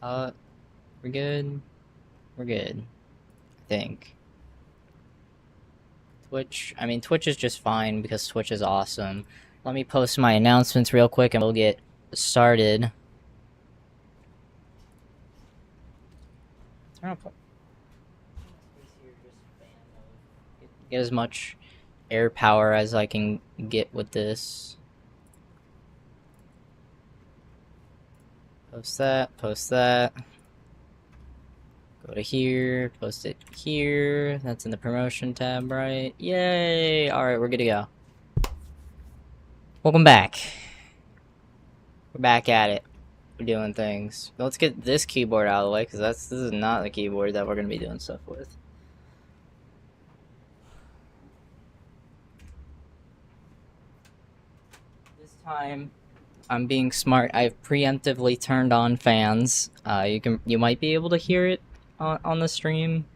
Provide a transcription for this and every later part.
Uh, we're good. We're good. I think. Twitch is just fine because Twitch is awesome. Let me post my announcements real quick and we'll get started. Turn up. Get as much air power as I can get with this. Post that, post that. Go to here, post it here. That's in the promotion tab, right? Yay! Alright, we're good to go. Welcome back. We're back at it. We're doing things. Let's get this keyboard out of the way, because this is not the keyboard that we're going to be doing stuff with. This time, I'm being smart. I've preemptively turned on fans. You might be able to hear it on the stream.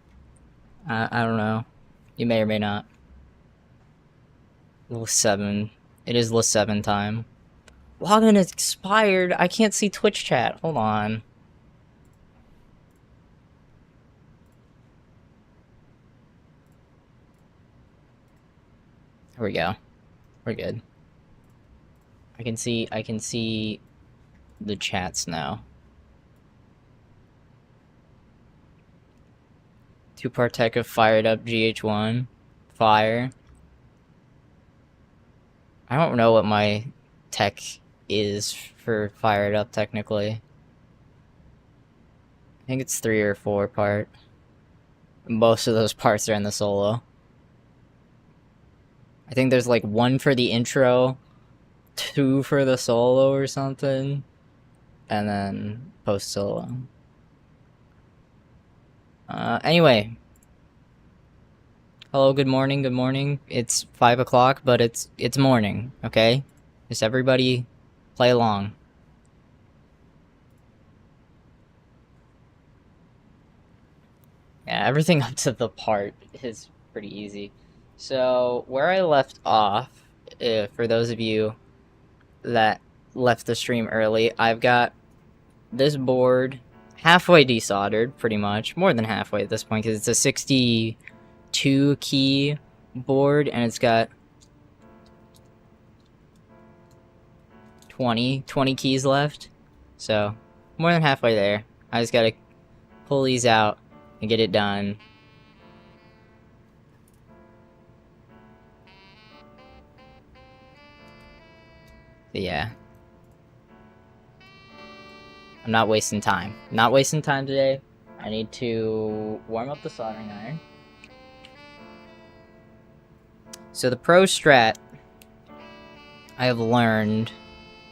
I don't know. You may or may not. List 7. It is list 7 time. Login expired. I can't see Twitch chat. Hold on. Here we go. We're good. I can see the chats now. 2-part tech of fired up GH1. Fire. I don't know what my tech is for fired up technically. I think it's 3 or 4 part. Most of those parts are in the solo. I think there's like 1 for the intro, 2 for the solo or something, and then post solo. Anyway. Hello, good morning, good morning. It's 5 o'clock, but it's morning, okay? Just everybody play along. Yeah, everything up to the part is pretty easy. So, where I left off, for those of you that left the stream early, I've got this board halfway desoldered, pretty much. More than halfway at this point, because it's a 62 key board, and it's got 20 keys left. So, more than halfway there. I just gotta pull these out and get it done. But yeah. I'm not wasting time. Not wasting time today. I need to warm up the soldering iron. So the pro strat, I have learned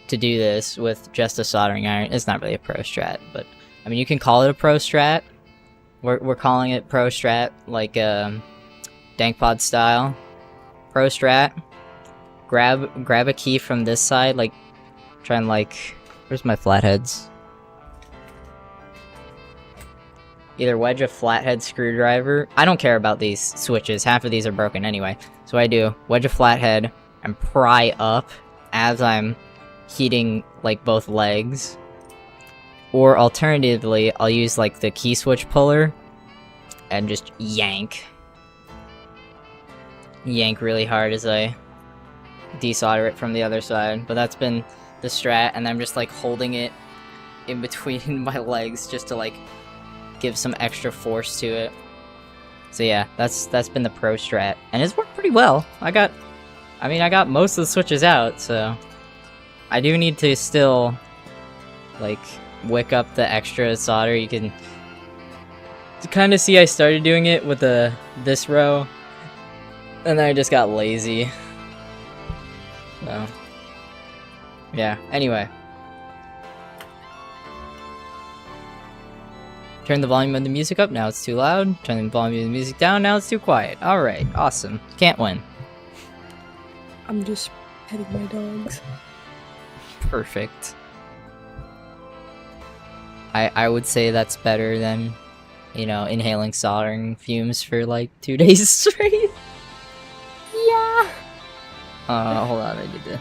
to do this with just a soldering iron. It's not really a pro strat, but I mean, you can call it a pro strat. We're calling it pro strat, like Dankpod style. Pro strat. Grab a key from this side, like try and like, where's my flatheads? Either wedge a flathead screwdriver. I don't care about these switches. Half of these are broken anyway. So what I do, wedge a flathead and pry up as I'm heating like both legs. Or alternatively, I'll use like the key switch puller and just yank. Yank really hard as I desolder it from the other side. But that's been the strat, and I'm just like holding it in between my legs just to like give some extra force to it. So yeah, that's been the pro strat, and it's worked pretty well. I got most of the switches out, so I do need to still like wick up the extra solder. You can kind of see I started doing it with this row, and then I just got lazy. So yeah, anyway. Turn the volume of the music up, now it's too loud. Turn the volume of the music down, now it's too quiet. Alright, awesome. Can't win. I'm just petting my dogs. Perfect. I would say that's better than, you know, inhaling soldering fumes for like 2 days straight. Yeah! Hold on, I need to...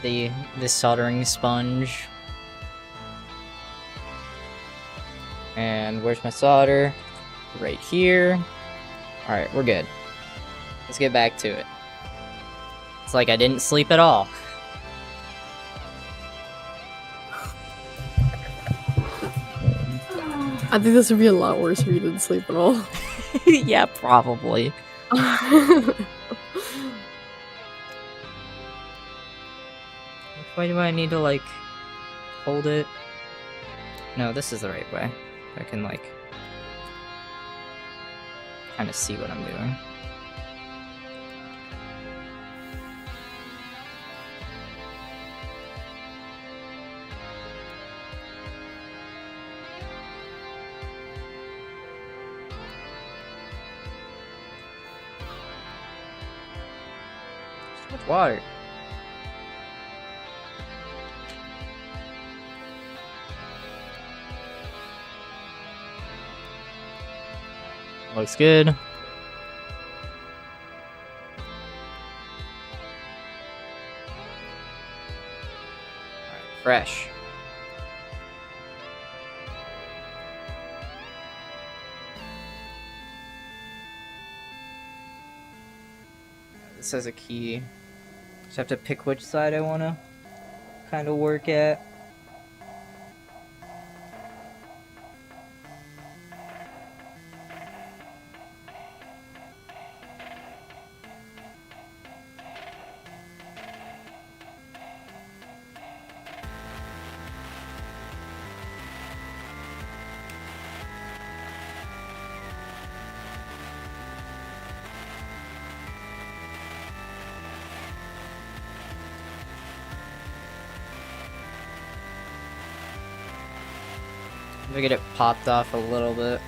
this soldering sponge. And where's my solder? Right here. Alright, we're good. Let's get back to it. It's like I didn't sleep at all. I think this would be a lot worse if you didn't sleep at all. Yeah, probably. Why do I need to, like, hold it? No, this is the right way. I can, like, kind of see what I'm doing. Just with water. Looks good. Alright, fresh. This has a key. Just have to pick which side I want to kind of work at. Let me get it popped off a little bit.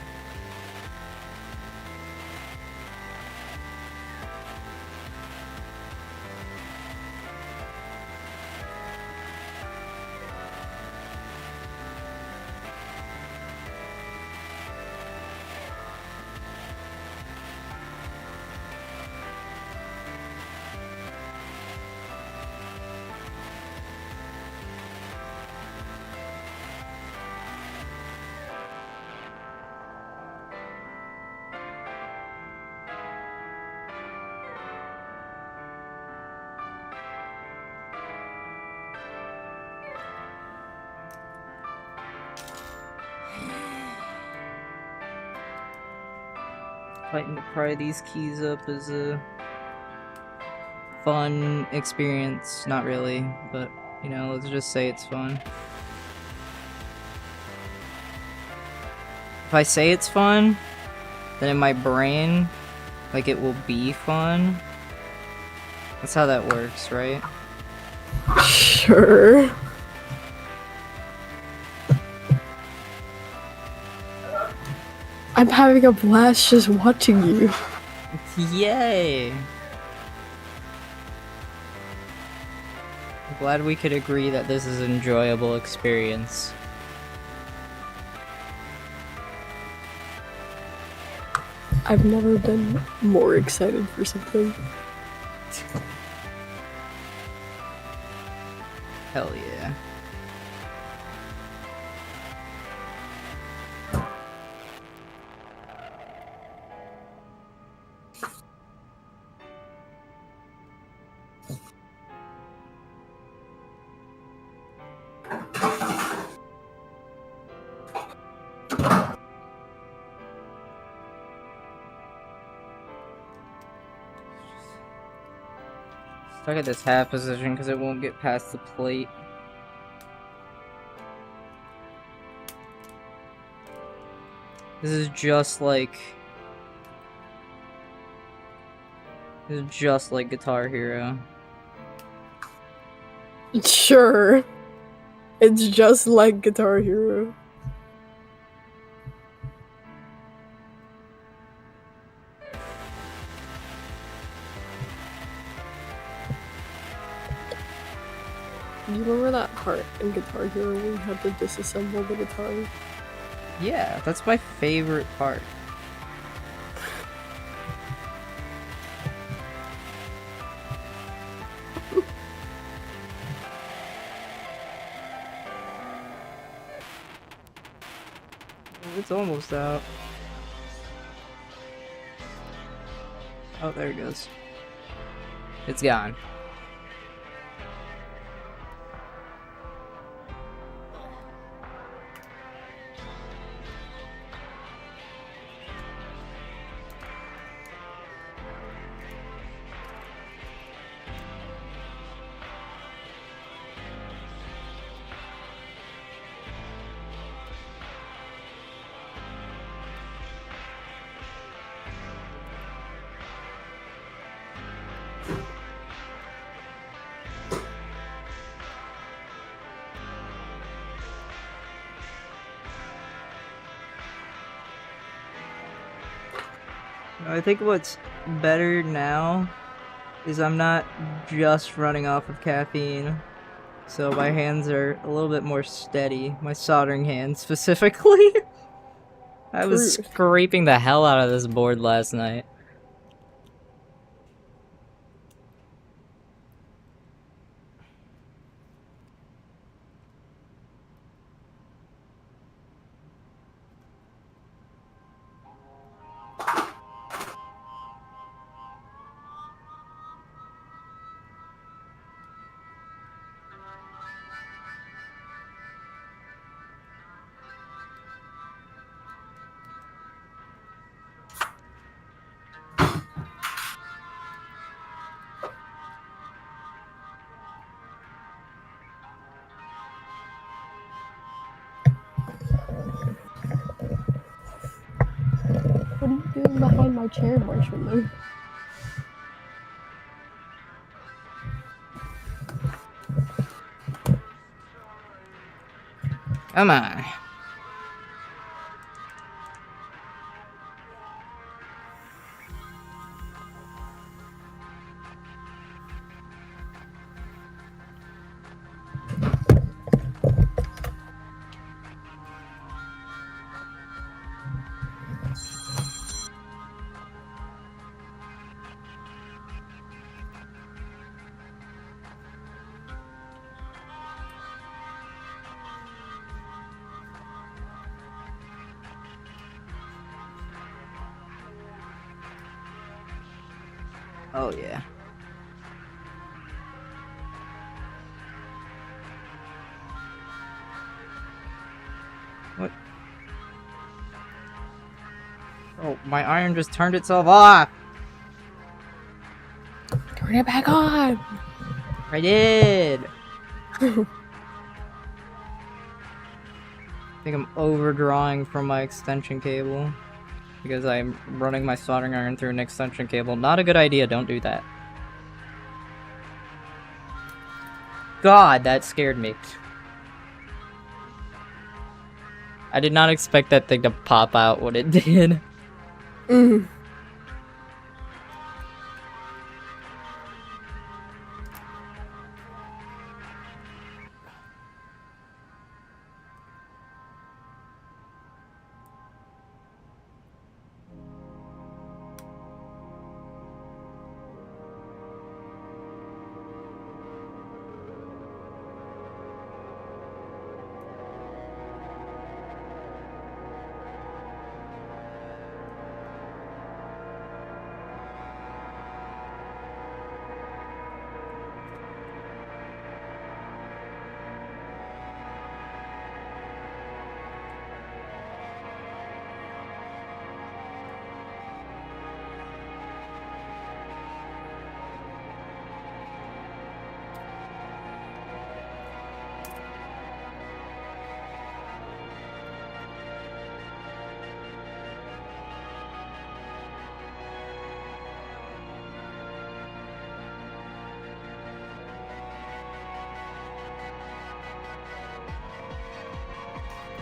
Fighting to pry these keys up is a fun experience. Not really, but you know, let's just say it's fun. If I say it's fun, then in my brain, like, it will be fun. That's how that works, right? Sure. I'm having a blast just watching you. Yay! I'm glad we could agree that this is an enjoyable experience. I've never been more excited for something. Hell yeah. Stuck at this half position because it won't get past the plate. This is just like Guitar Hero. Sure. It's just like Guitar Hero. You remember that part in Guitar Hero where you had to disassemble the guitar? Yeah, that's my favorite part. It's almost out. Oh, there it goes. It's gone. I think what's better now is I'm not just running off of caffeine, so my hands are a little bit more steady. My soldering hands specifically. I was scraping the hell out of this board last night. What are you doing behind my chair, Marshmallow? Come on. Oh yeah. What? Oh, my iron just turned itself off! Turn it back on! I did! I think I'm overdrawing from my extension cable. Because I'm running my soldering iron through an extension cable. Not a good idea, don't do that. God, that scared me. I did not expect that thing to pop out when it did. Mm.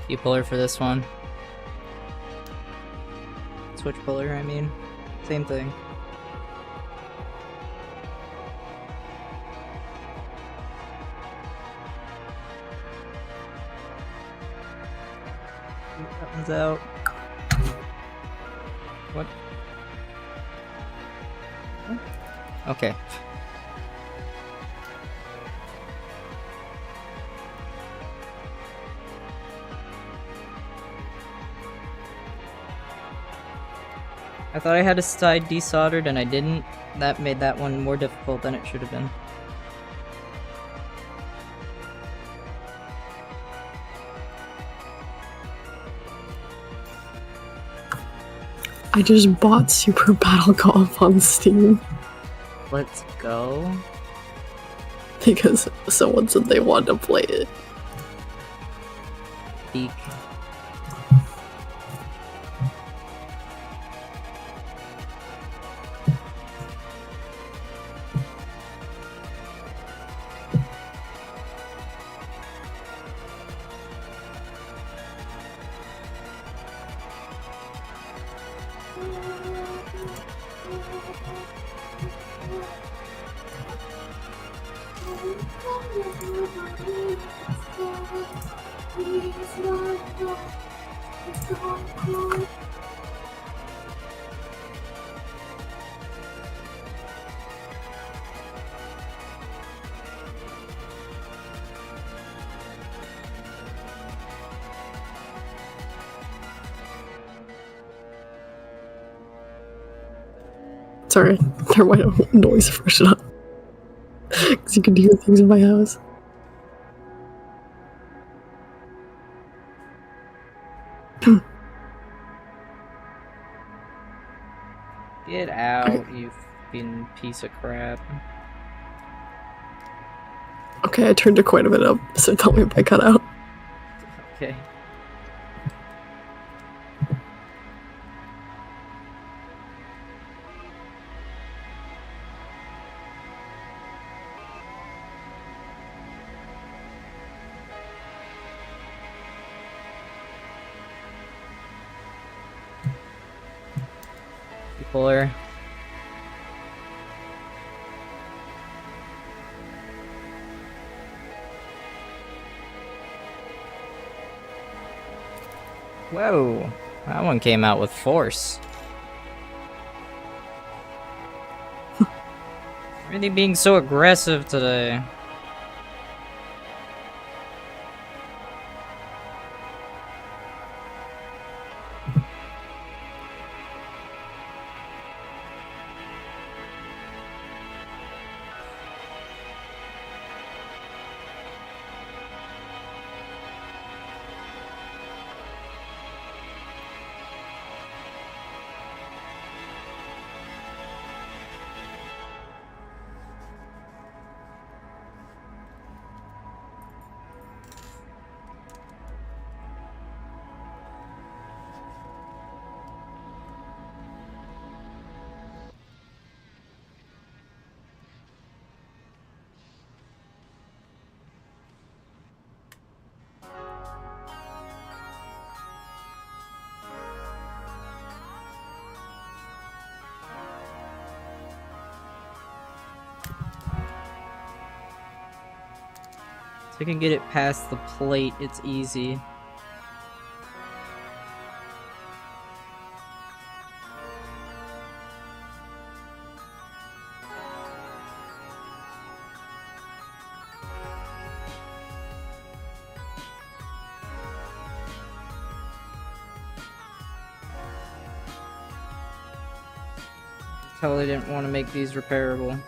You puller for this one. Switch puller, I mean. Same thing. That one's out. What? Okay. I thought I had a side desoldered and I didn't. That made that one more difficult than it should have been. I just bought Super Battle Golf on Steam. Let's go. Because someone said they wanted to play it. Eek. Sorry, there might have noise freshen up. Because you can hear things in my house. Get out, you fucking piece of crap. Okay, I turned it quite a bit up, so tell me if I cut out. Okay. Puller. Whoa, that one came out with force. Really being so aggressive today. If I can get it past the plate, it's easy. Totally didn't want to make these repairable.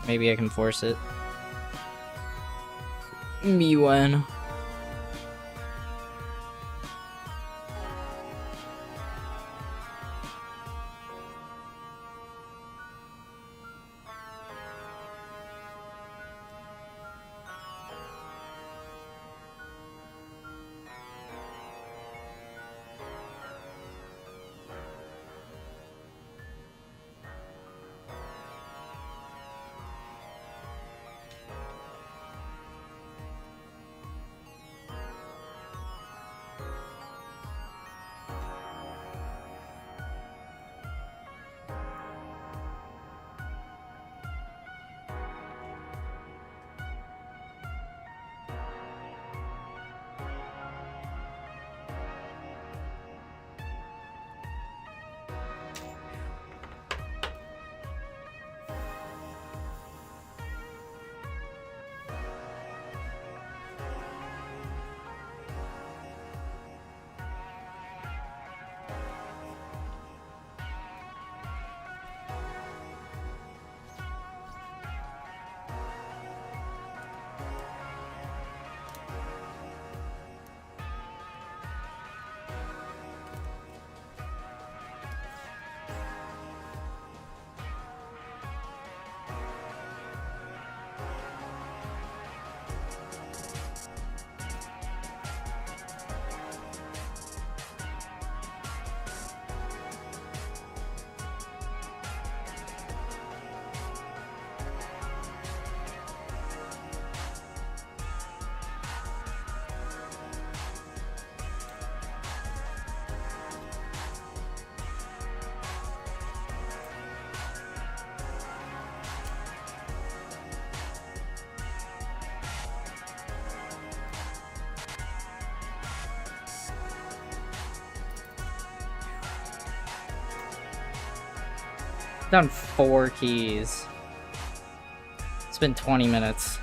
Maybe I can force it. Me one. Done 4 keys. It's been 20 minutes.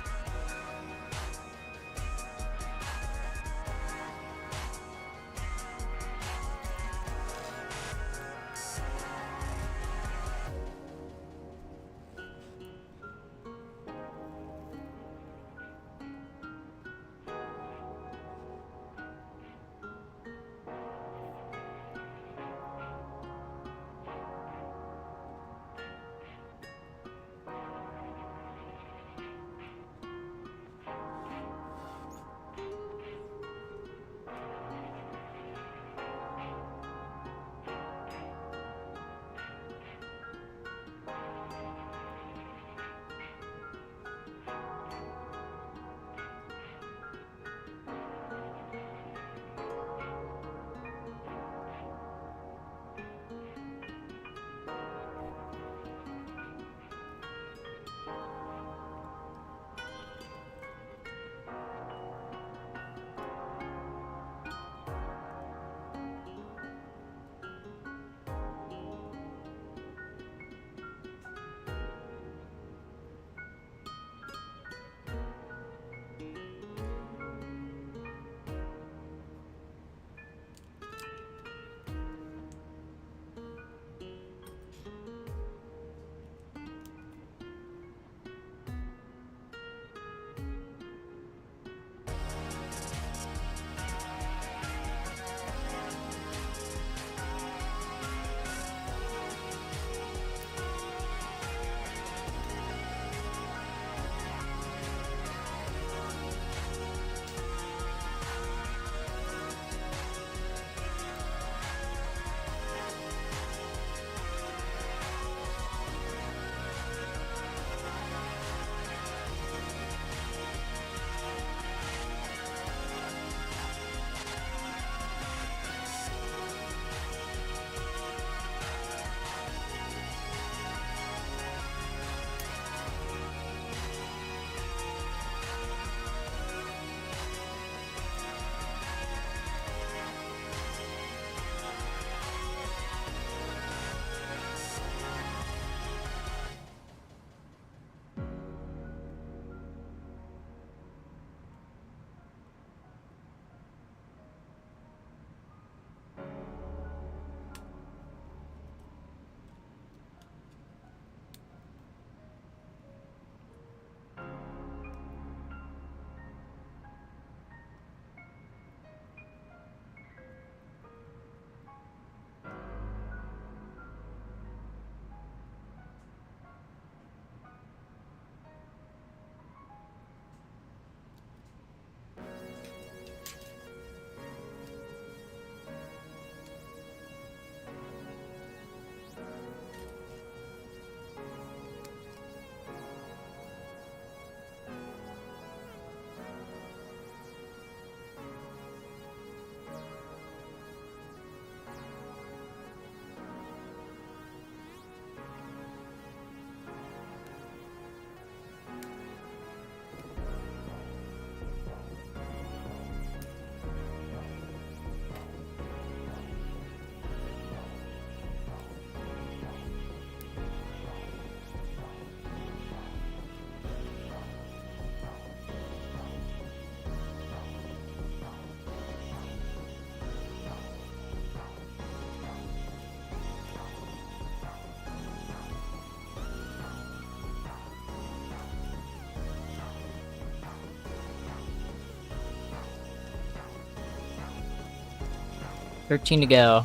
$13 to go.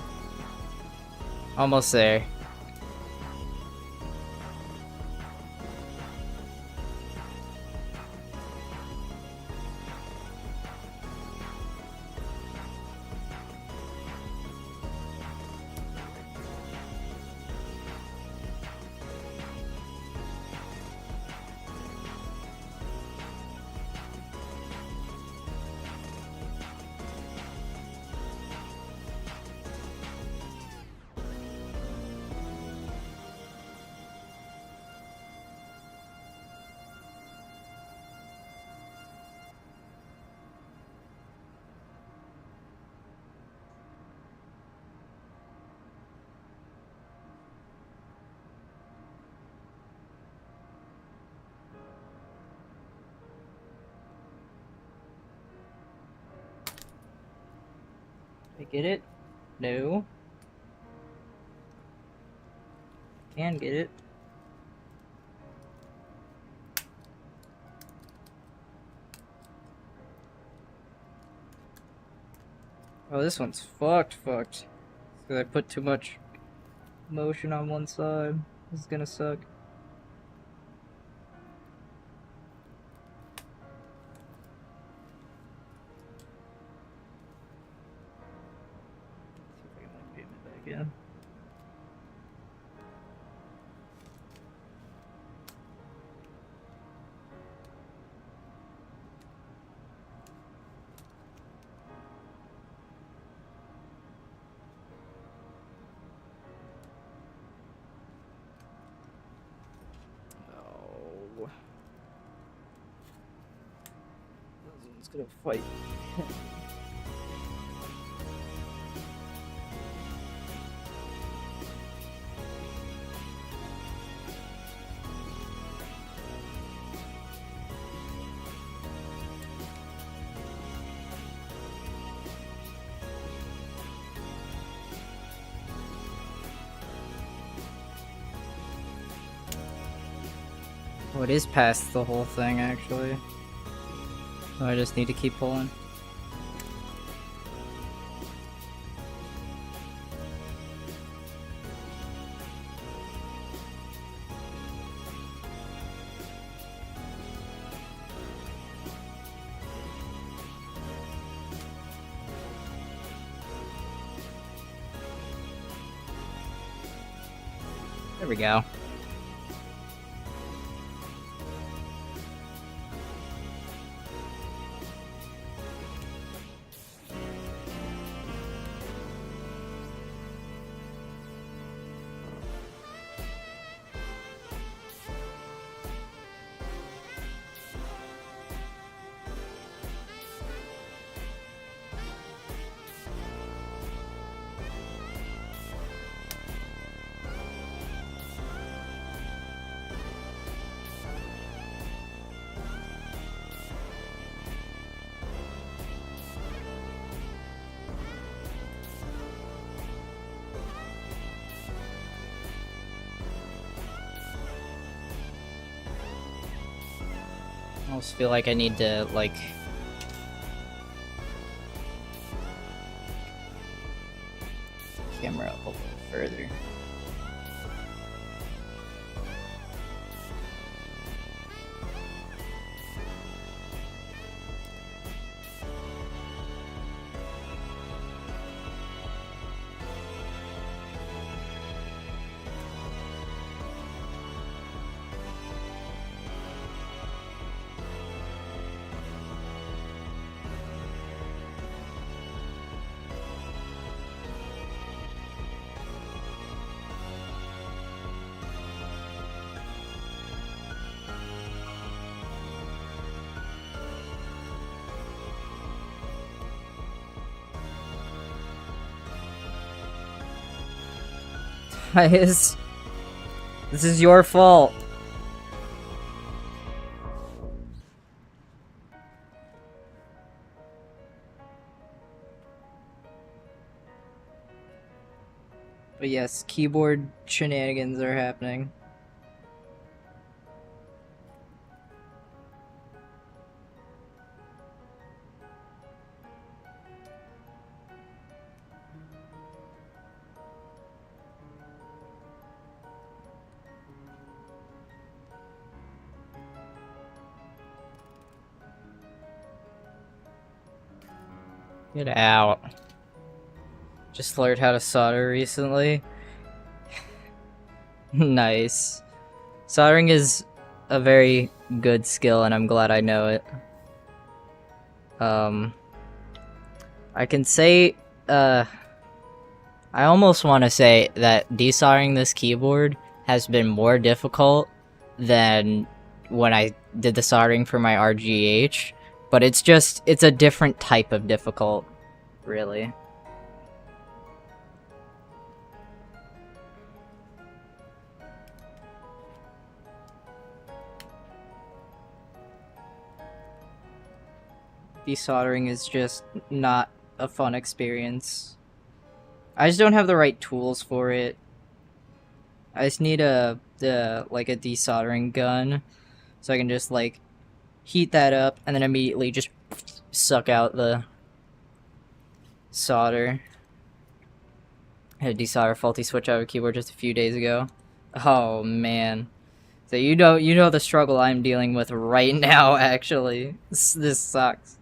Almost there. I get it? No. Can get it. Oh, this one's fucked. Because I put too much motion on one side. This is gonna suck. Let's see if I can like payment back in. Oh. This one's gonna fight. Oh, it is past the whole thing, actually. So I just need to keep pulling. There we go. I almost feel like I need to, like... camera up a little further. This is your fault. But yes, keyboard shenanigans are happening. Get out. Just learned how to solder recently. Nice. Soldering is a very good skill and I'm glad I know it. I can say, I almost want to say that desoldering this keyboard has been more difficult than when I did the soldering for my RGH, but it's a different type of difficult, really. Desoldering is just not a fun experience. I just don't have the right tools for it. I just need like a desoldering gun, so I can just like heat that up and then immediately just suck out the solder. I had to desolder a faulty switch out of a keyboard just a few days ago. Oh man. So you know the struggle I'm dealing with right now, actually. This sucks.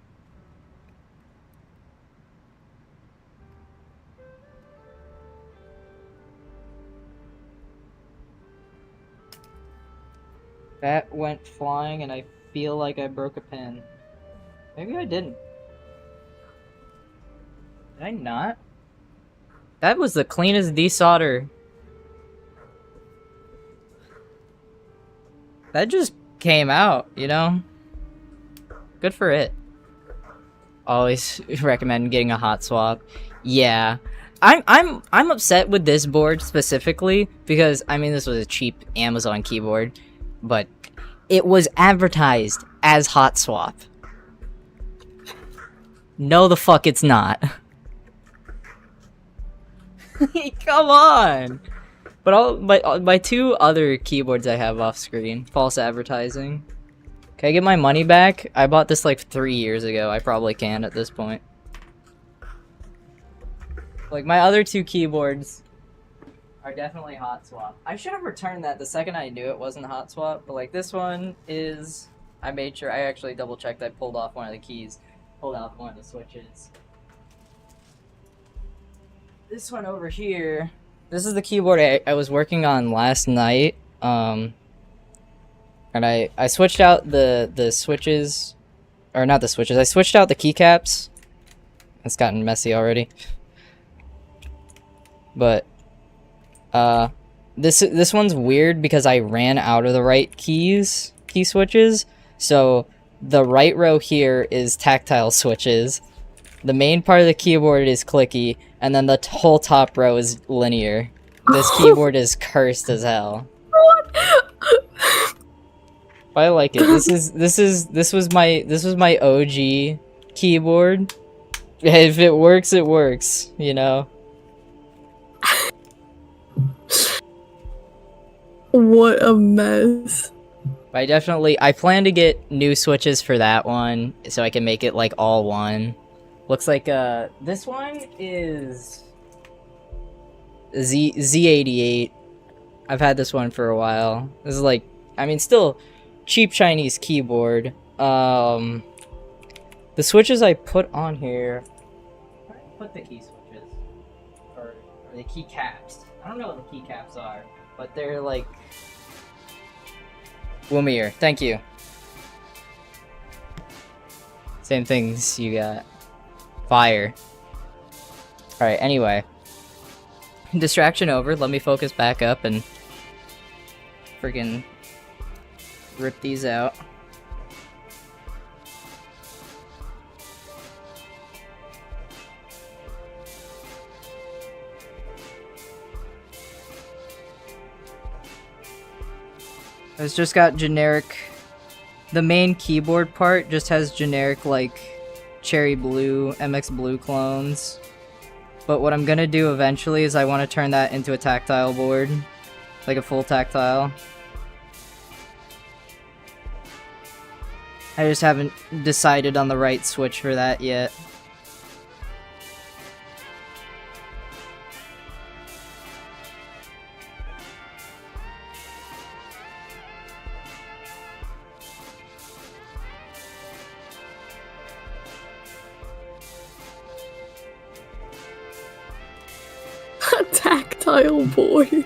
That went flying and I feel like I broke a pen. Maybe I didn't. Did I not? That was the cleanest desolder. That just came out, you know? Good for it. Always recommend getting a hot swap. Yeah. I'm upset with this board specifically because I mean this was a cheap Amazon keyboard, but it was advertised as hot swap. No the fuck it's not. Come on. But all my two other keyboards I have off screen, false advertising. Can I get my money back? I bought this like 3 years ago. I probably can at this point. Like my other two keyboards are definitely hot swap. I should have returned that the second I knew it wasn't hot swap, but like this one is, I made sure, I actually double checked, I pulled off one of the keys, pulled out one of the switches. This one over here, this is the keyboard I was working on last night, and I switched out the switches, or not the switches, I switched out the keycaps. It's gotten messy already. But this one's weird because I ran out of the right key switches. So the right row here is tactile switches. The main part of the keyboard is clicky, and then the whole top row is linear. This keyboard is cursed as hell. But I like it. This was my OG keyboard. If it works, it works, you know. What a mess. I plan to get new switches for that one so I can make it like all one. Looks like this one is Z88. I've had this one for a while. This is like, I mean, still cheap Chinese keyboard. The switches I put on here, where did I put the key switches? Or the keycaps. I don't know what the keycaps are, but they're like Wumir, thank you. Same things you got. Fire. Alright, anyway. Distraction over, let me focus back up and freaking rip these out. It's just got generic, the main keyboard part just has generic like Cherry Blue, MX Blue clones. But what I'm gonna do eventually is I want to turn that into a tactile board, like a full tactile. I just haven't decided on the right switch for that yet. Tactile boy.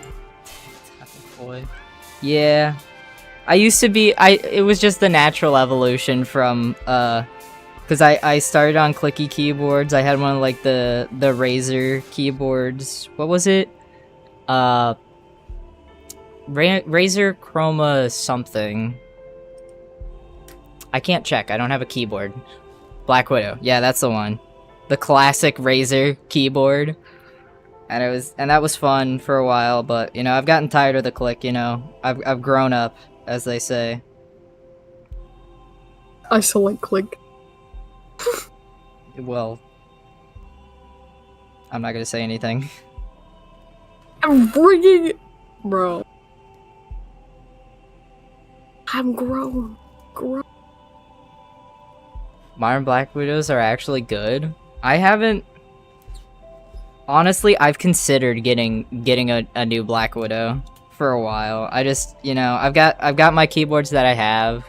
Boy. Yeah. I used to be, it was just the natural evolution from, because I started on clicky keyboards. I had one of like the Razer keyboards. What was it? Razer Chroma something. I can't check. I don't have a keyboard. Black Widow. Yeah, that's the one. The classic Razer keyboard. And that was fun for a while, but you know, I've gotten tired of the click, you know. I've grown up, as they say. I still like click. Well, I'm not gonna say anything. I'm freaking... Bro. I'm grown. Grown. Modern Black Widows are actually good. I haven't... Honestly, I've considered getting a new Black Widow for a while. I just, you know, I've got my keyboards that I have.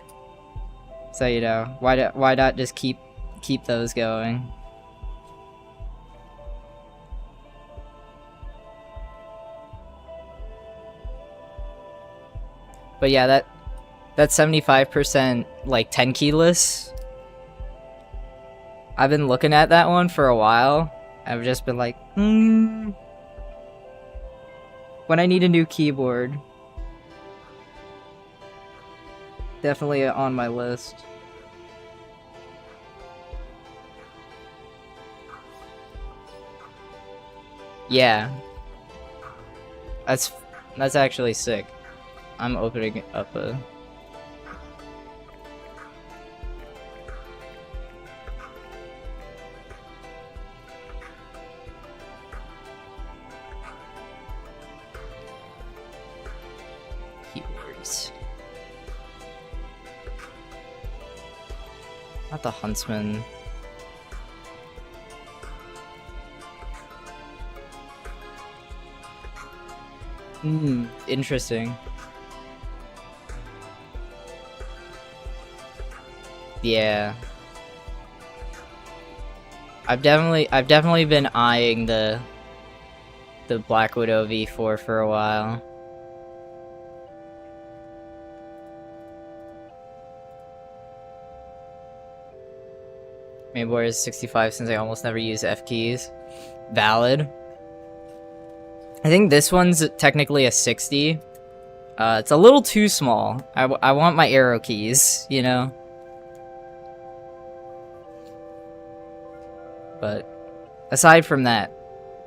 So, you know, why not just keep those going? But yeah, that 75% like 10 keyless. I've been looking at that one for a while. I've just been like, when I need a new keyboard. Definitely on my list. Yeah. That's actually sick. I'm opening up a... keyboards. Not the Huntsman. Interesting. Yeah. I've definitely been eyeing the Black Widow V4 for a while. Mainboard is 65 since I almost never use F keys. Valid. I think this one's technically a 60. It's a little too small. I want my arrow keys, you know? But aside from that,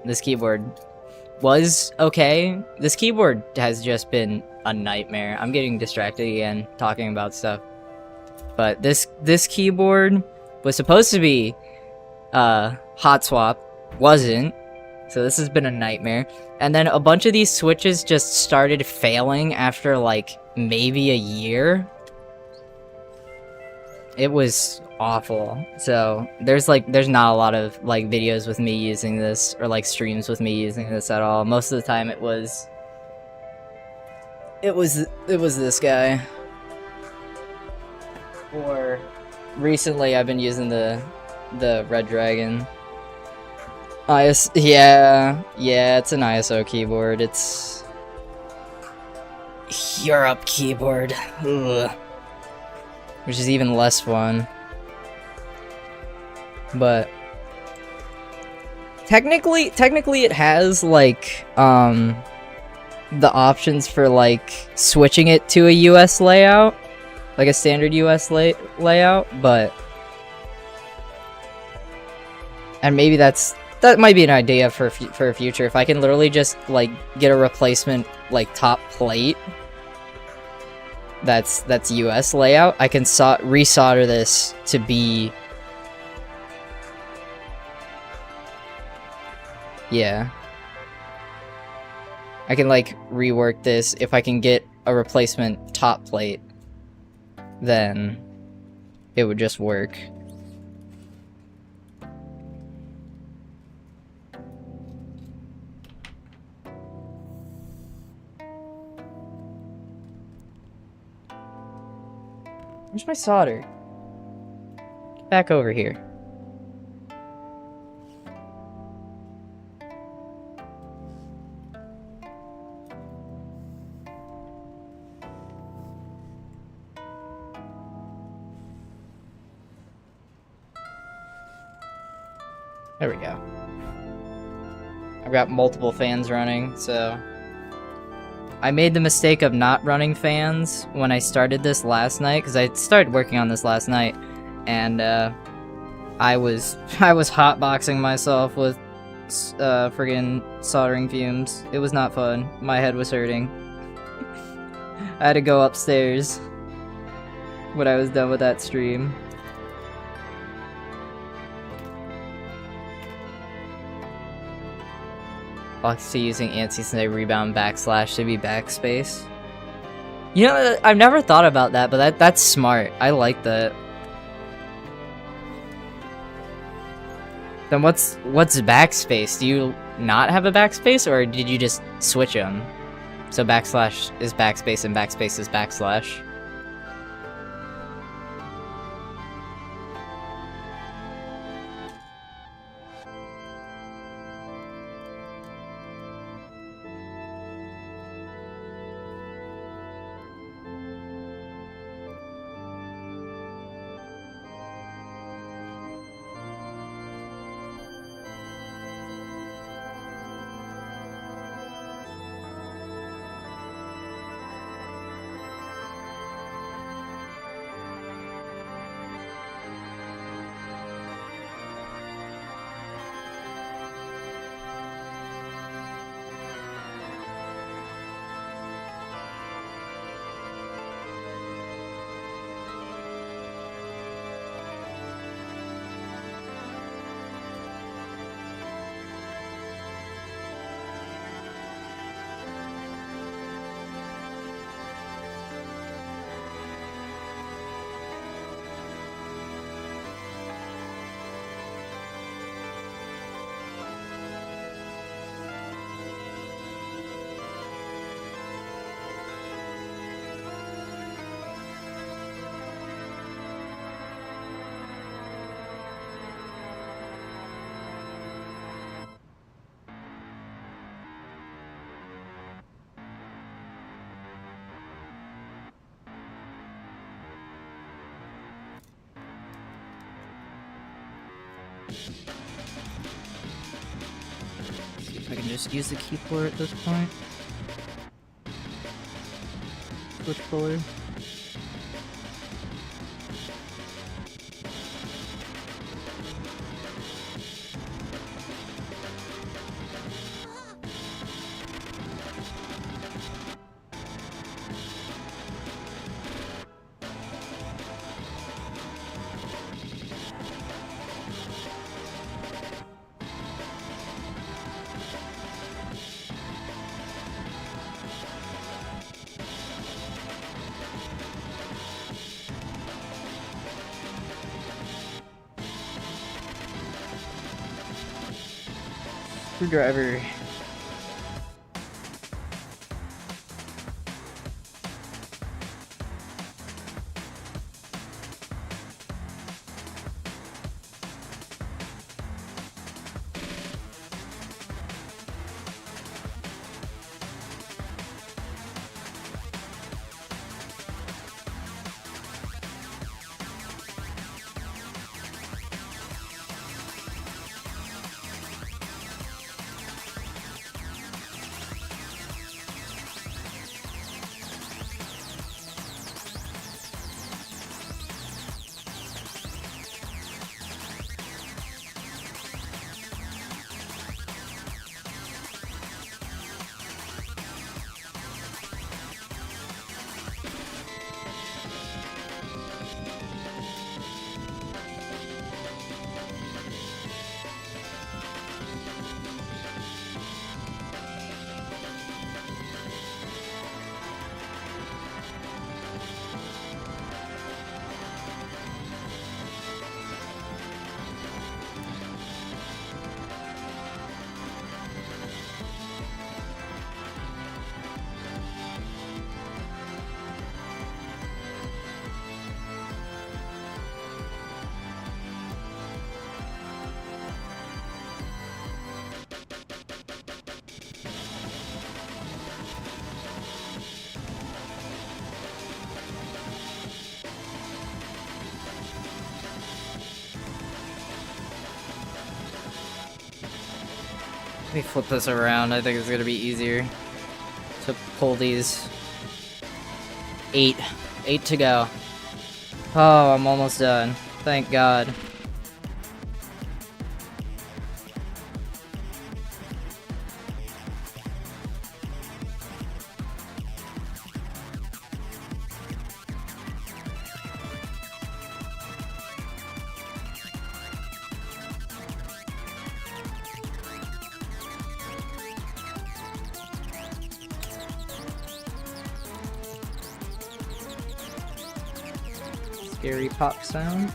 this keyboard was okay. This keyboard has just been a nightmare. I'm getting distracted again talking about stuff. But this keyboard was supposed to be hot swap, wasn't. So this has been a nightmare. And then a bunch of these switches just started failing after like maybe a year. It was awful. So there's not a lot of like videos with me using this or like streams with me using this at all. Most of the time it was this guy. Or recently I've been using the Red Dragon. Yeah, it's an ISO keyboard. It's Europe keyboard. Ugh. Which is even less fun. But technically it has like the options for like switching it to a US layout, like a standard US layout, but and maybe that might be an idea for a future. If I can literally just like get a replacement like top plate that's US layout, I can resolder this to be, yeah, I can like rework this. If I can get a replacement top plate, then it would just work. Where's my solder? Get back over here. There we go. I've got multiple fans running, so I made the mistake of not running fans when I started this last night, because I started working on this last night, and I was hotboxing myself with friggin' soldering fumes. It was not fun. My head was hurting. I had to go upstairs when I was done with that stream. Box to using anti-snake rebound backslash to be backspace. You know, I've never thought about that, but that's smart. I like that. Then what's backspace? Do you not have a backspace, or did you just switch them? So backslash is backspace and backspace is backslash. See if I can just use the keyboard at this point. Switch forward. Screwdriver. Let me flip this around. I think it's gonna be easier to pull these. 8 to go. Oh, I'm almost done. Thank God. scary pop sound.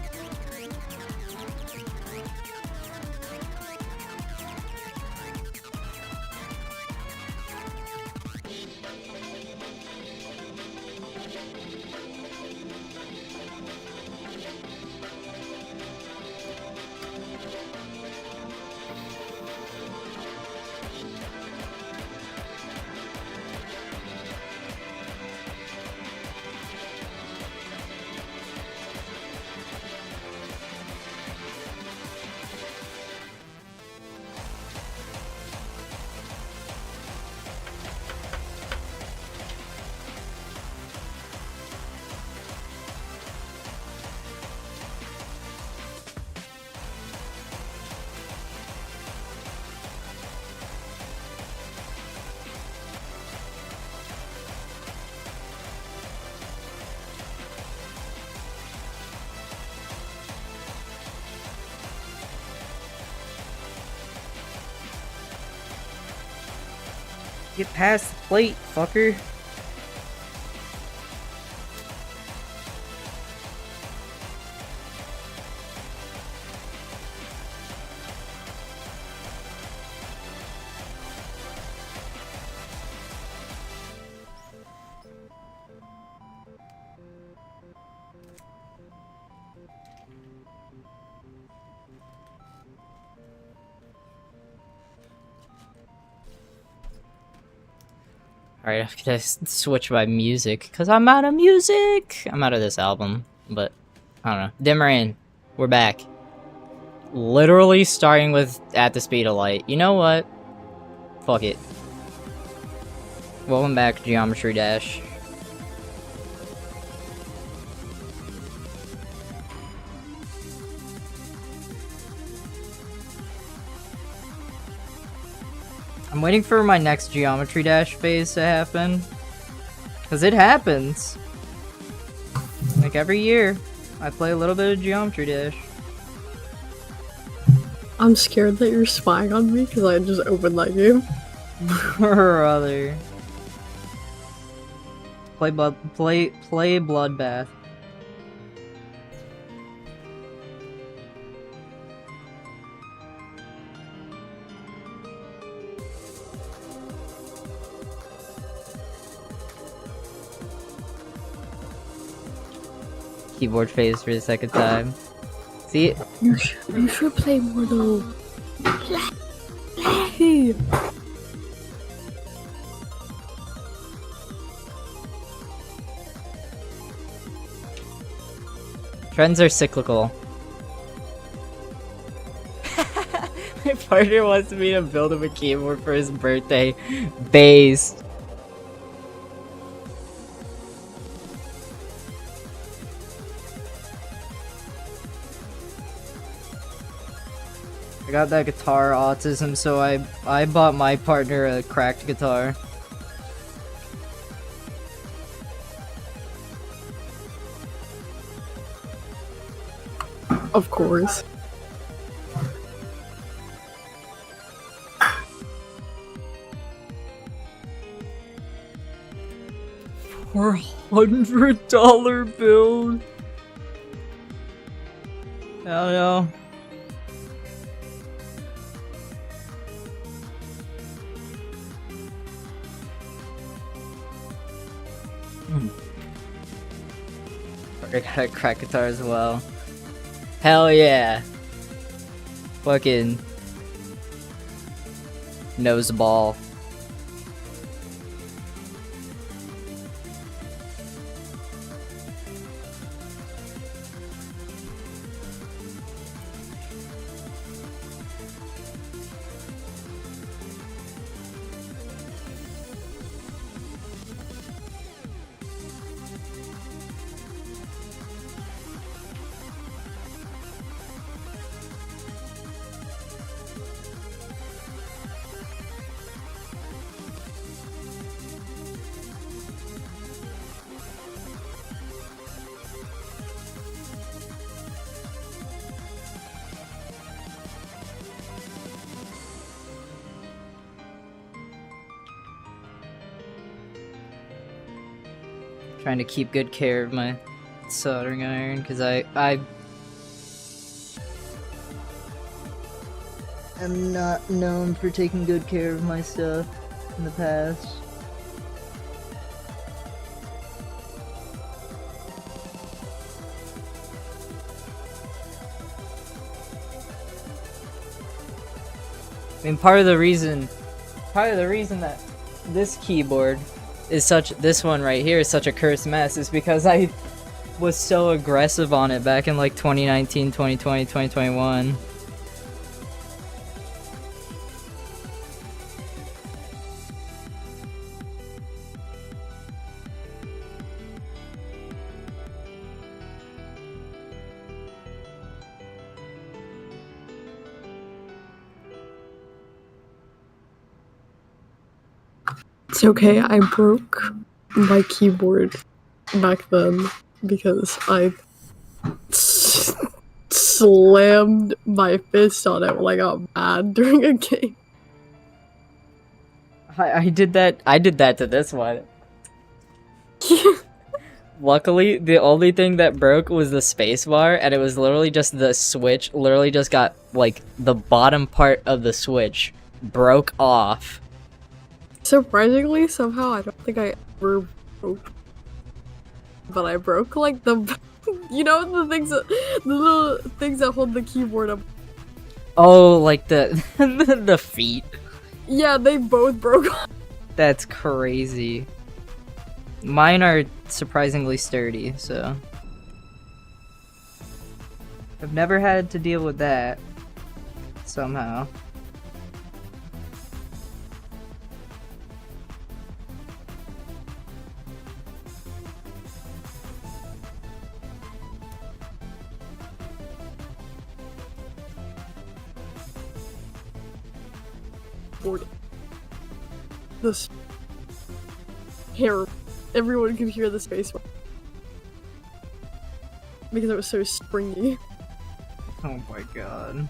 Get past the plate, fucker. Alright, I'm gonna switch my music, because I'm out of music! I'm out of this album, but I don't know. Dimmer we're back. Literally starting with At the Speed of Light. You know what? Fuck it. Welcome back, Geometry Dash. I'm waiting for my next Geometry Dash phase to happen. Because it happens. Like every year, I play a little bit of Geometry Dash. I'm scared that you're spying on me because I just opened that game. Brother. Play Bloodbath. Keyboard phase for the second time. See? You should play more though. Play. Trends are cyclical. My partner wants me to build him a keyboard for his birthday. Based. I got that guitar autism, so I bought my partner a cracked guitar. Of course. $400 bill. Hell no. I got a crack guitar as well. Hell yeah. Fucking nose ball. Trying to keep good care of my soldering iron because I am not known for taking good care of my stuff in the past. I mean, part of the reason that this keyboard is this one right here is such a cursed mess is because I was so aggressive on it back in like 2019, 2020, 2021. It's okay, I broke my keyboard back then because I slammed my fist on it when I got mad during a game. I did that to this one. Luckily, the only thing that broke was the spacebar, and it was literally just the switch. Literally just got, like, the bottom part of the switch broke off. Surprisingly, somehow, I don't think I ever broke. But I broke, like, the... You know, the little things that hold the keyboard up. Oh, like the the feet. Yeah, they both broke off. That's crazy. Mine are surprisingly sturdy, so... I've never had to deal with that. Somehow. This hair, everyone could hear the space because it was so springy. Oh my god.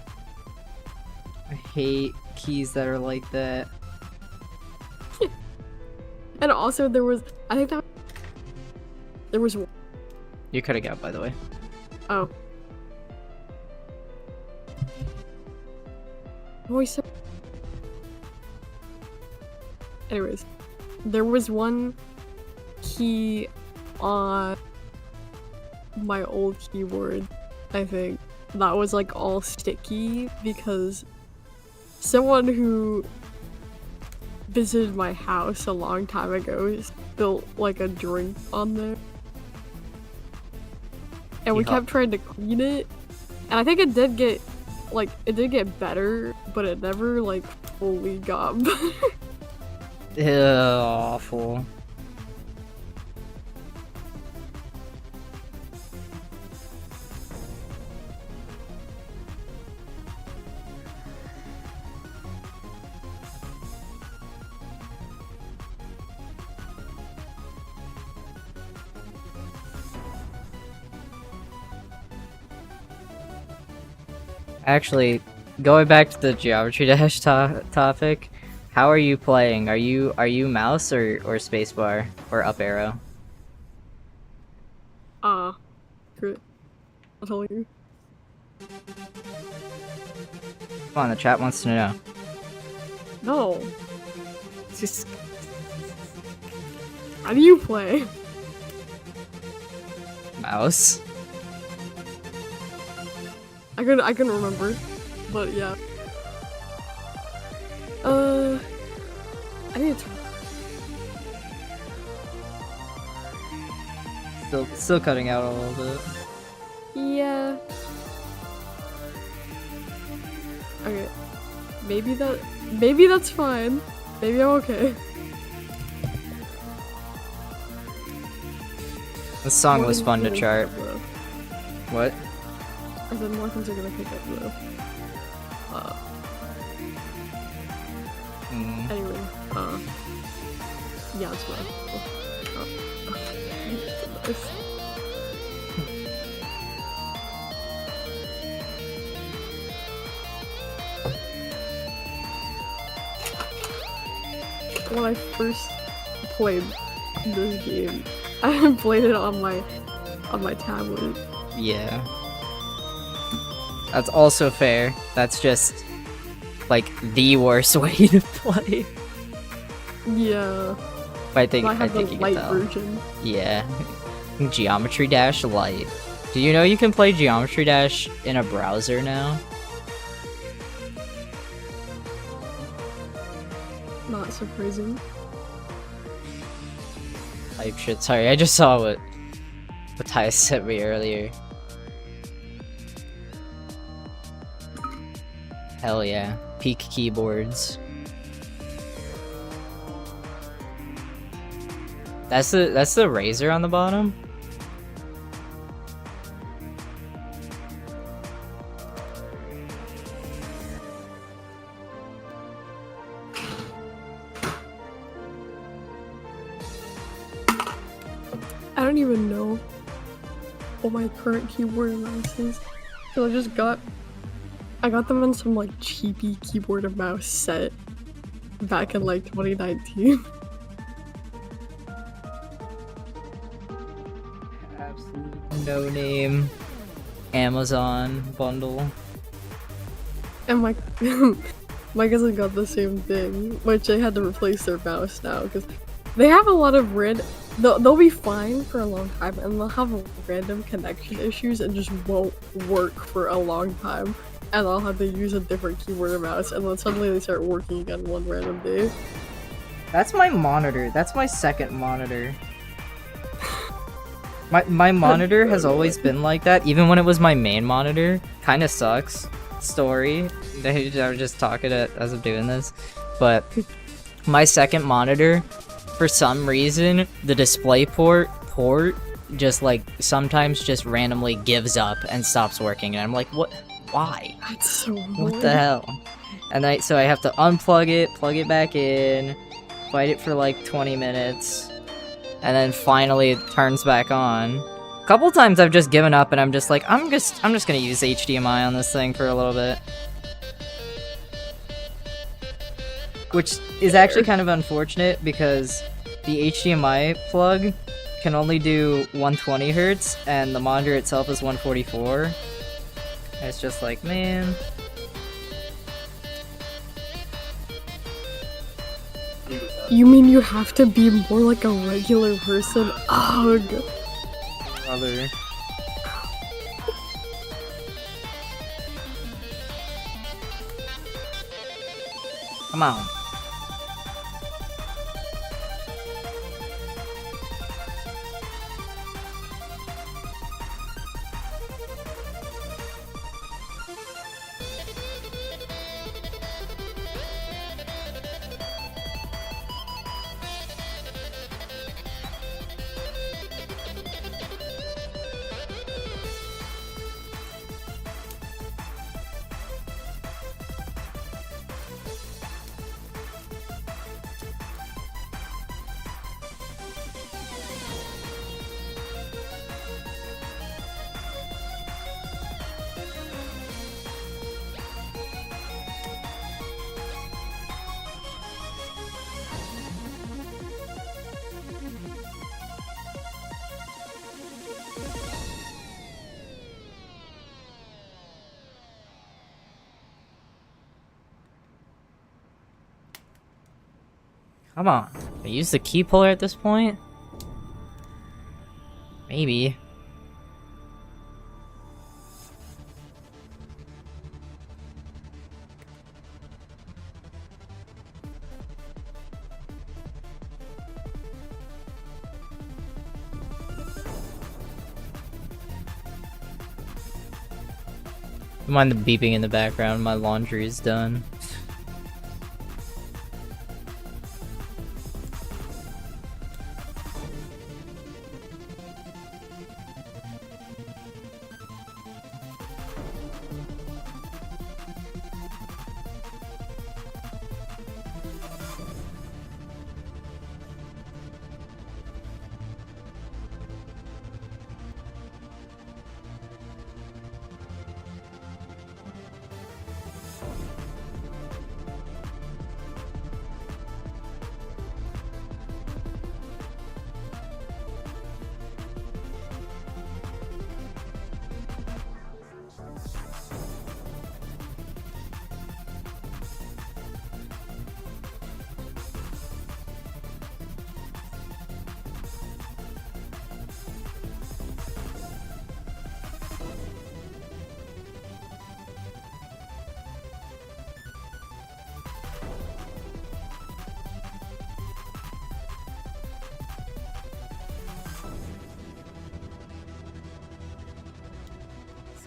I hate keys that are like that. And also there was, I think that there was one. You're cutting out, by the way. Oh. Voice. Anyways, there was one key on my old keyboard, I think, that was like all sticky because someone who visited my house a long time ago spilled like a drink on there. And we kept trying to clean it, and I think it did get better, but it never like fully got better. Ew, awful. Actually, going back to the Geometry Dash topic, how are you playing? Are you mouse or spacebar or up arrow? Great. I'll tell you. Come on, the chat wants to know. No. Just... How do you play? Mouse. I couldn't remember, but yeah. I need to... Still cutting out a little bit. Yeah. Okay. Maybe that's fine. Maybe I'm okay. This song was fun to chart. What? I said more things are gonna pick up though. Anyway, yeah, that's what When I first played this game, I played it on my on my tablet. Yeah. That's also fair. That's just, like, the worst way to play. Yeah. I think I have the you can light tell. version. Yeah. Geometry Dash Lite. Do you know you can play Geometry Dash in a browser now? Not surprising. Type shit. Sorry, I just saw what Ty sent me earlier. Hell yeah. Peak keyboards. That's the razor on the bottom? I don't even know what my current keyboard and mouse is. So I got them in some like cheapy keyboard and mouse set back in like 2019. Absolute no name Amazon bundle. And my my cousin got the same thing, which they had to replace their mouse now because they have a lot of they'll be fine for a long time and they'll have random connection issues and just won't work for a long time, and I'll have to use a different keyboard and mouse, and then suddenly they start working again one random day. That's my monitor. That's my second monitor. My monitor has always been like that, even when it was my main monitor. Kinda sucks. Story. I was just talking as I'm doing this. But my second monitor, for some reason, the display port just like sometimes just randomly gives up and stops working. And I'm like, what? Why? That's so What the hell? And so I have to unplug it, plug it back in, fight it for like 20 minutes. And then finally it turns back on. A couple times I've just given up and I'm just like, I'm just gonna use HDMI on this thing for a little bit. Which is actually kind of unfortunate because the HDMI plug can only do 120 Hz and the monitor itself is 144. And it's just like, man. You mean you have to be more like a regular person? Ugh. Brother. Come on. Come on. I use the key puller at this point? Maybe. Don't mind the beeping in the background, my laundry is done.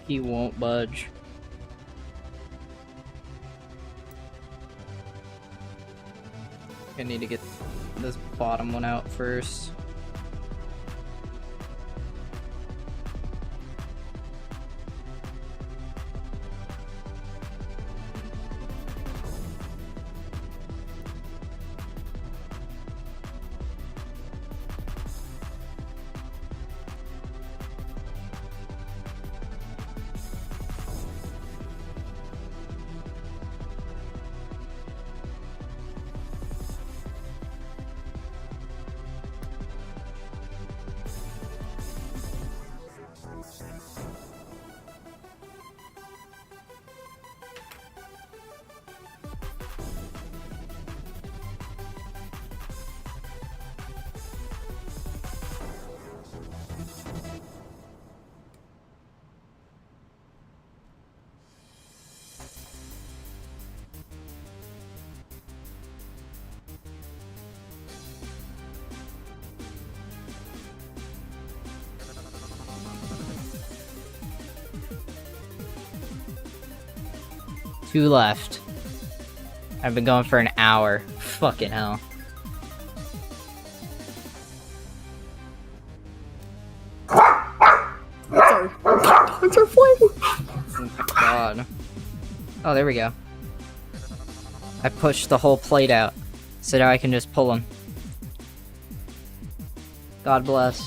He won't budge. I need to get this bottom one out first. Two left. I've been going for an hour. Fucking hell. Sorry. Dogs are flying! Oh my god. Oh, there we go. I pushed the whole plate out, so now I can just pull them. God bless.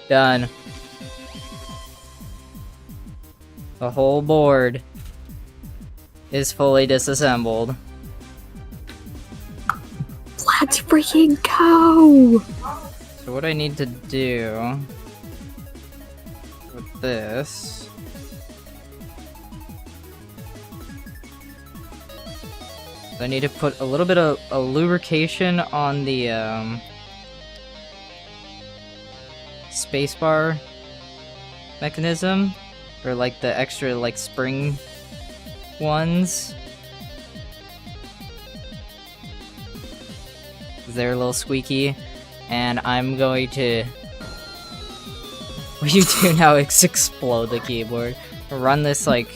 Done. The whole board is fully disassembled. Let's freaking go! So what I need to do with this I need to put a little bit of a lubrication on the spacebar mechanism, or like the extra like spring ones. They're a little squeaky, and I'm going to what you do now is explode the keyboard. Run this like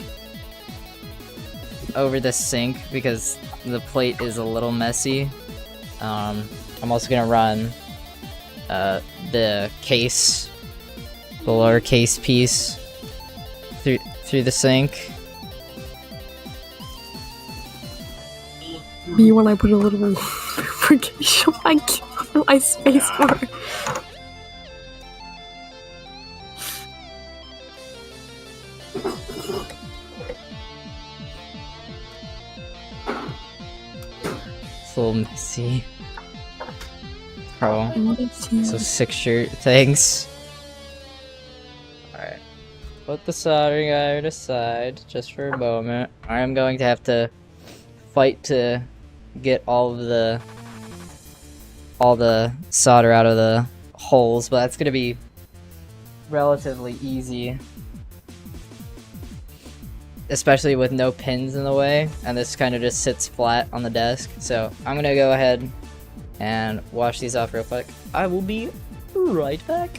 over the sink because the plate is a little messy. I'm also gonna run the case, the lower case piece through the sink. Me when I put a little lubrication on my spacebar. It's a little messy. Oh, so 6 shirt, thanks. Alright. Put the soldering iron aside just for a moment. I am going to have to fight to get all the solder out of the holes, but that's gonna be relatively easy. Especially with no pins in the way, and this kind of just sits flat on the desk. So I'm gonna go ahead and wash these off real quick. I will be right back.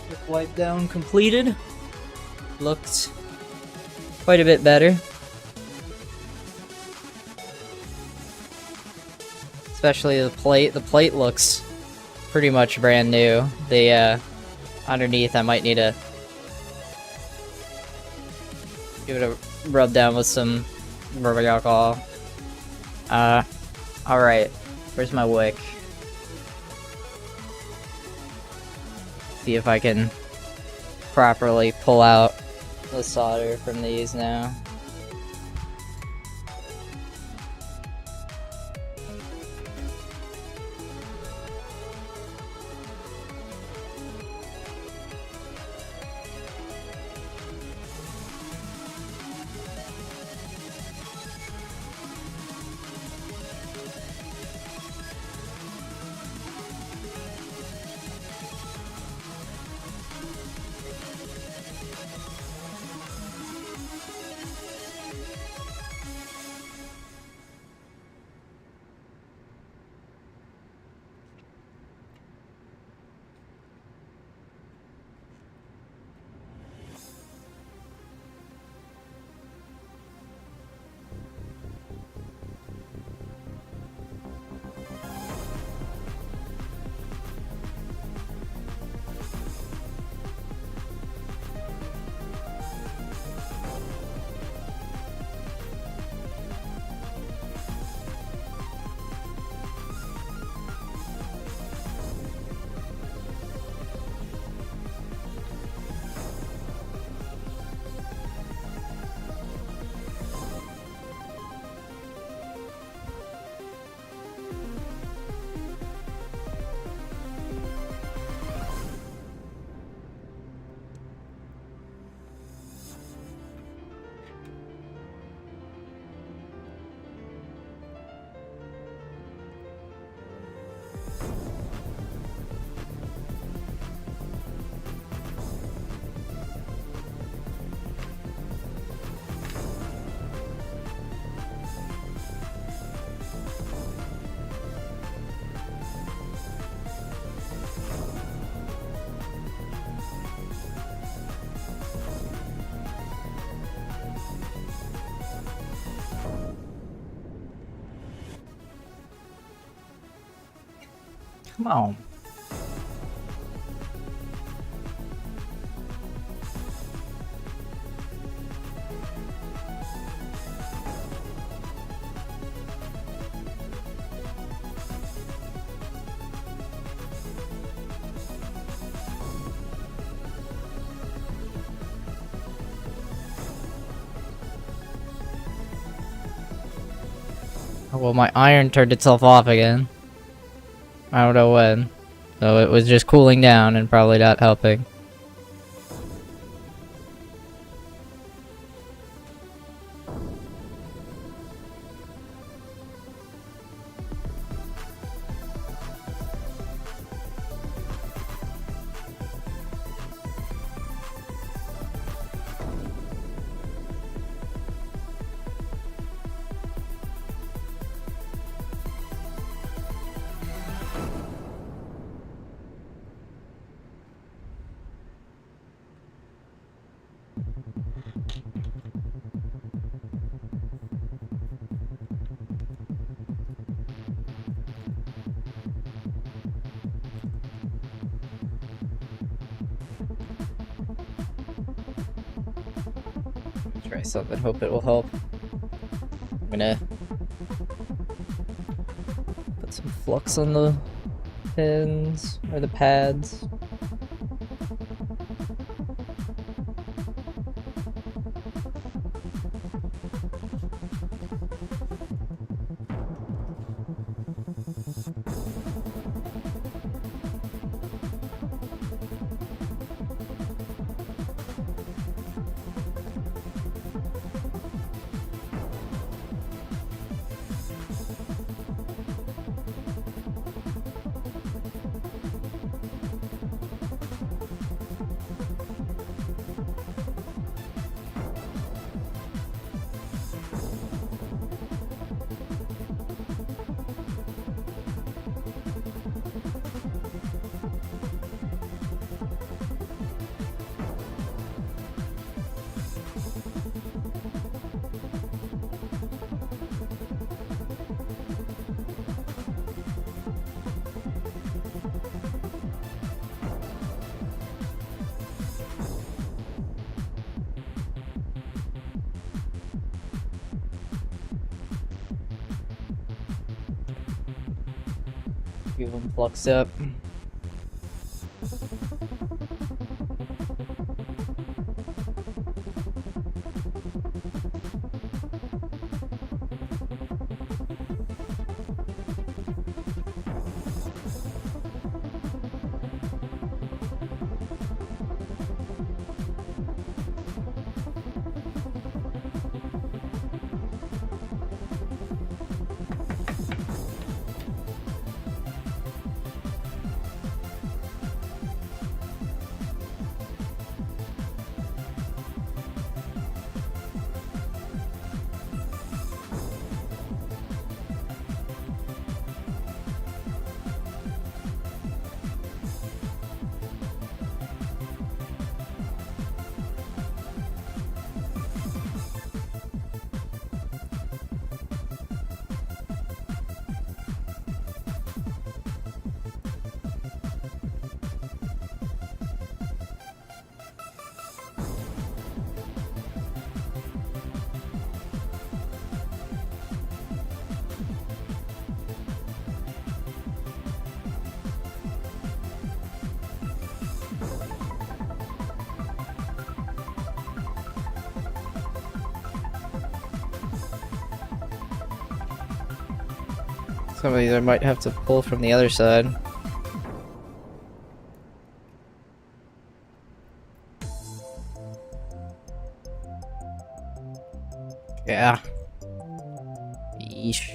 Quick wipe down completed. Looked quite a bit better. Especially the plate. The plate looks pretty much brand new. The underneath I might need to give it a rub down with some rubbing alcohol. Alright. Where's my wick? See if I can properly pull out the solder from these now. Come on. Well, my iron turned itself off again. I don't know when. So it was just cooling down and probably not helping. Try something, hope it will help. I'm gonna put some flux on the pins, or the pads. few of them fluxed up. Some of these I might have to pull from the other side. Yeah. Yeesh.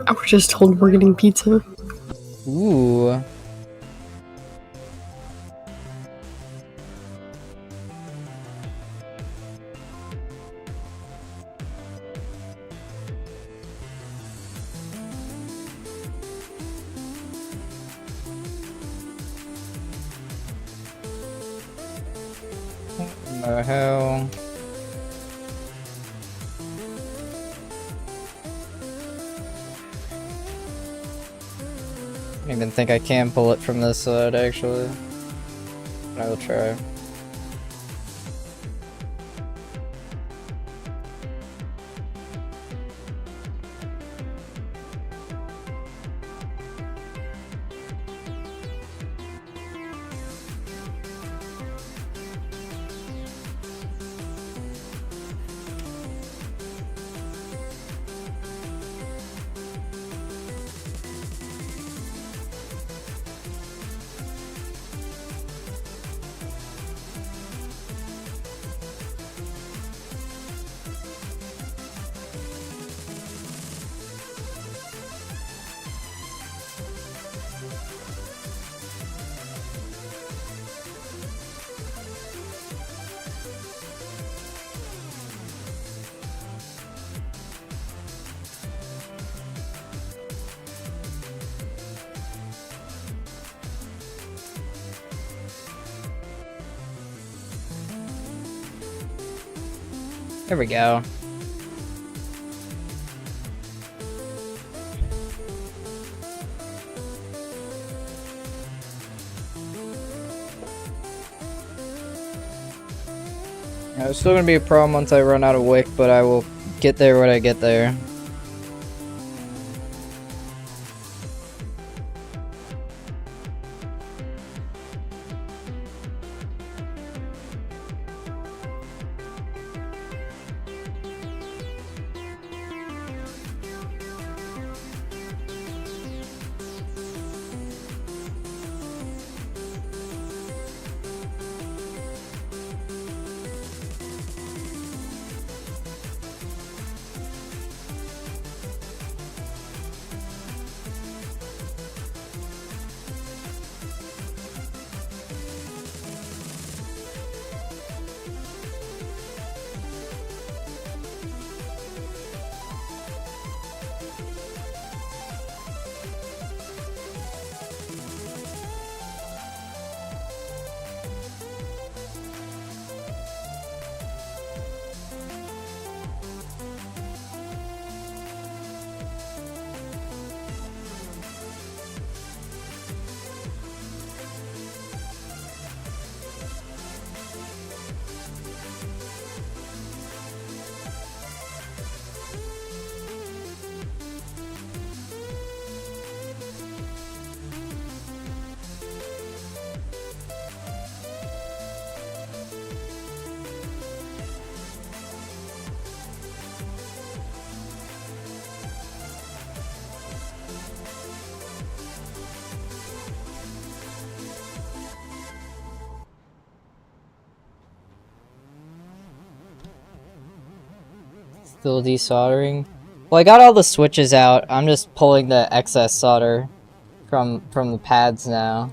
I was just told we're getting pizza. Ooh. What the hell? I don't even think I can pull it from this side, actually. I will try. There we go. It's still gonna be a problem once I run out of wick, but I will get there when I get there. Still desoldering. Well, I got all the switches out. I'm just pulling the excess solder from the pads now.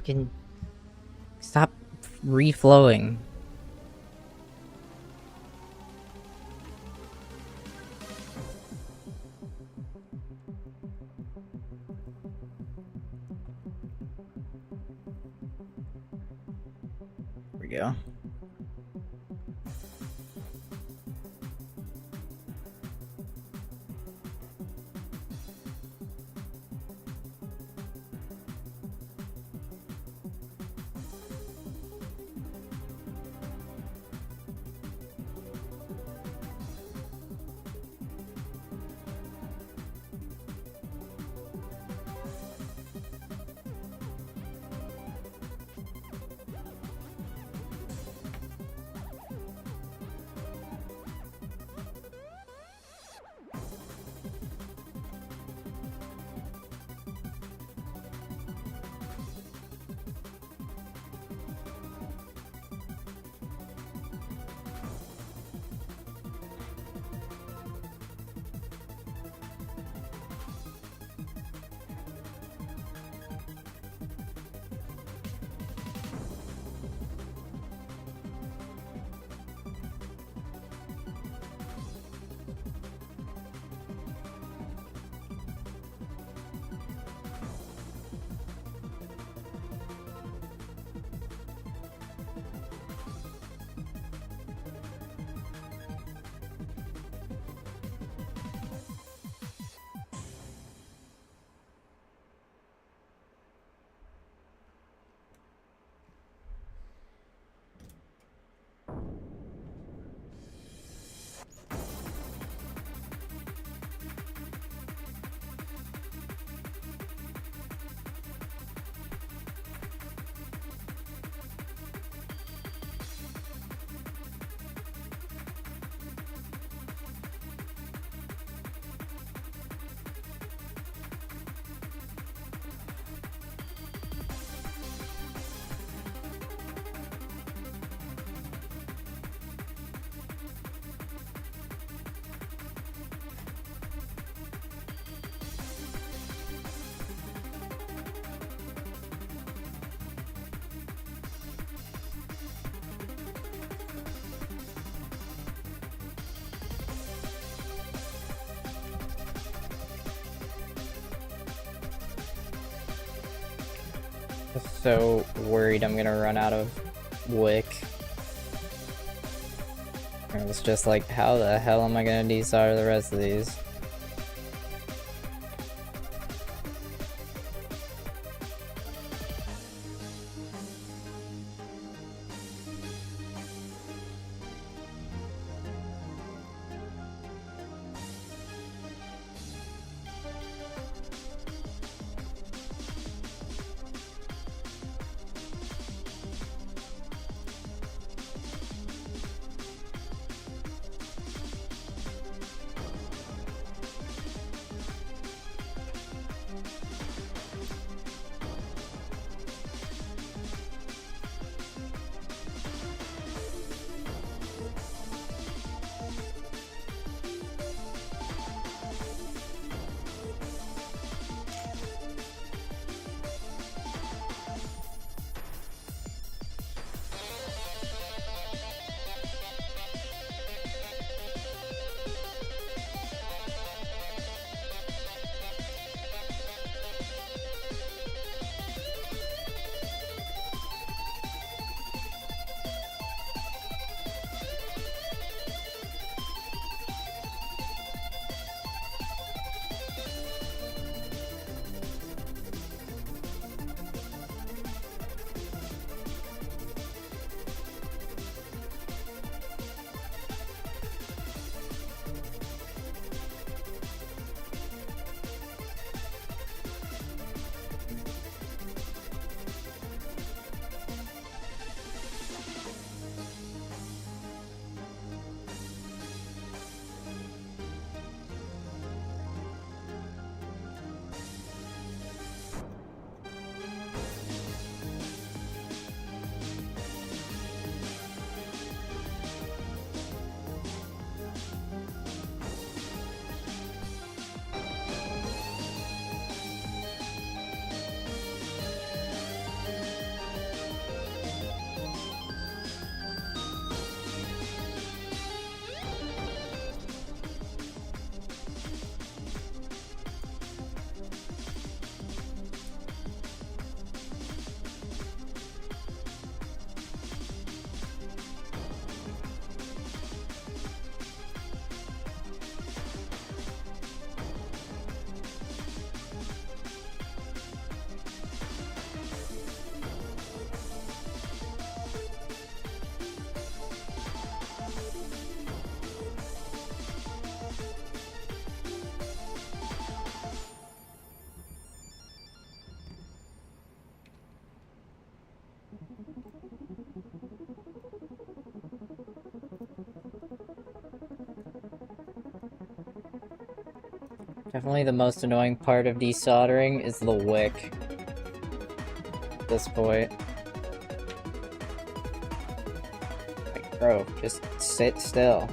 freaking stop reflowing. There we go. So worried I'm gonna run out of wick. And it's just like, how the hell am I gonna desolder the rest of these? Definitely the most annoying part of desoldering is the wick. At this point. Like, bro, just sit still.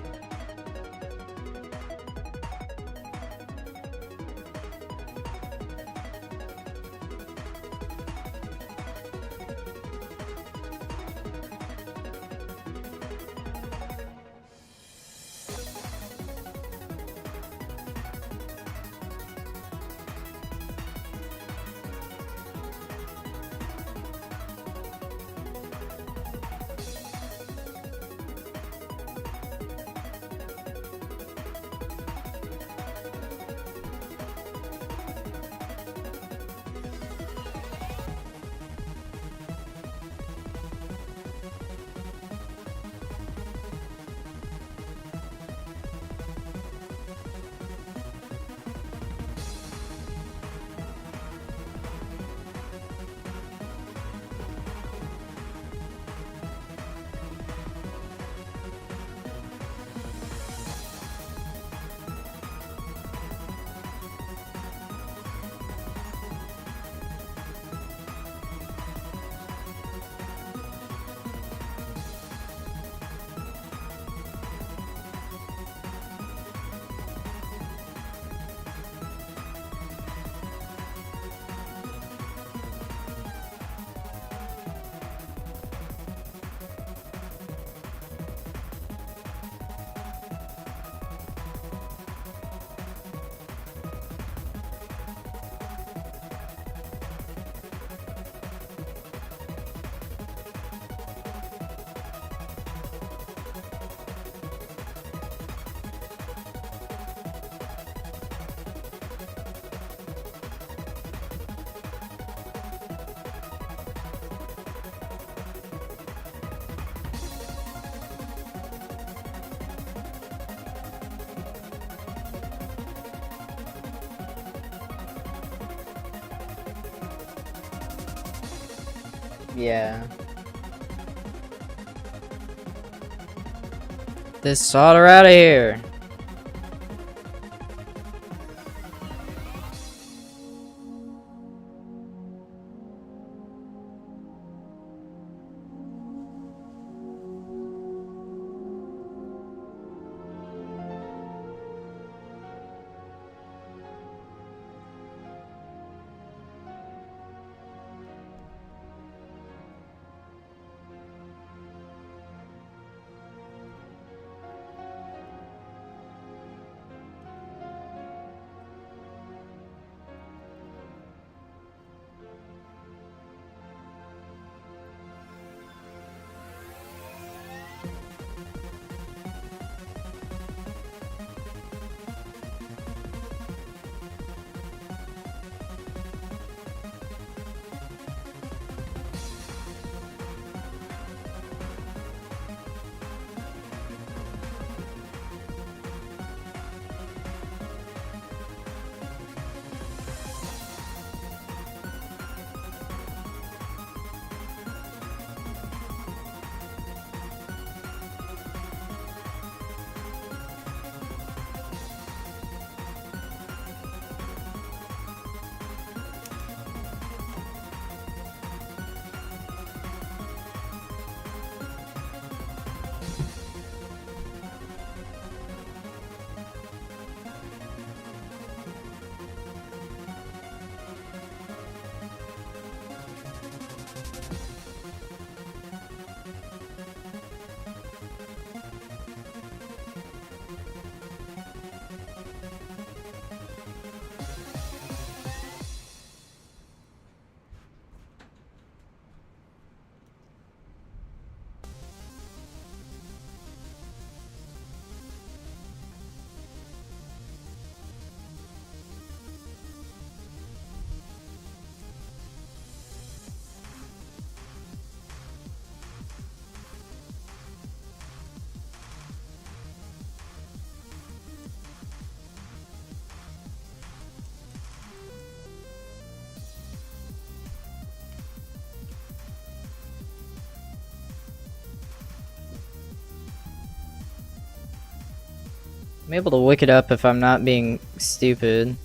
Yeah. This solder out of here. I'm able to wick it up if I'm not being stupid.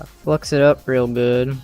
Flux it up real good.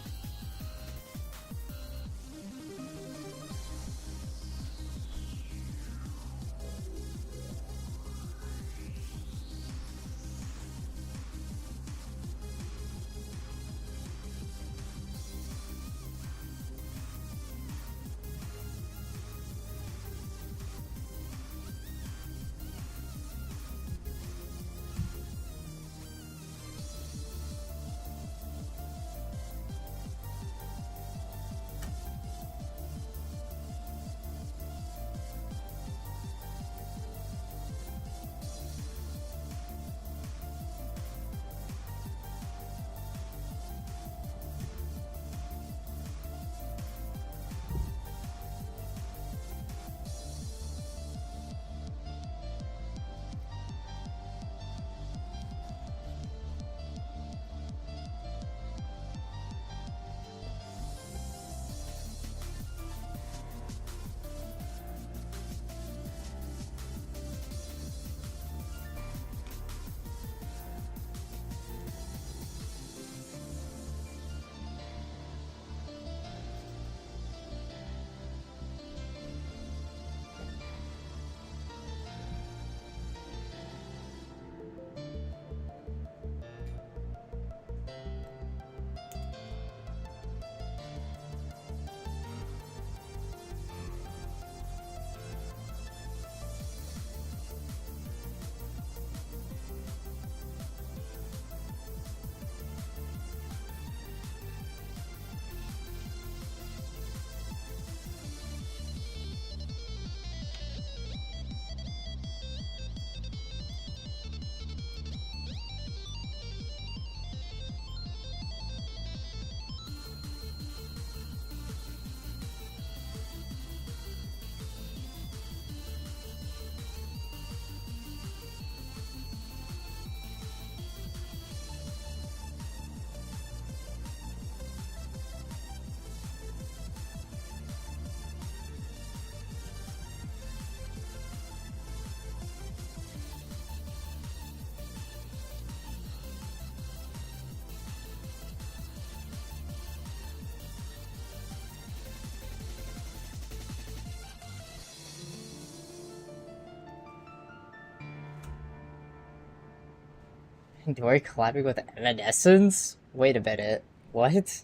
Dory collabing with Evanescence? Wait a minute. What?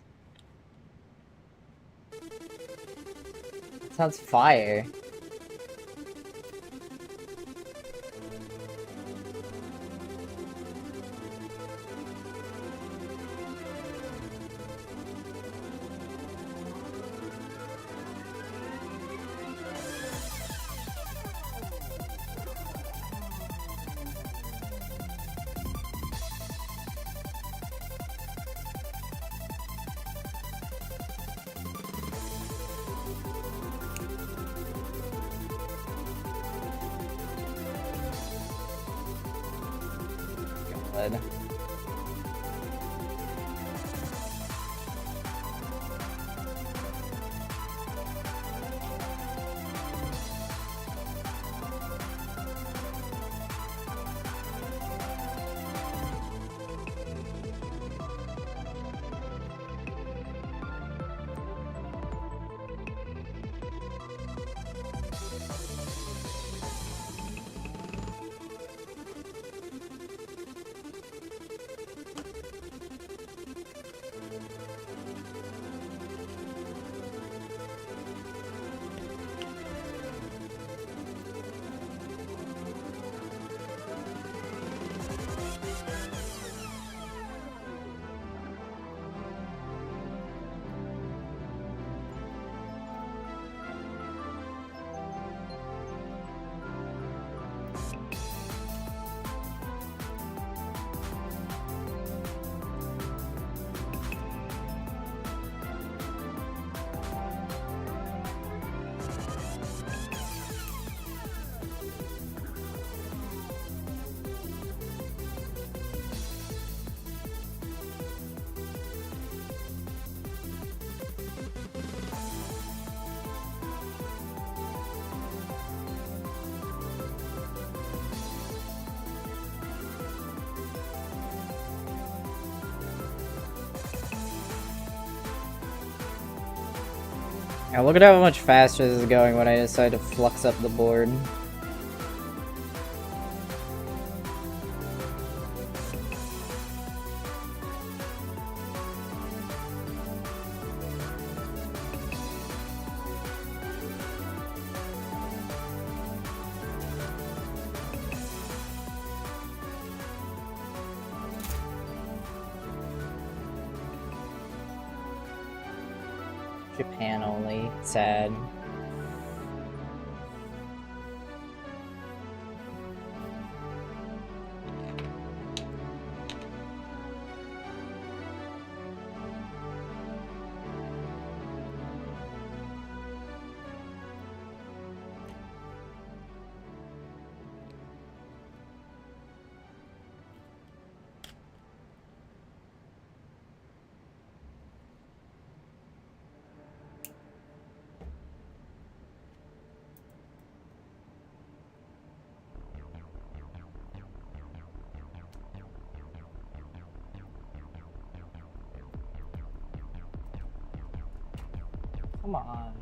Sounds fire. God. Now look at how much faster this is going when I decide to flux up the board. Japan only. Sad. Come on.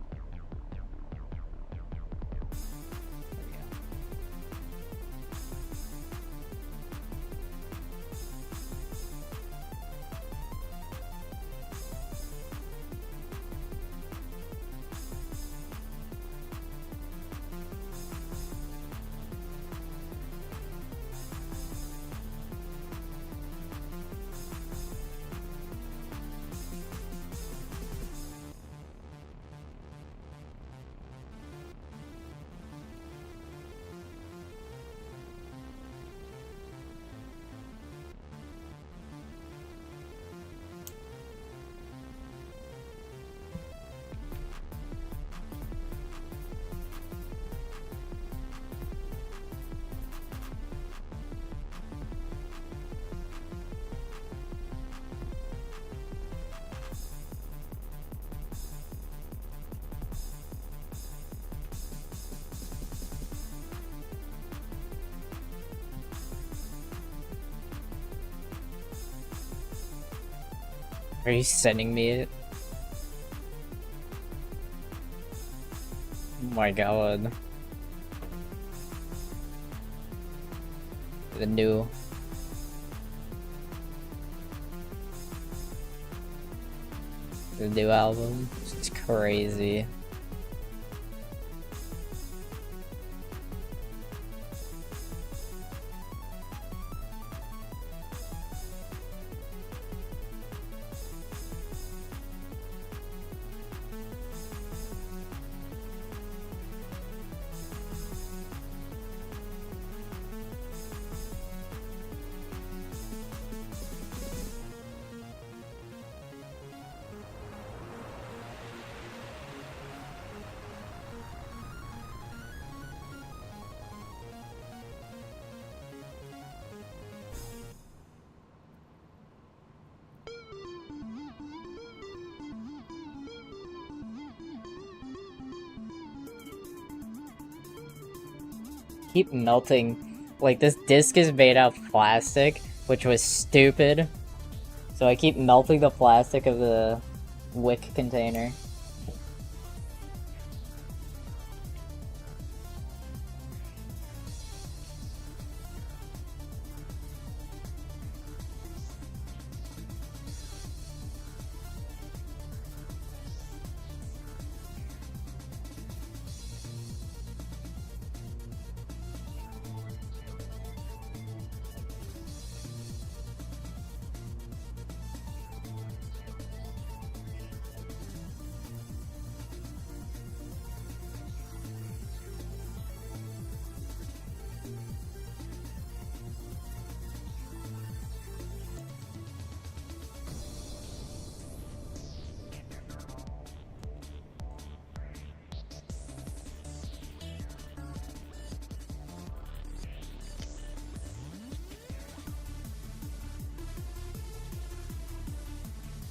Are you sending me it? Oh my god. The new album. It's crazy. Keep melting. Like, this disc is made out of plastic, which was stupid. So I keep melting the plastic of the wick container.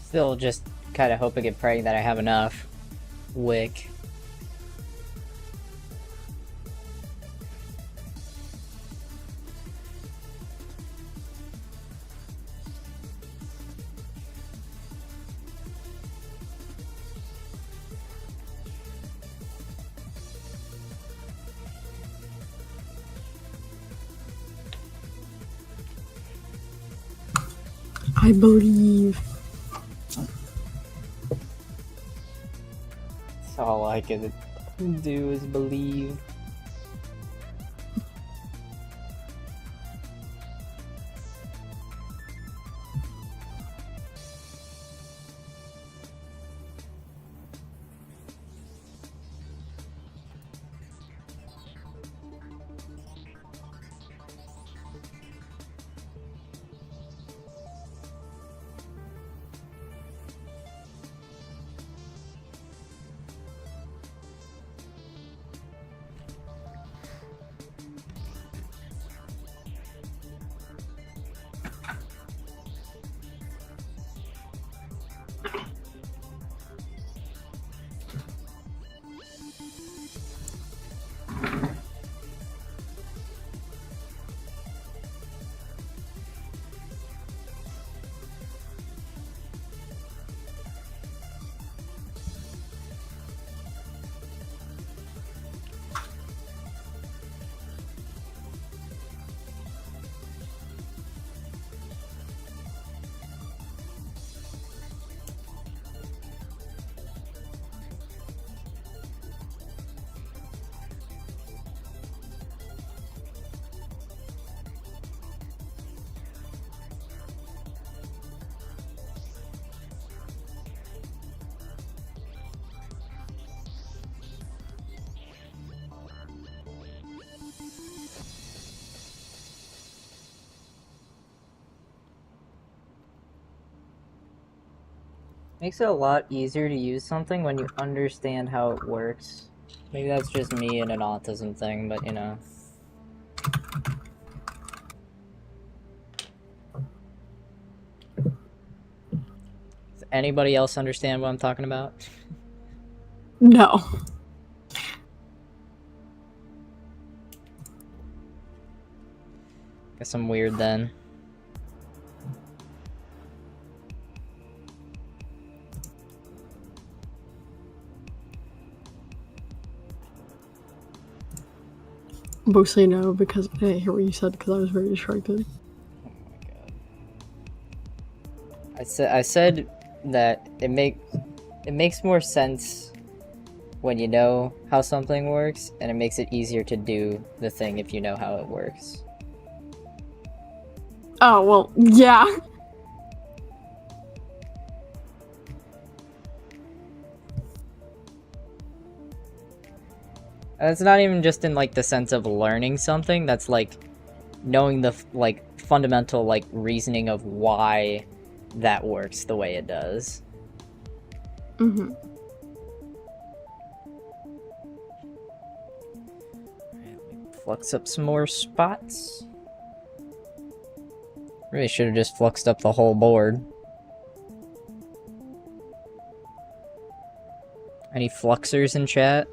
Still just kind of hoping and praying that I have enough wick. I believe. That's all I can do is believe. Makes it a lot easier to use something when you understand how it works. Maybe that's just me and an autism thing, but you know. Does anybody else understand what I'm talking about? No. Guess I'm weird then. Mostly no, because I didn't hear what you said because I was very distracted. Oh my god. I said that it makes more sense when you know how something works, and it makes it easier to do the thing if you know how it works. Oh, well, yeah. And it's not even just in like the sense of learning something, that's like knowing the like fundamental like reasoning of why that works the way it does. Mm-hmm. Flux up some more spots. Really should have just fluxed up the whole board. Any fluxers in chat?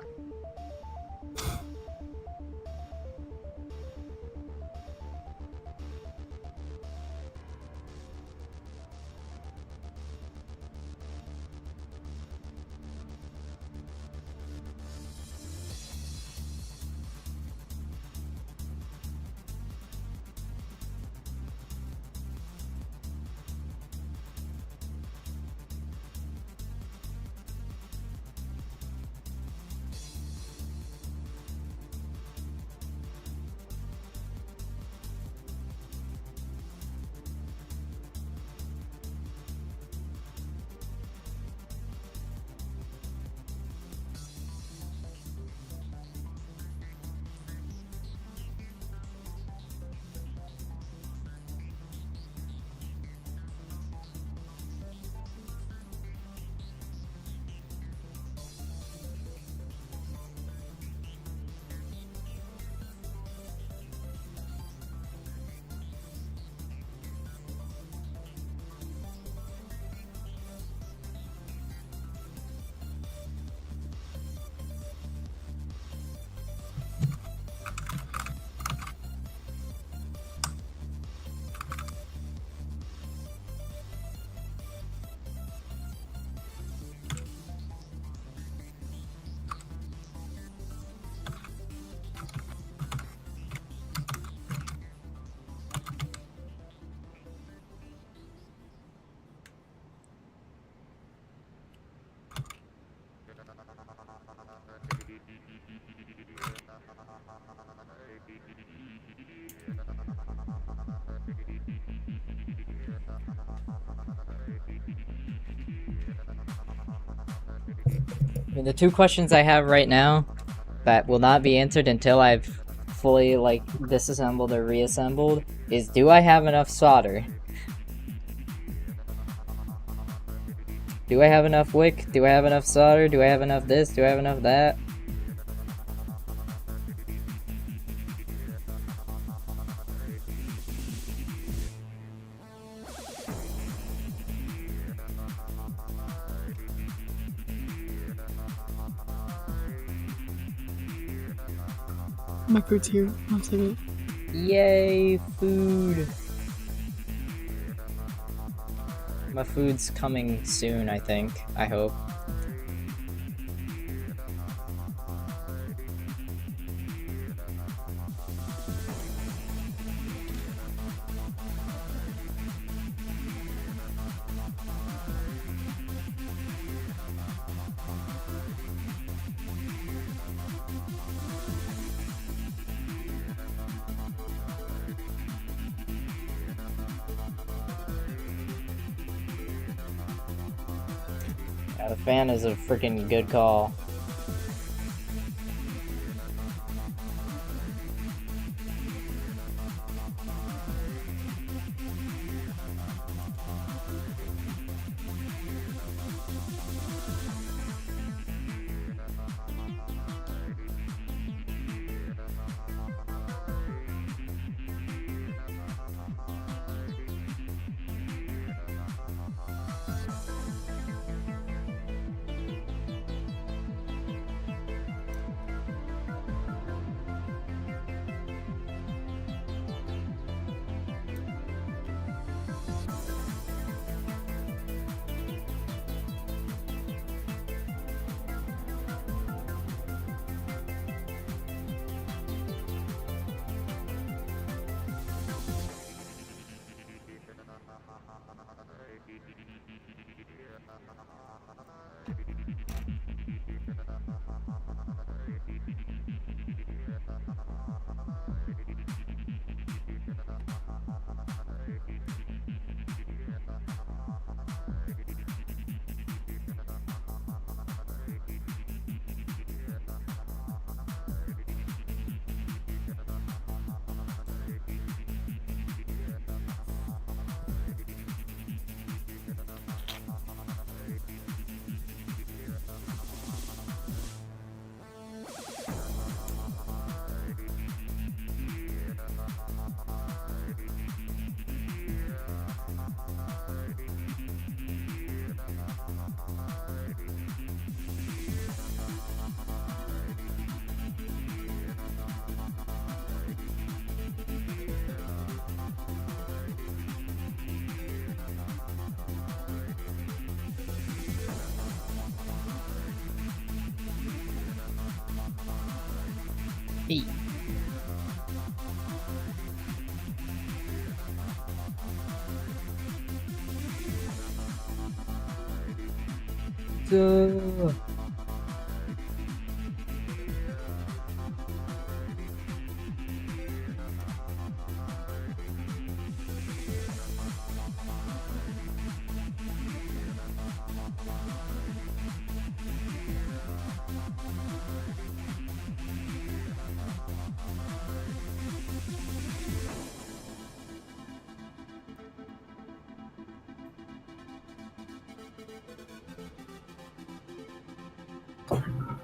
mean, the two questions I have right now that will not be answered until I've fully, like, disassembled or reassembled is, do I have enough solder? Do I have enough wick? Do I have enough solder? Do I have enough this? Do I have enough that? My food's here. 1 second. Yay, food! My food's coming soon, I think. I hope. Yeah, the fan is a freaking good call. Hey. Duh.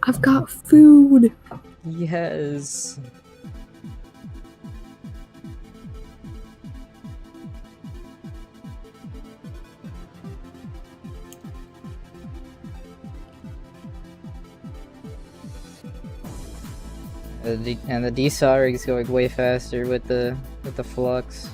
I've got food! Yes. And the desoldering is going way faster with the flux.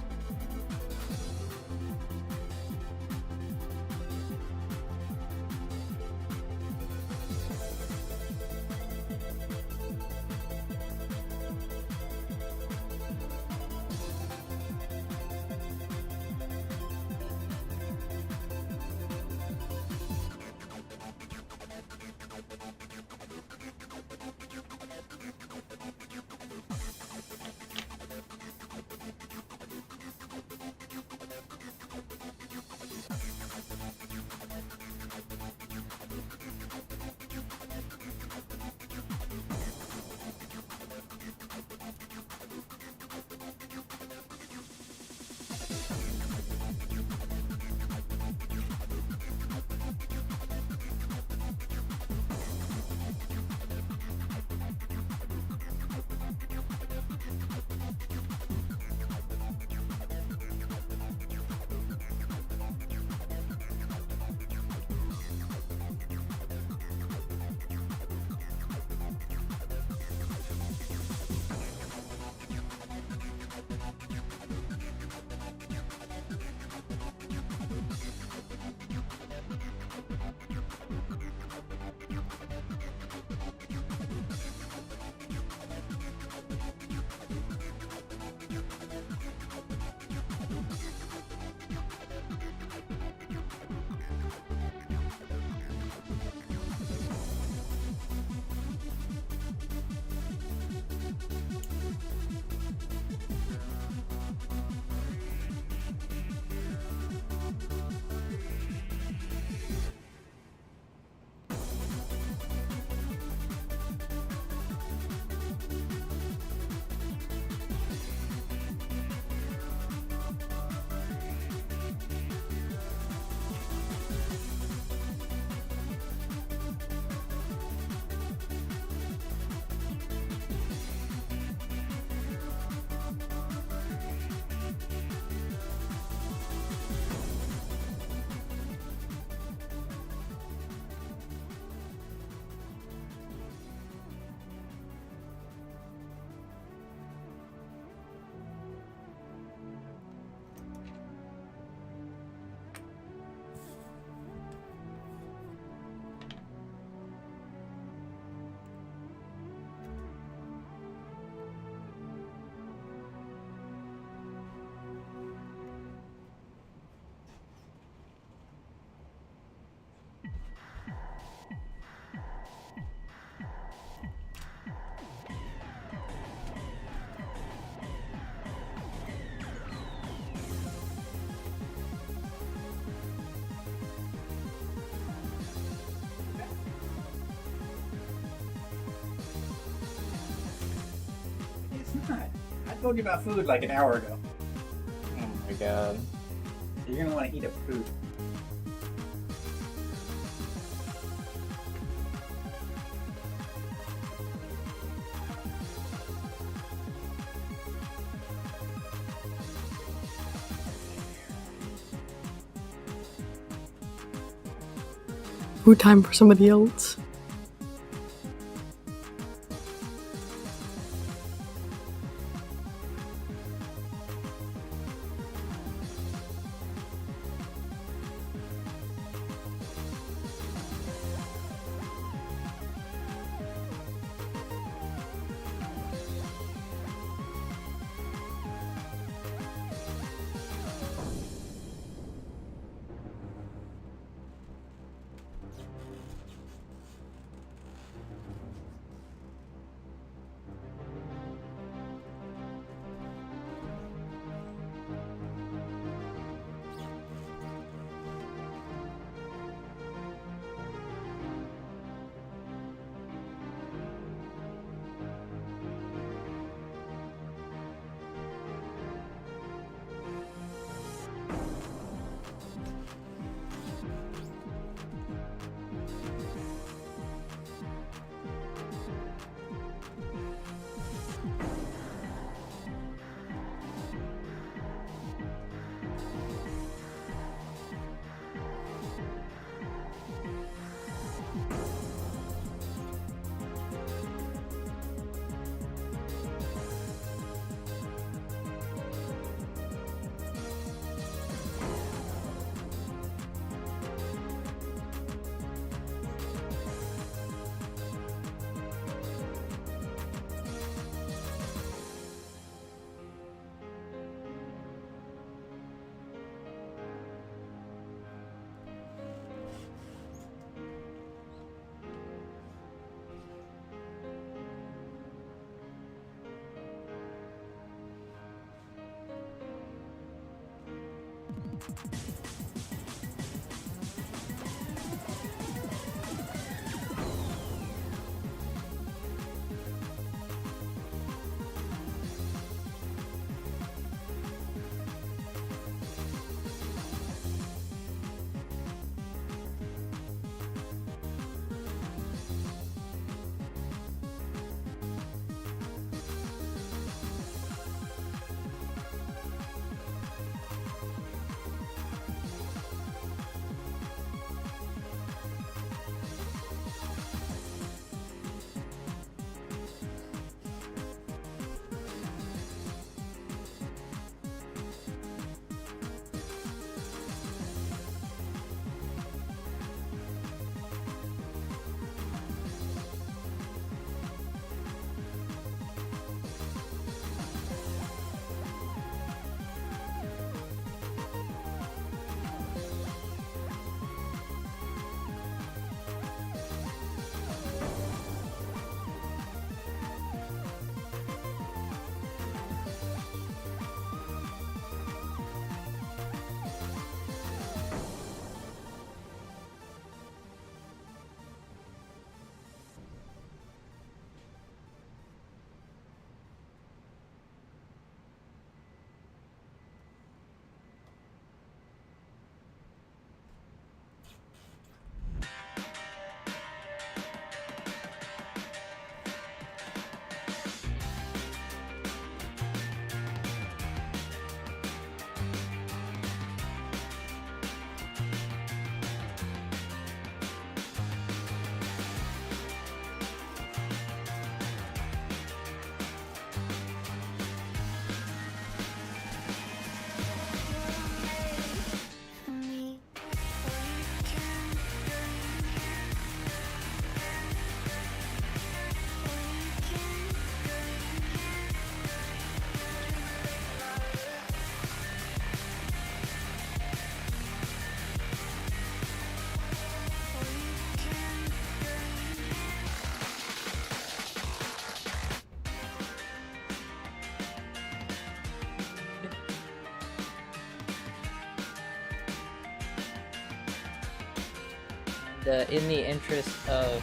told you about food like an hour ago. Oh my god. You're gonna want to eat up food. Food time for somebody else. In the interest of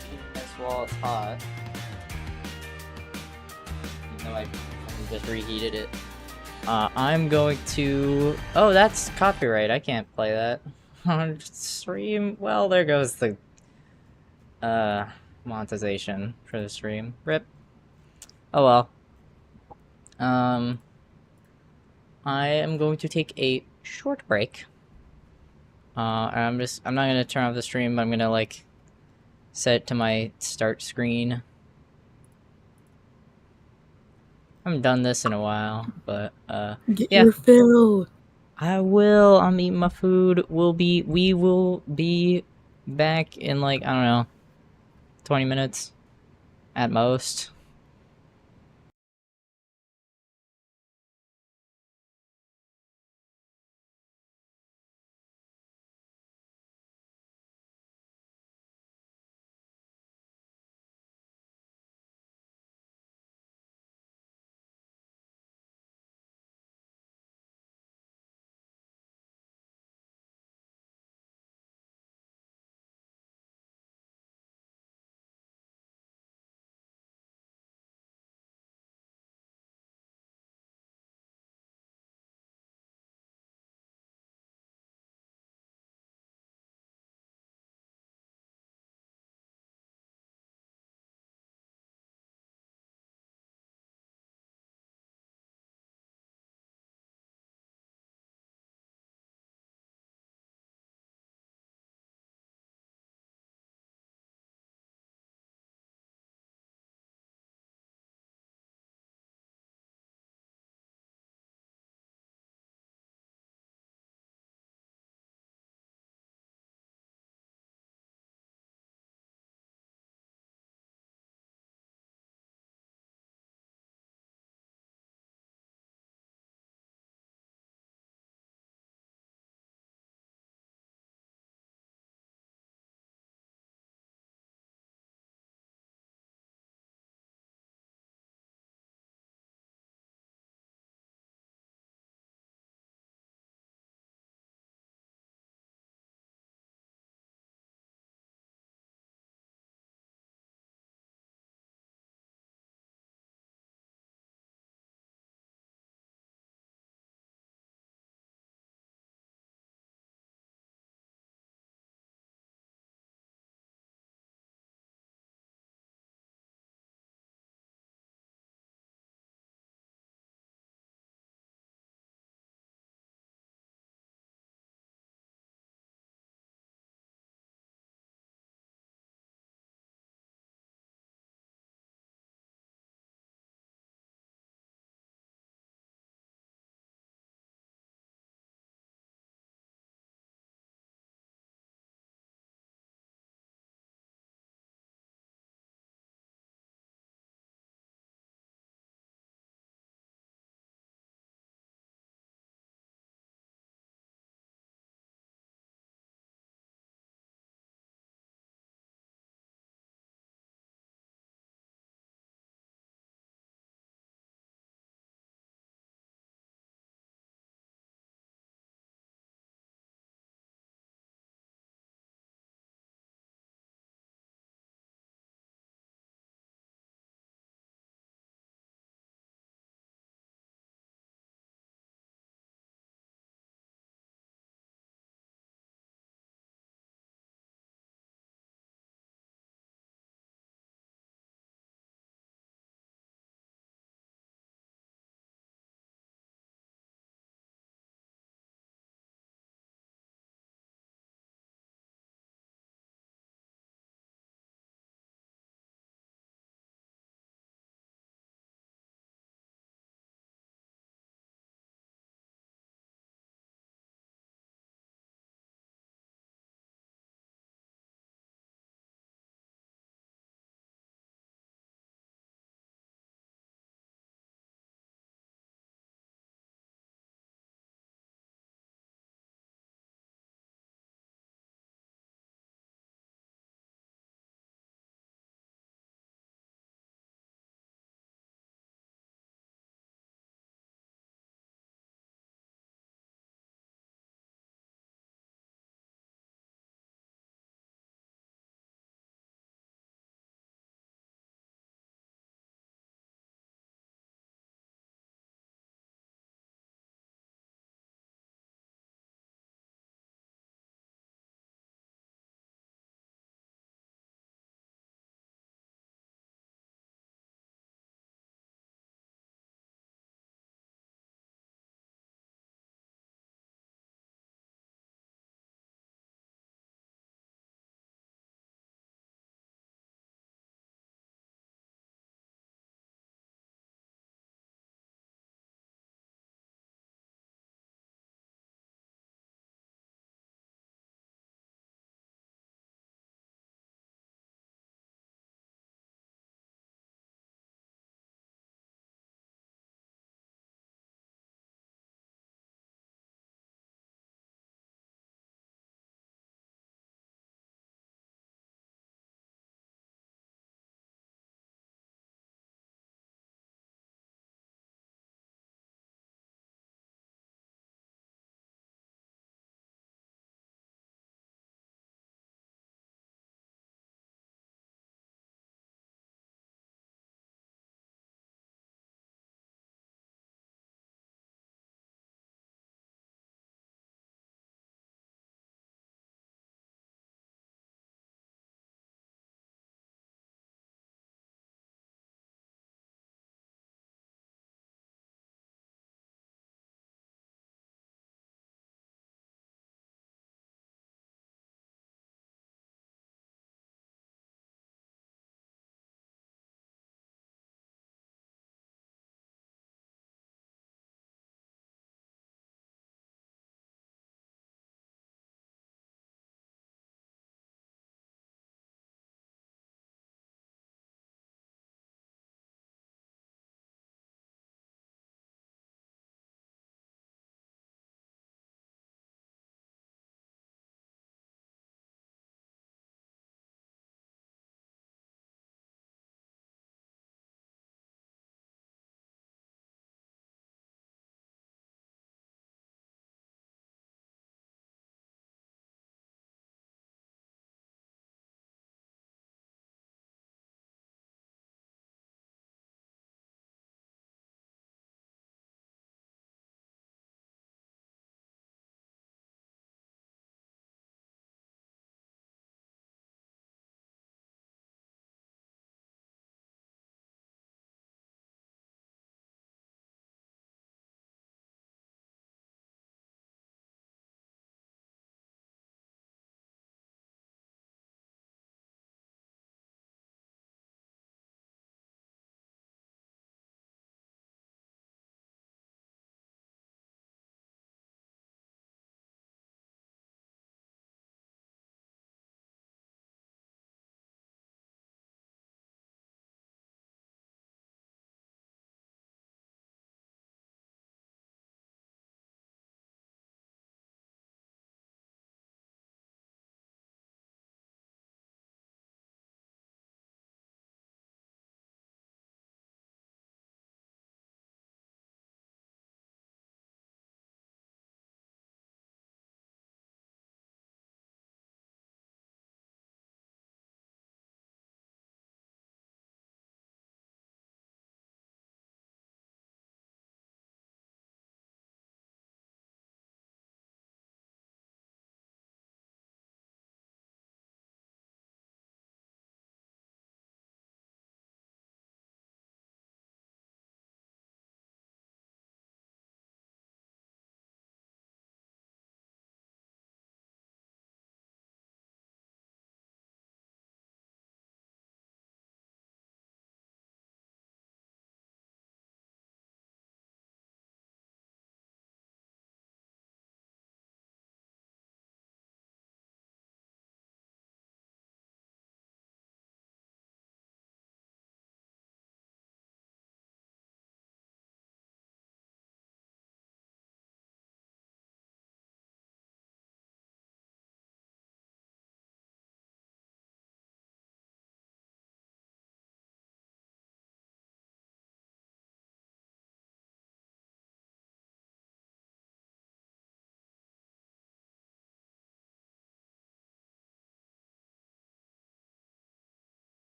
keeping this while it's hot, even though I and just reheated it. I'm going to... Oh, that's copyright. I can't play that on stream. Well, there goes the monetization for the stream. Rip. Oh well. I am going to take a short break. I'm not gonna turn off the stream, but I'm gonna like set it to my start screen. I haven't done this in a while, but Get yeah. your fill. I will. I'm eating my food. We will be back in like, I don't know, 20 minutes at most.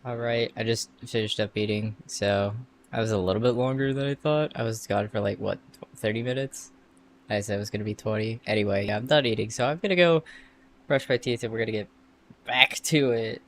Alright, I just finished up eating, so I was a little bit longer than I thought. I was gone for like, what, 30 minutes? I said it was gonna be 20. Anyway, yeah, I'm done eating, so I'm gonna go brush my teeth and we're gonna get back to it.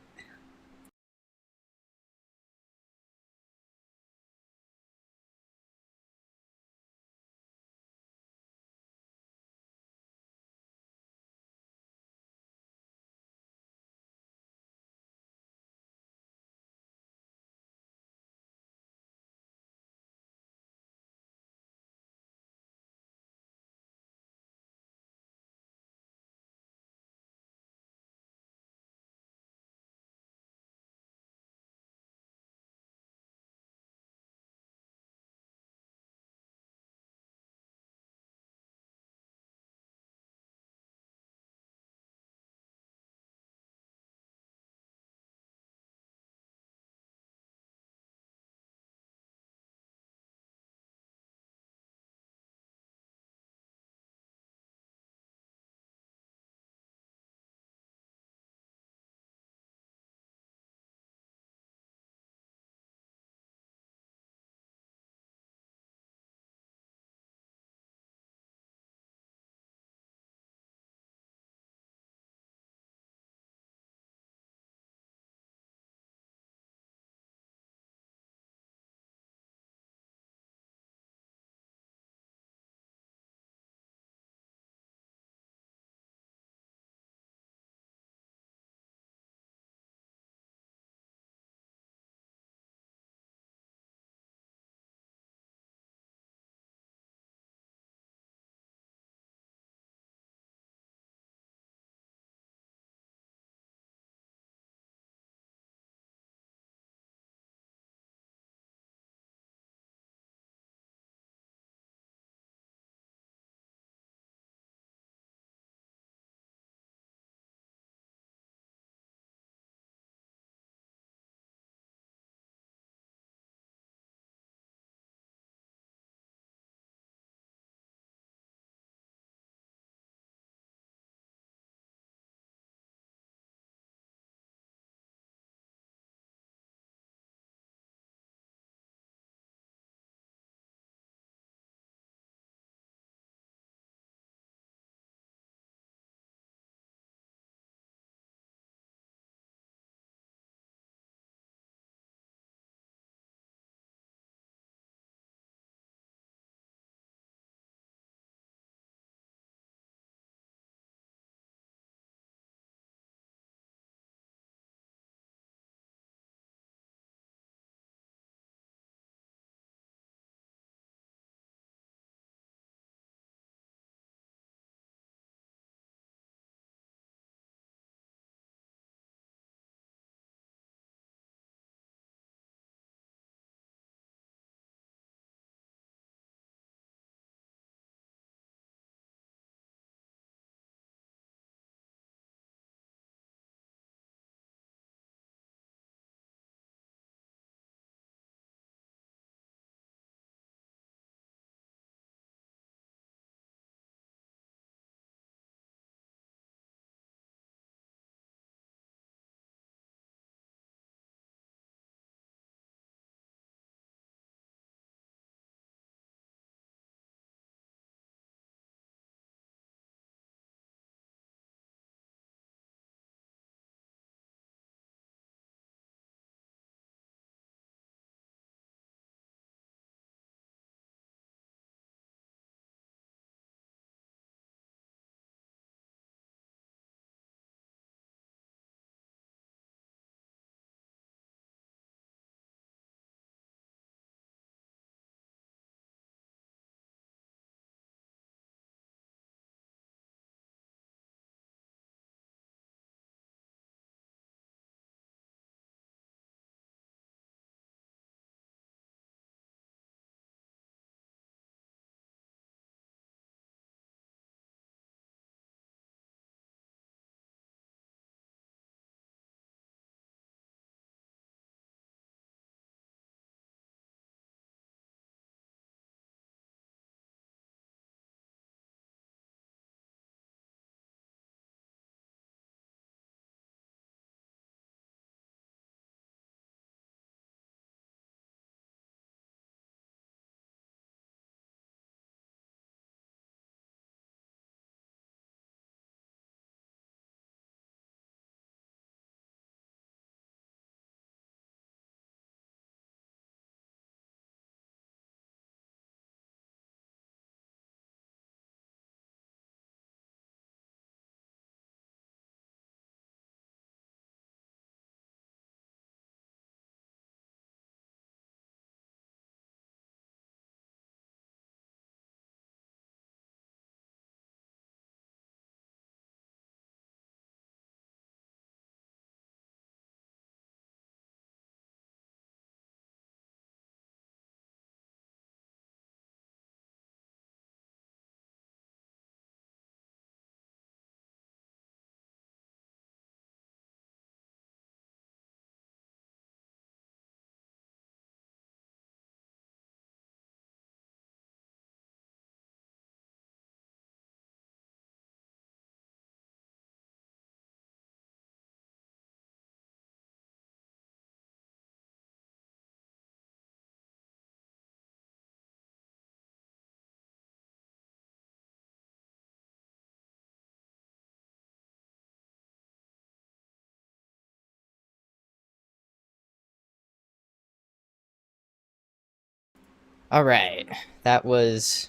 Alright, that was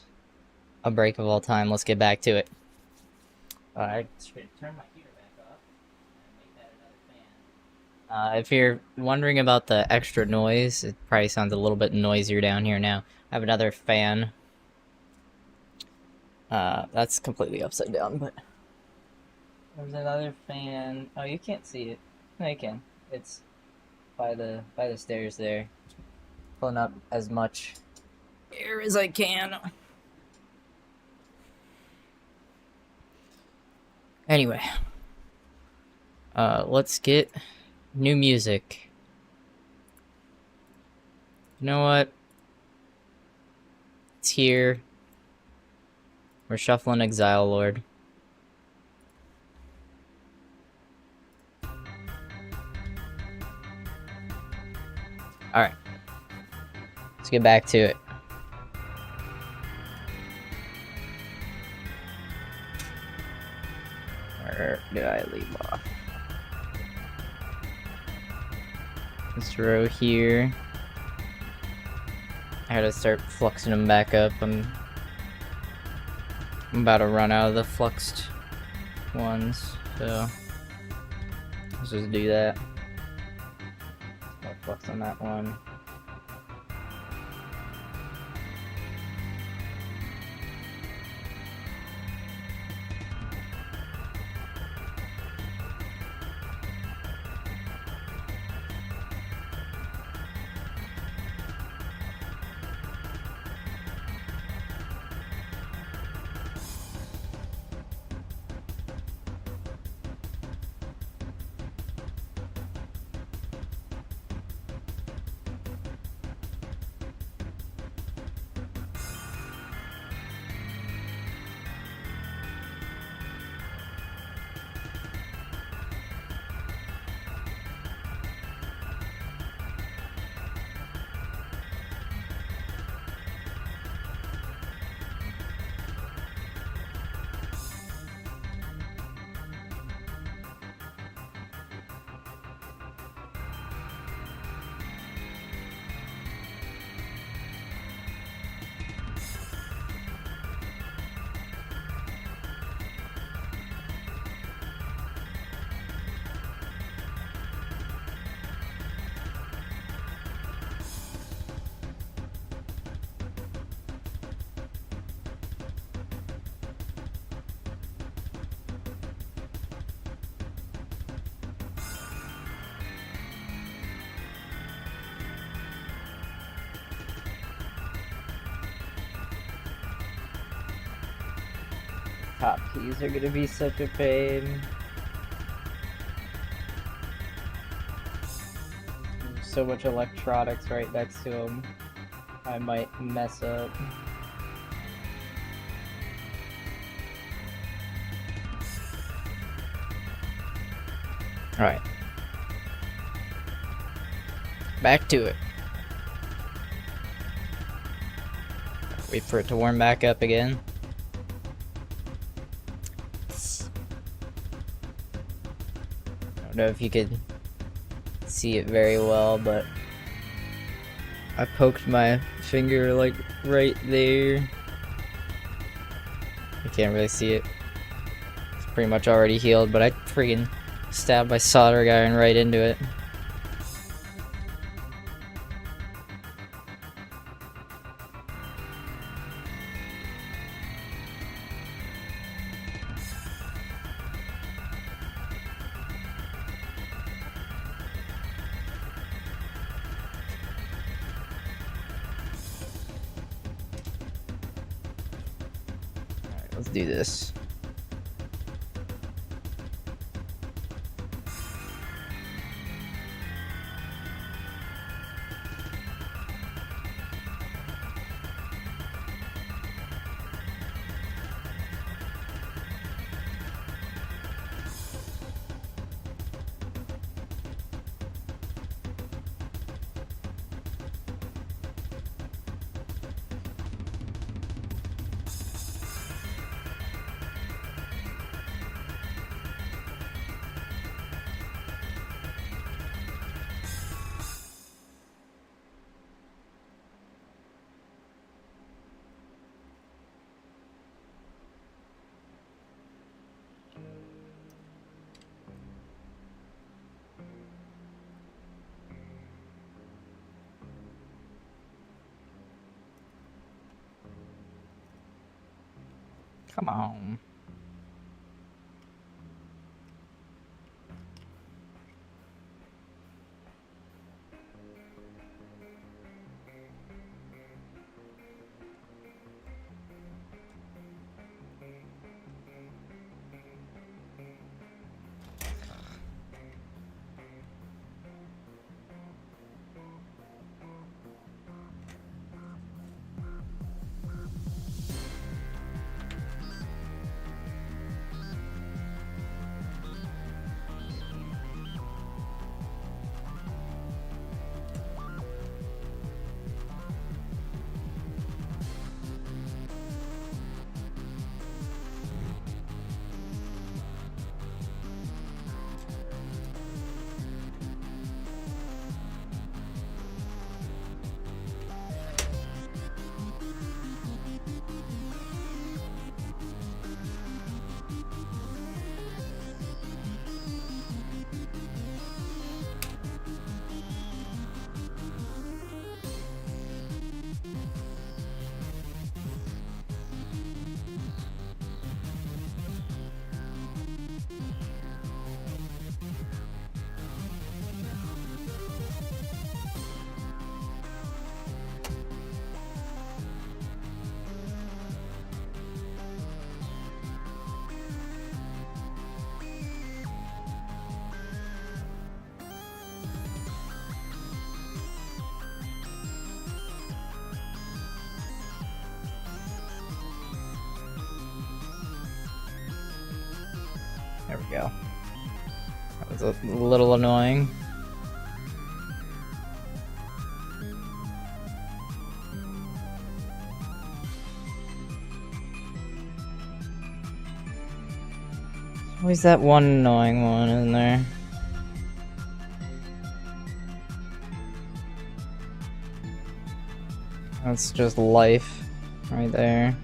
a break of all time. Let's get back to it. I should turn my heater back off and make that another fan. If you're wondering about the extra noise, it probably sounds a little bit noisier down here now. I have another fan. That's completely upside down, but there's another fan. Oh, you can't see it. No, you can. It's by the stairs there. Pulling up as much air as I can. Anyway, let's get new music. You know what? It's here. We're shuffling Exile Lord. Alright. Let's get back to it. Where did I leave off? This row here. I gotta start fluxing them back up. I'm about to run out of the fluxed ones, so let's just do that. More flux on that one. Top keys are gonna be such a pain. There's so much electronics right next to them. I might mess up. Alright. Back to it. Wait for it to warm back up again. I don't know if you could see it very well, but I poked my finger like right there. You can't really see it. It's pretty much already healed, but I freaking stabbed my soldering iron right into it. Let's do this. Come on. There we go. That was a little annoying. Always that one annoying one, isn't there? That's just life right there.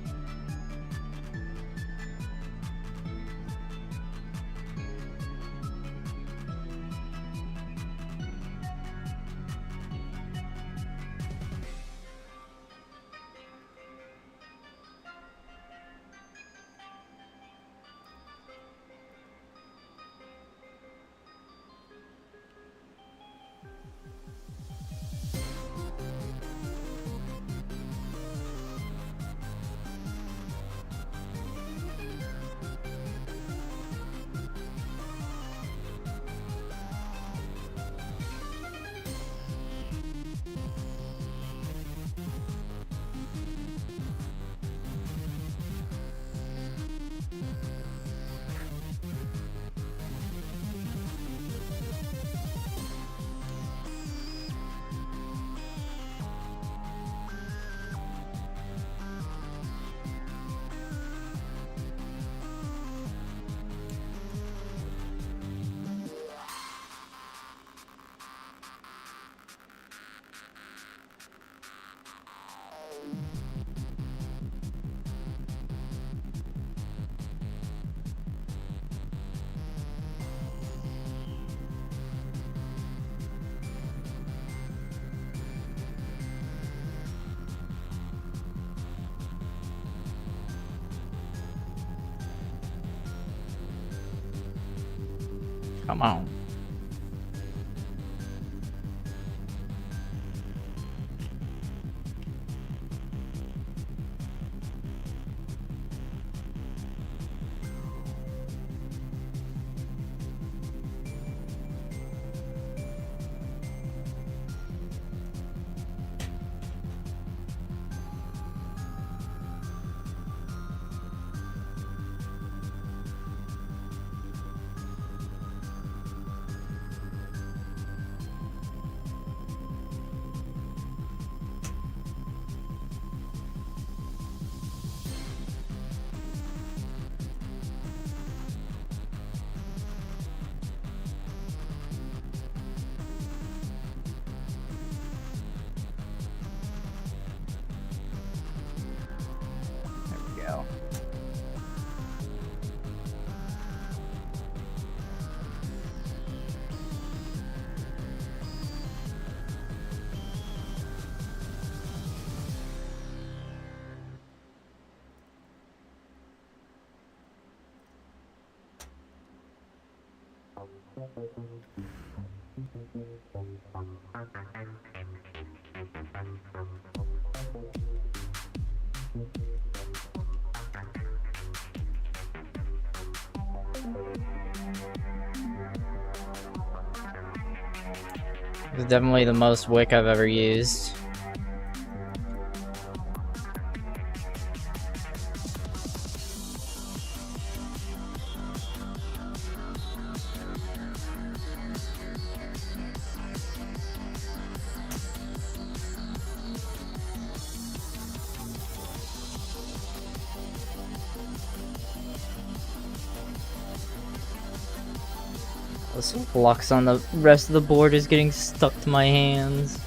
Come on. It's definitely the most wick I've ever used. This flux on the rest of the board is getting stuck to my hands.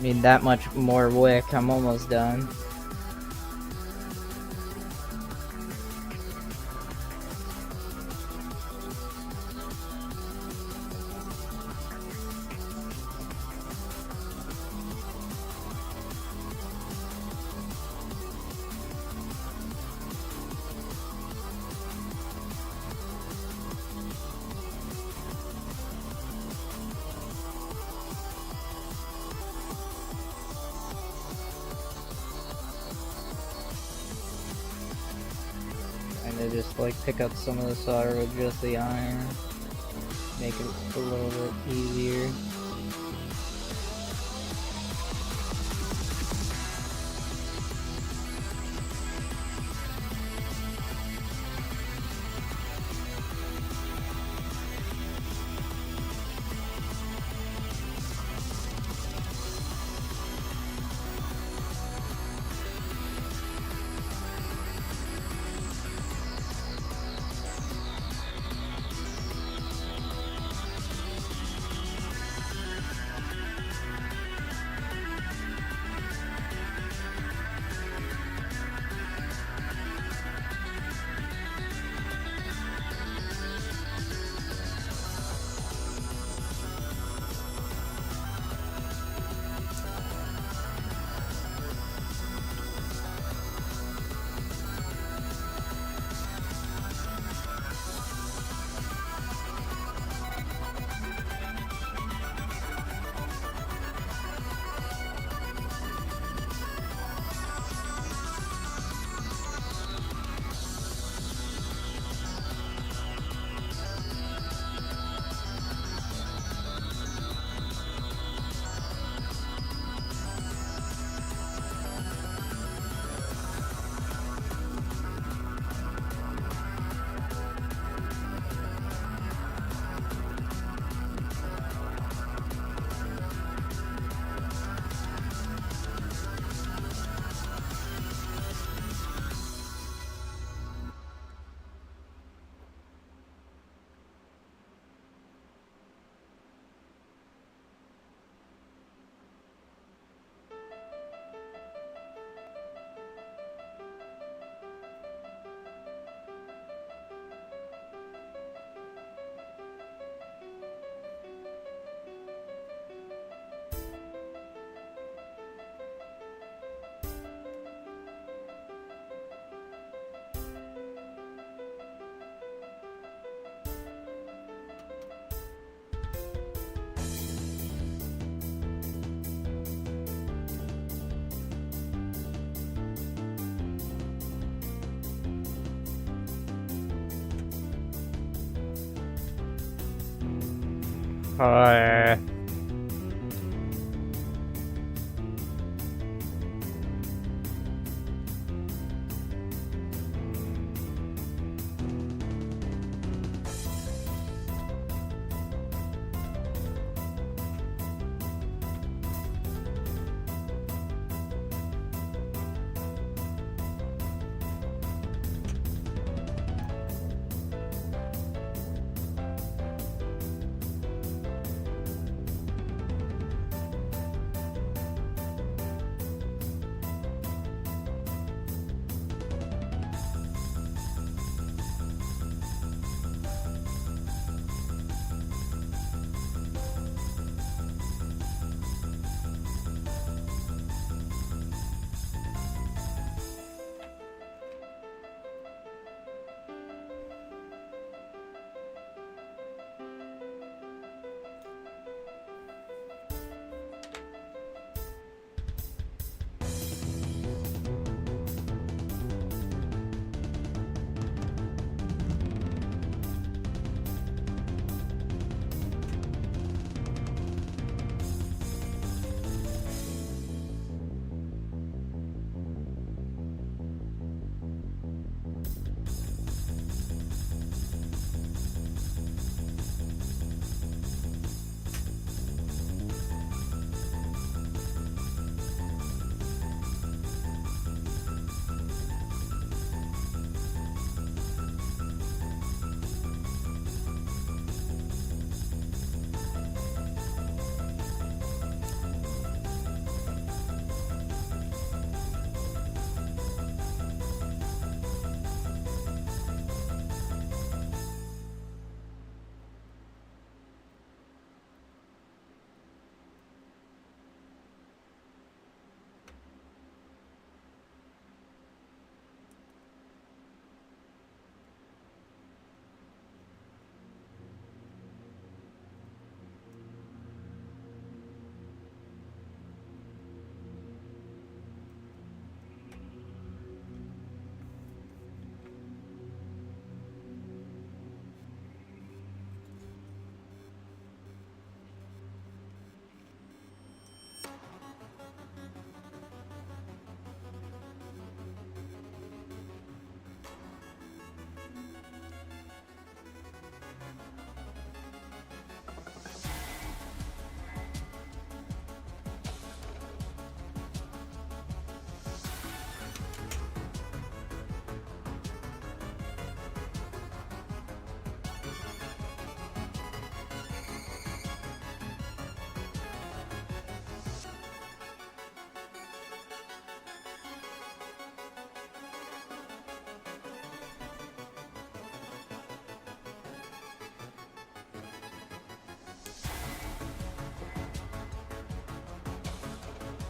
Need that much more wick. I'm almost done. To just like pick up some of the solder with just the iron, make it a little bit easier.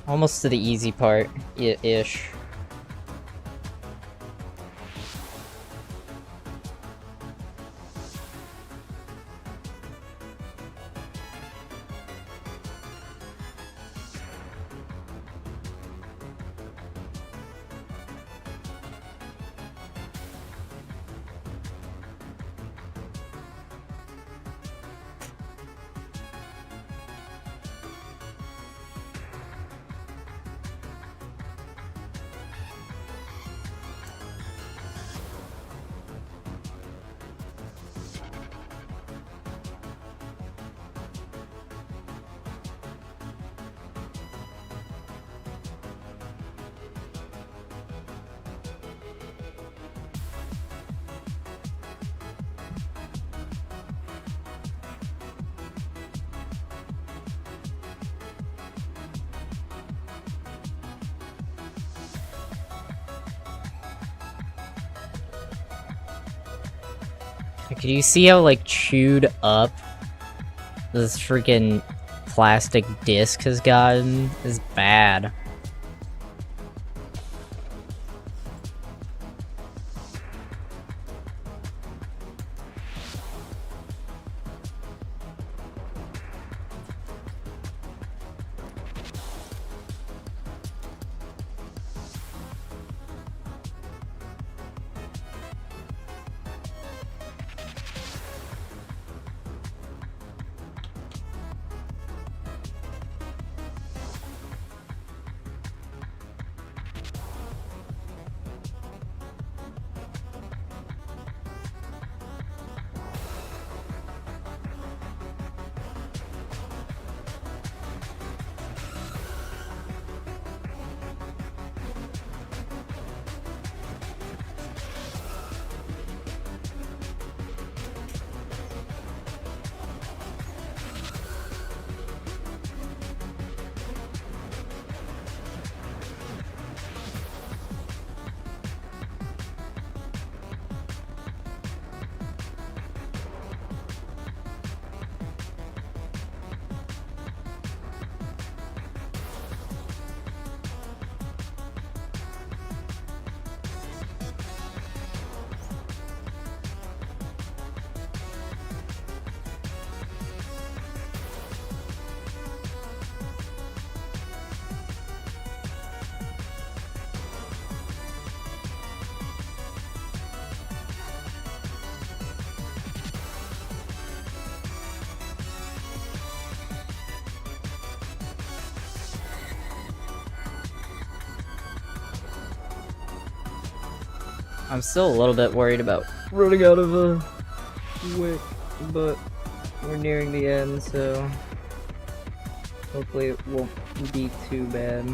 Almost to the easy part, ish. Can you see how, like, chewed up this freaking plastic disc has gotten? It's bad. I'm still a little bit worried about running out of a wick, but we're nearing the end, so hopefully it won't be too bad.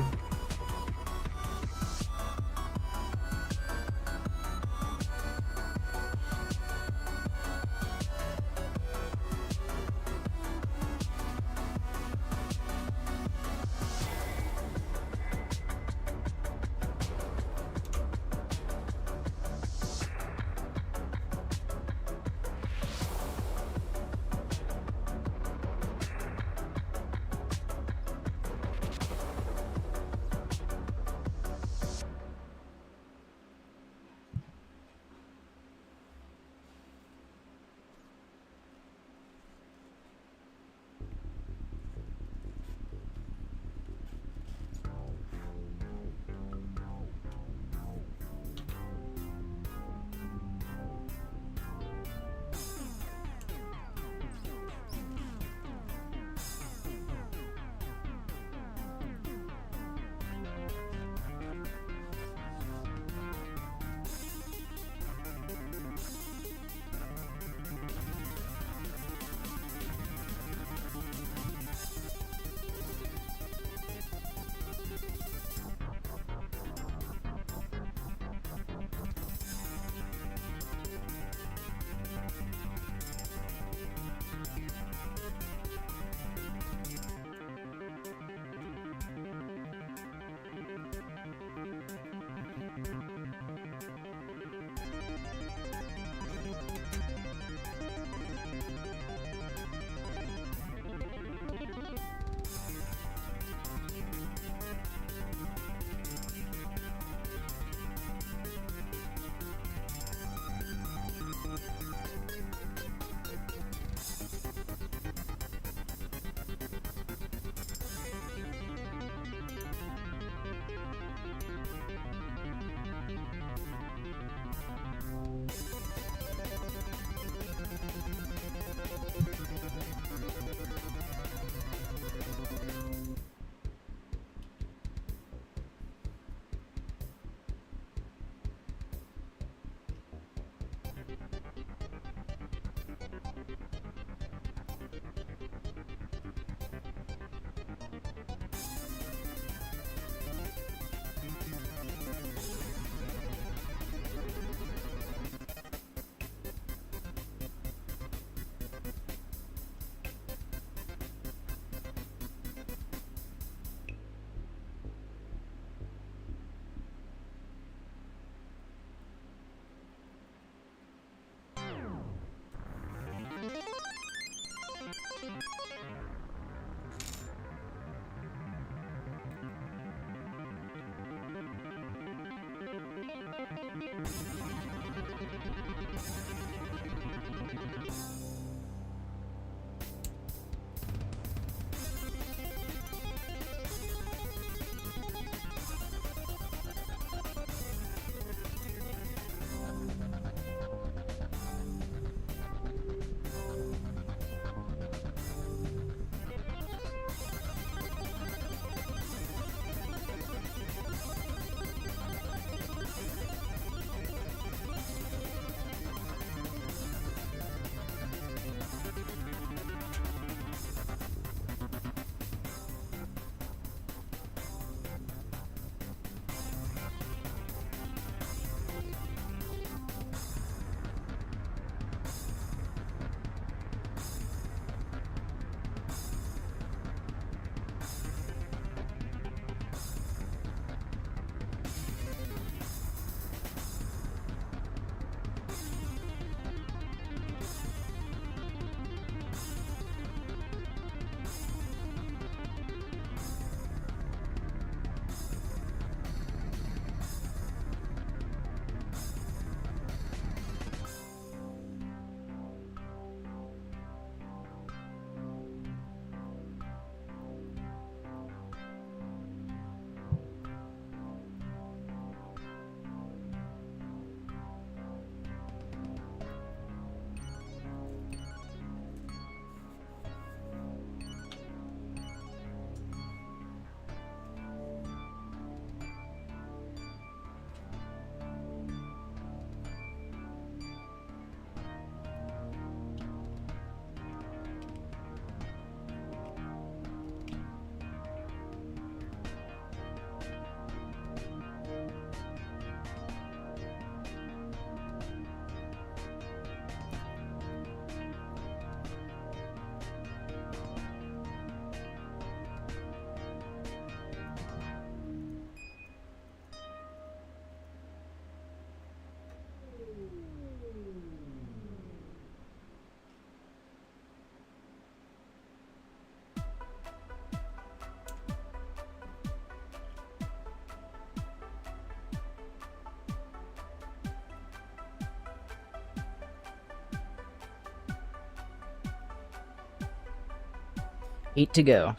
8 to go.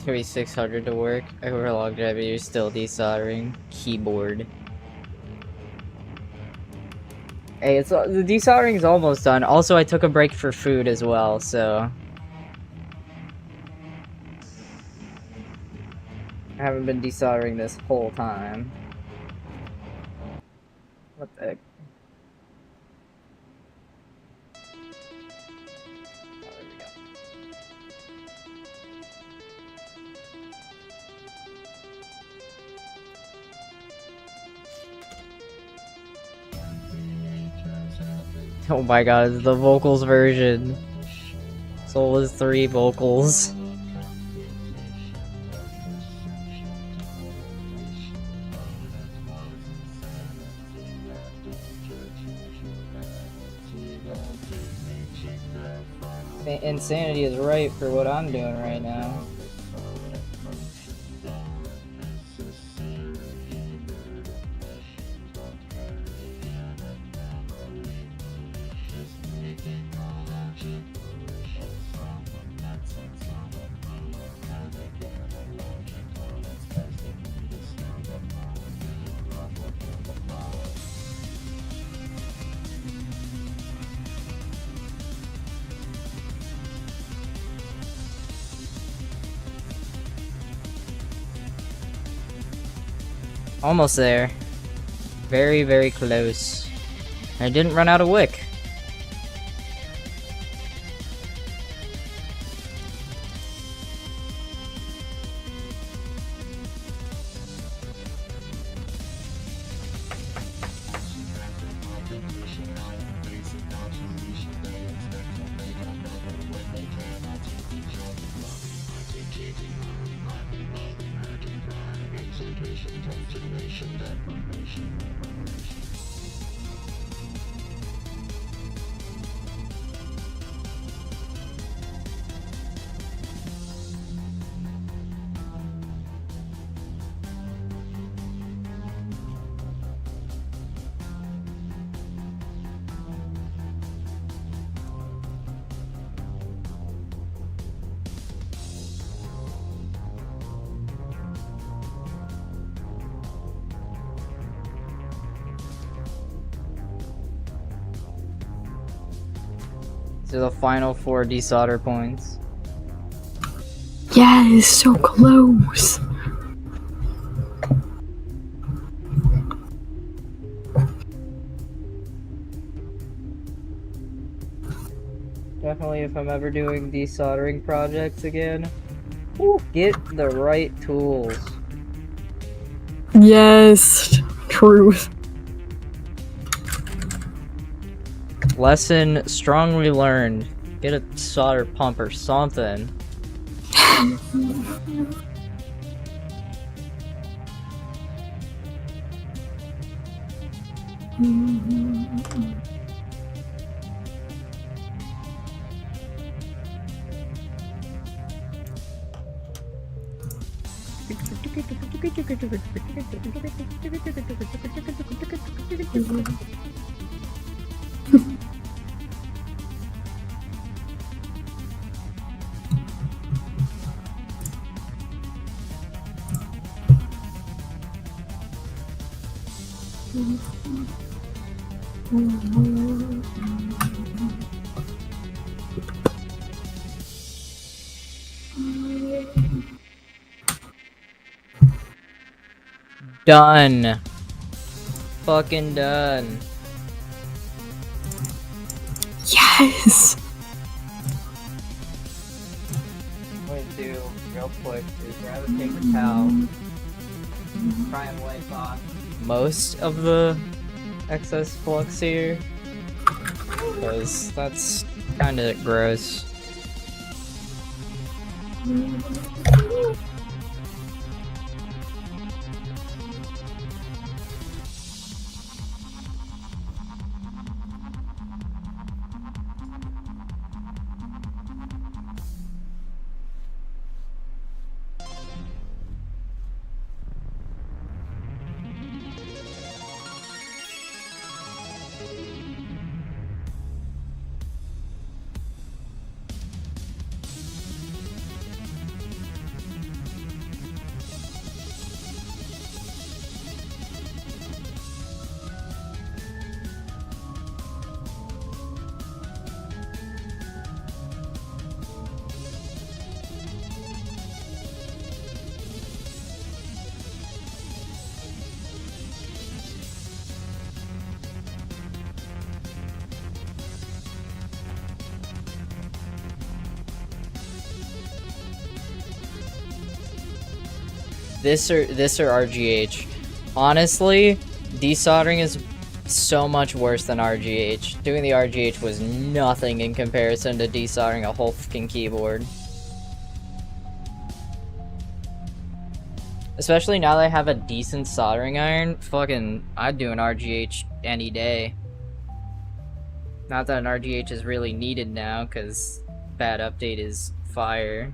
$3,600 to work. Over longevity, you're still desoldering. Keyboard. Hey, the desoldering is almost done. Also, I took a break for food as well, so I haven't been desoldering this whole time. What the heck? Oh, there we go. Oh my god, it's the vocals version. Soul is 3 vocals. Insanity is right for what I'm doing right now. Almost there. Very, very close. I didn't run out of wick. To the final 4 desolder points. Yes, so close. Definitely if I'm ever doing desoldering projects again, get the right tools. Yes, truth. Lesson strongly learned. Get a solder pump or something. Done. Fucking done. Yes. What I'm gonna do real quick is grab a paper towel, try and wipe off most of the excess flux here, because that's kind of gross. This or RGH. Honestly, desoldering is so much worse than RGH. Doing the RGH was nothing in comparison to desoldering a whole fucking keyboard. Especially now that I have a decent soldering iron, fucking, I'd do an RGH any day. Not that an RGH is really needed now, because bad update is fire.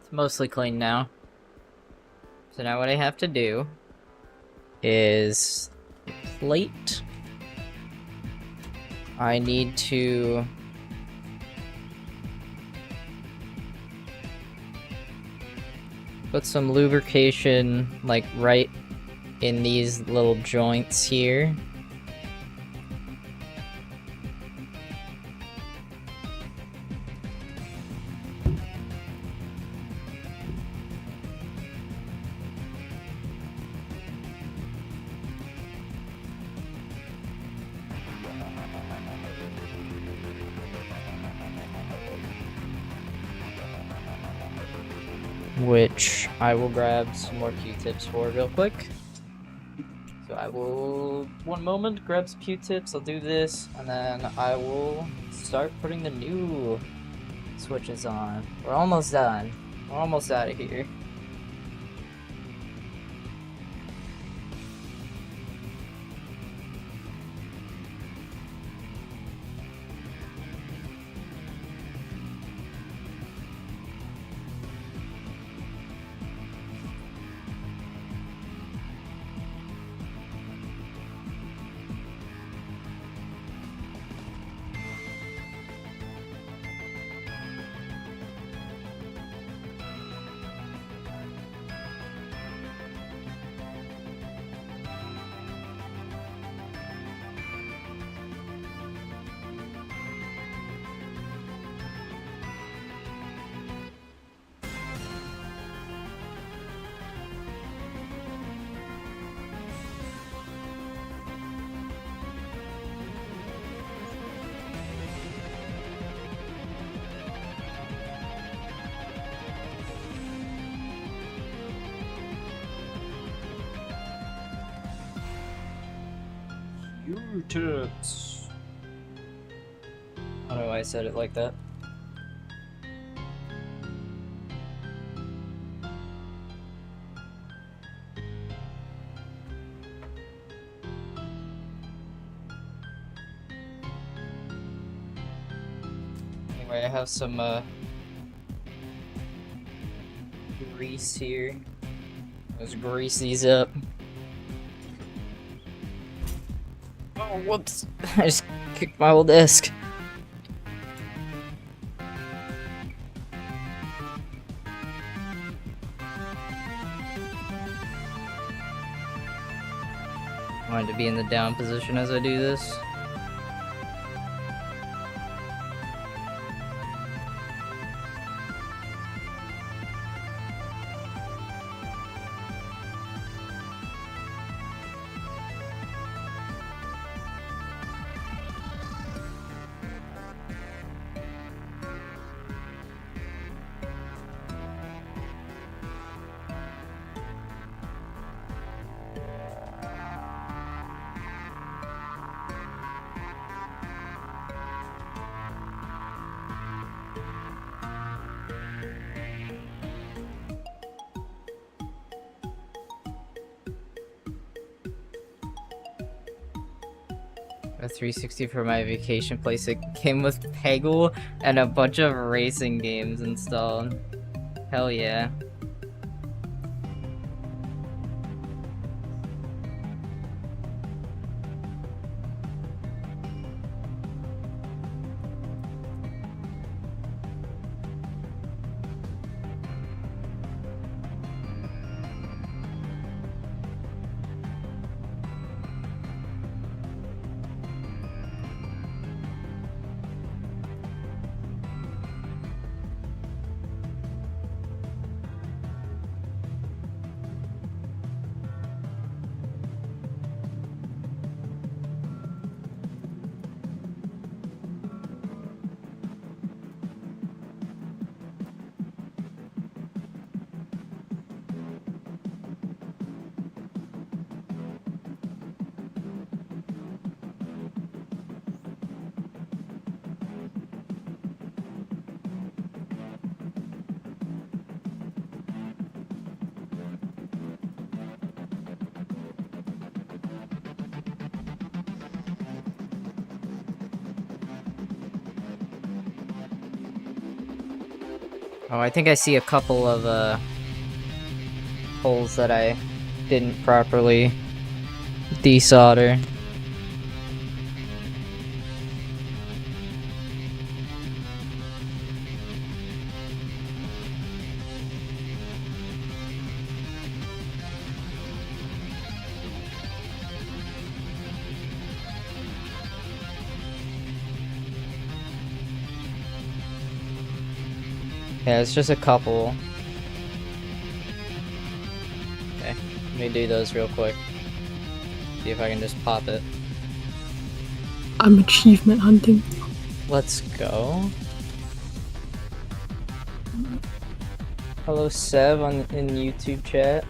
It's mostly clean now. So now what I have to do is plate. I need to put some lubrication like right in these little joints here. Which I will grab some more Q-tips for real quick. So I will, one moment, grab some Q-tips, I'll do this, and then I will start putting the new switches on. We're almost done. We're almost out of here. Q-tips. I don't know why I said it like that. Anyway, I have some grease here. Let's grease these up. Oh, whoops. I just kicked my whole desk. I wanted to be in the down position as I do this. A 360 for my vacation place. It came with Peggle and a bunch of racing games installed. Hell yeah. Oh, I think I see a couple of holes that I didn't properly desolder. Yeah, it's just a couple. Okay, let me do those real quick. See if I can just pop it. I'm achievement hunting. Let's go. Hello, Sev in YouTube chat.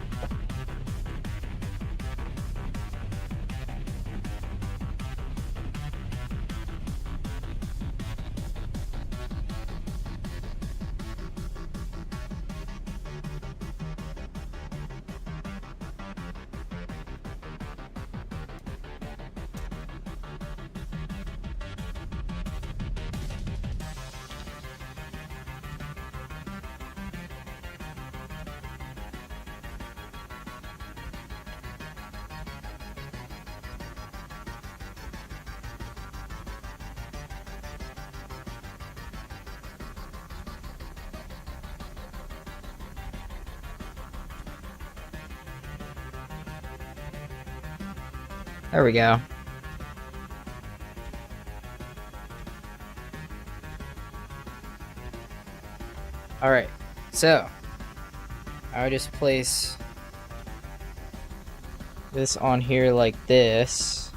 There we go. Alright, so I would just place this on here like this.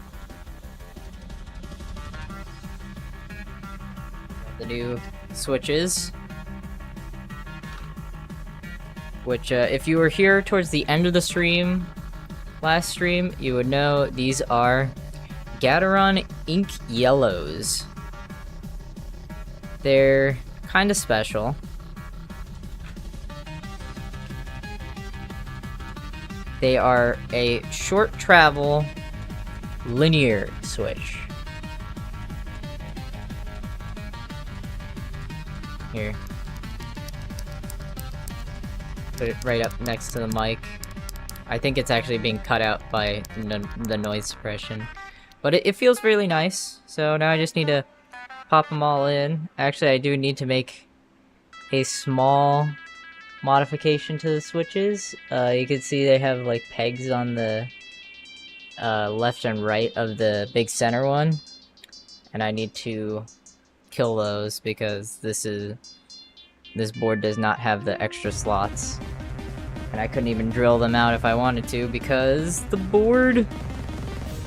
The new switches. Which, if you were here towards the end of the stream, last stream, you would know these are Gateron Ink Yellows. They're kind of special. They are a short travel linear switch. Here. Put it right up next to the mic. I think it's actually being cut out by the noise suppression. But it feels really nice. So now I just need to pop them all in. Actually, I do need to make a small modification to the switches. You can see they have like pegs on the left and right of the big center one. And I need to kill those because this board does not have the extra slots. And I couldn't even drill them out if I wanted to because the board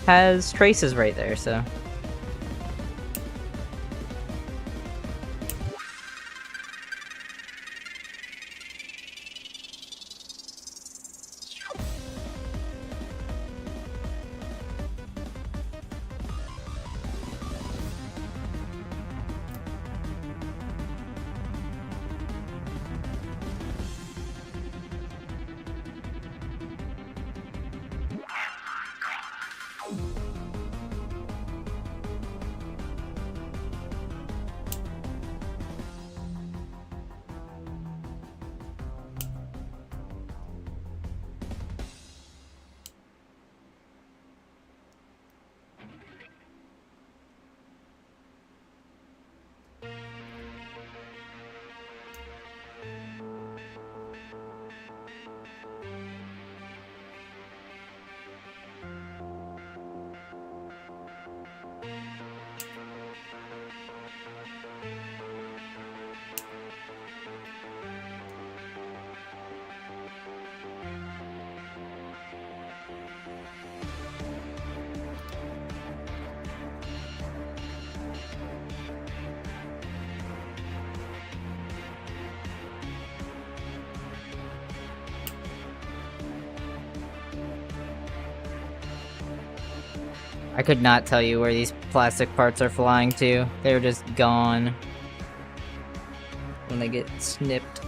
has traces right there, so. I could not tell you where these plastic parts are flying to. They're just gone when they get snipped.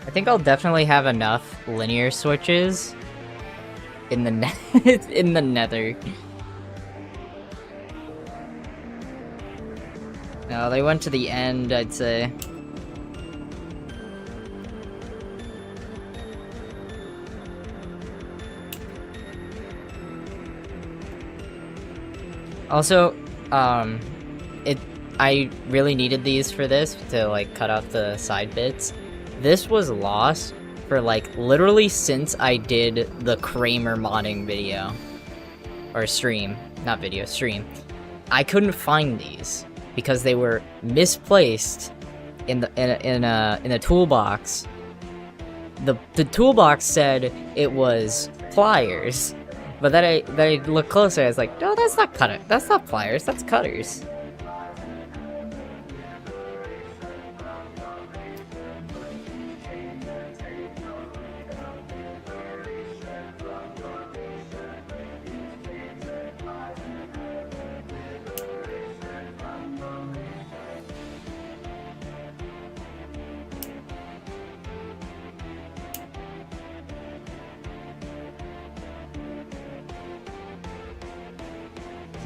I think I'll definitely have enough linear switches in the in the nether. No, they went to the end, I'd say. Also, I really needed these for this to like cut out the side bits. This was lost for like literally since I did the Kramer modding video or stream, not video, stream. I couldn't find these because they were misplaced in a toolbox. The toolbox said it was pliers. But then I looked closer, I was like, no, that's not cutter. That's not pliers, that's cutters.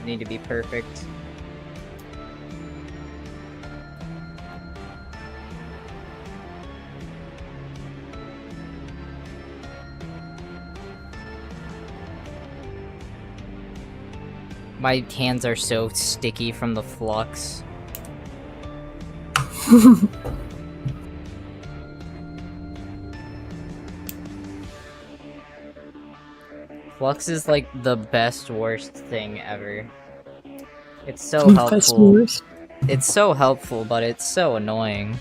Need to be perfect. My hands are so sticky from the flux. Flux is like the best worst thing ever. It's so helpful. It's so helpful, but it's so annoying.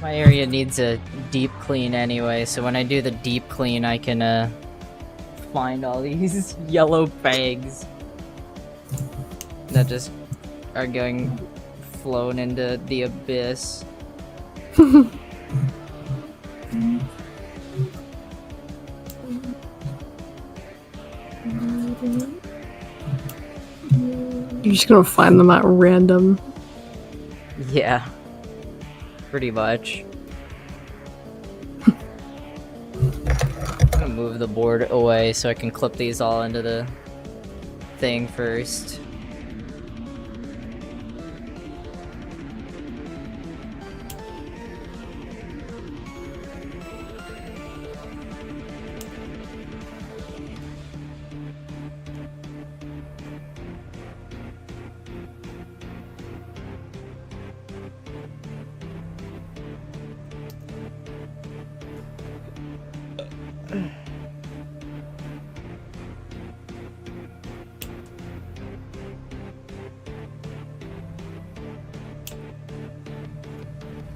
My area needs a deep clean anyway, so when I do the deep clean, I can find all these yellow bags that just are going flown into the abyss. You're just gonna find them at random. Yeah. Pretty much. I'm gonna move the board away so I can clip these all into the thing first.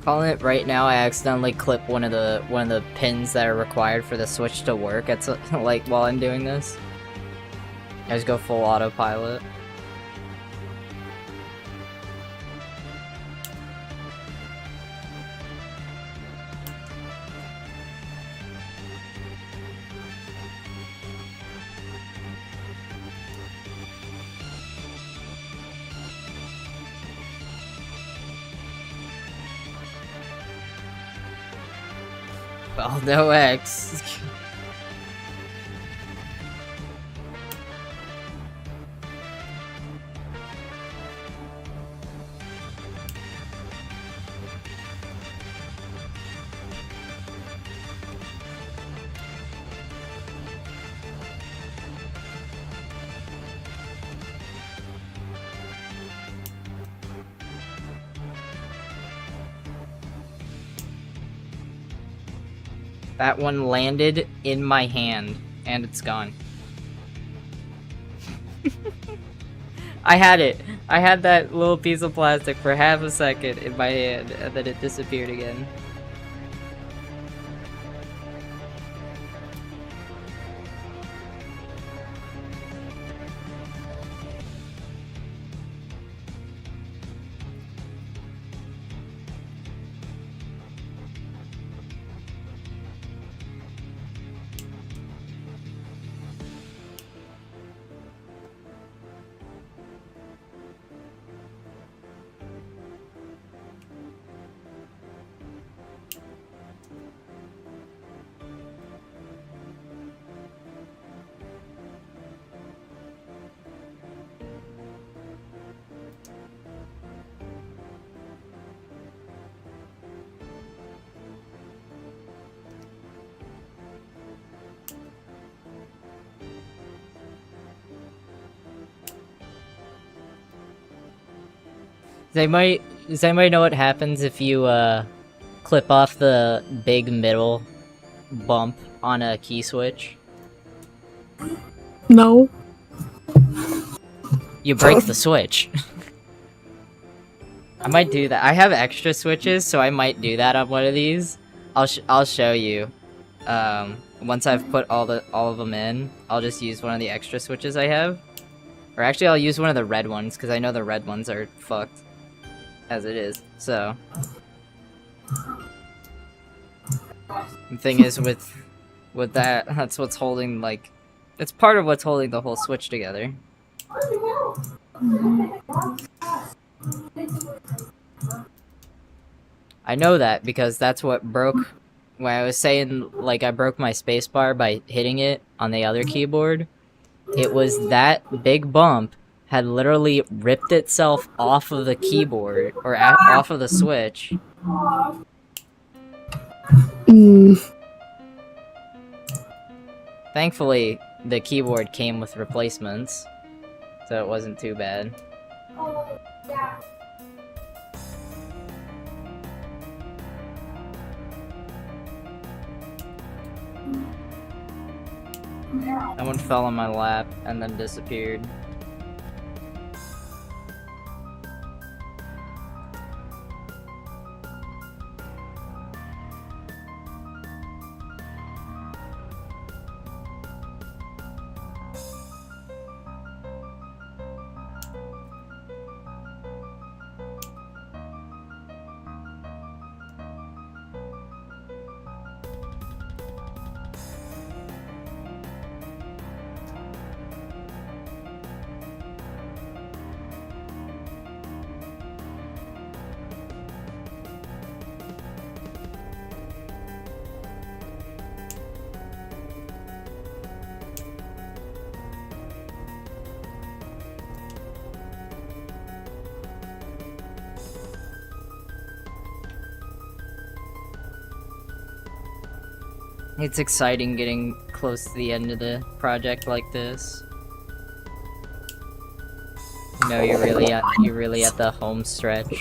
Calling it right now, I accidentally clip one of the pins that are required for the switch to work. It's like while I'm doing this. I just go full autopilot. Well, no X. That one landed in my hand, and it's gone. I had it. I had that little piece of plastic for half a second in my hand, and then it disappeared again. Does anybody know what happens if you clip off the big middle bump on a key switch? No. You break the switch. I might do that. I have extra switches, so I might do that on one of these. I'll show you. Once I've put all of them in, I'll just use one of the extra switches I have. Or actually, I'll use one of the red ones, because I know the red ones are fucked as it is, so. The thing is, with that, that's what's holding, like, it's part of what's holding the whole switch together. I know that because that's what broke when I was saying, like, I broke my spacebar by hitting it on the other keyboard. It was that big bump had literally ripped itself off of the keyboard, or off of the switch. Thankfully, the keyboard came with replacements, so it wasn't too bad. That one fell on my lap and then disappeared. It's exciting getting close to the end of the project like this. You know, you're really at the home stretch.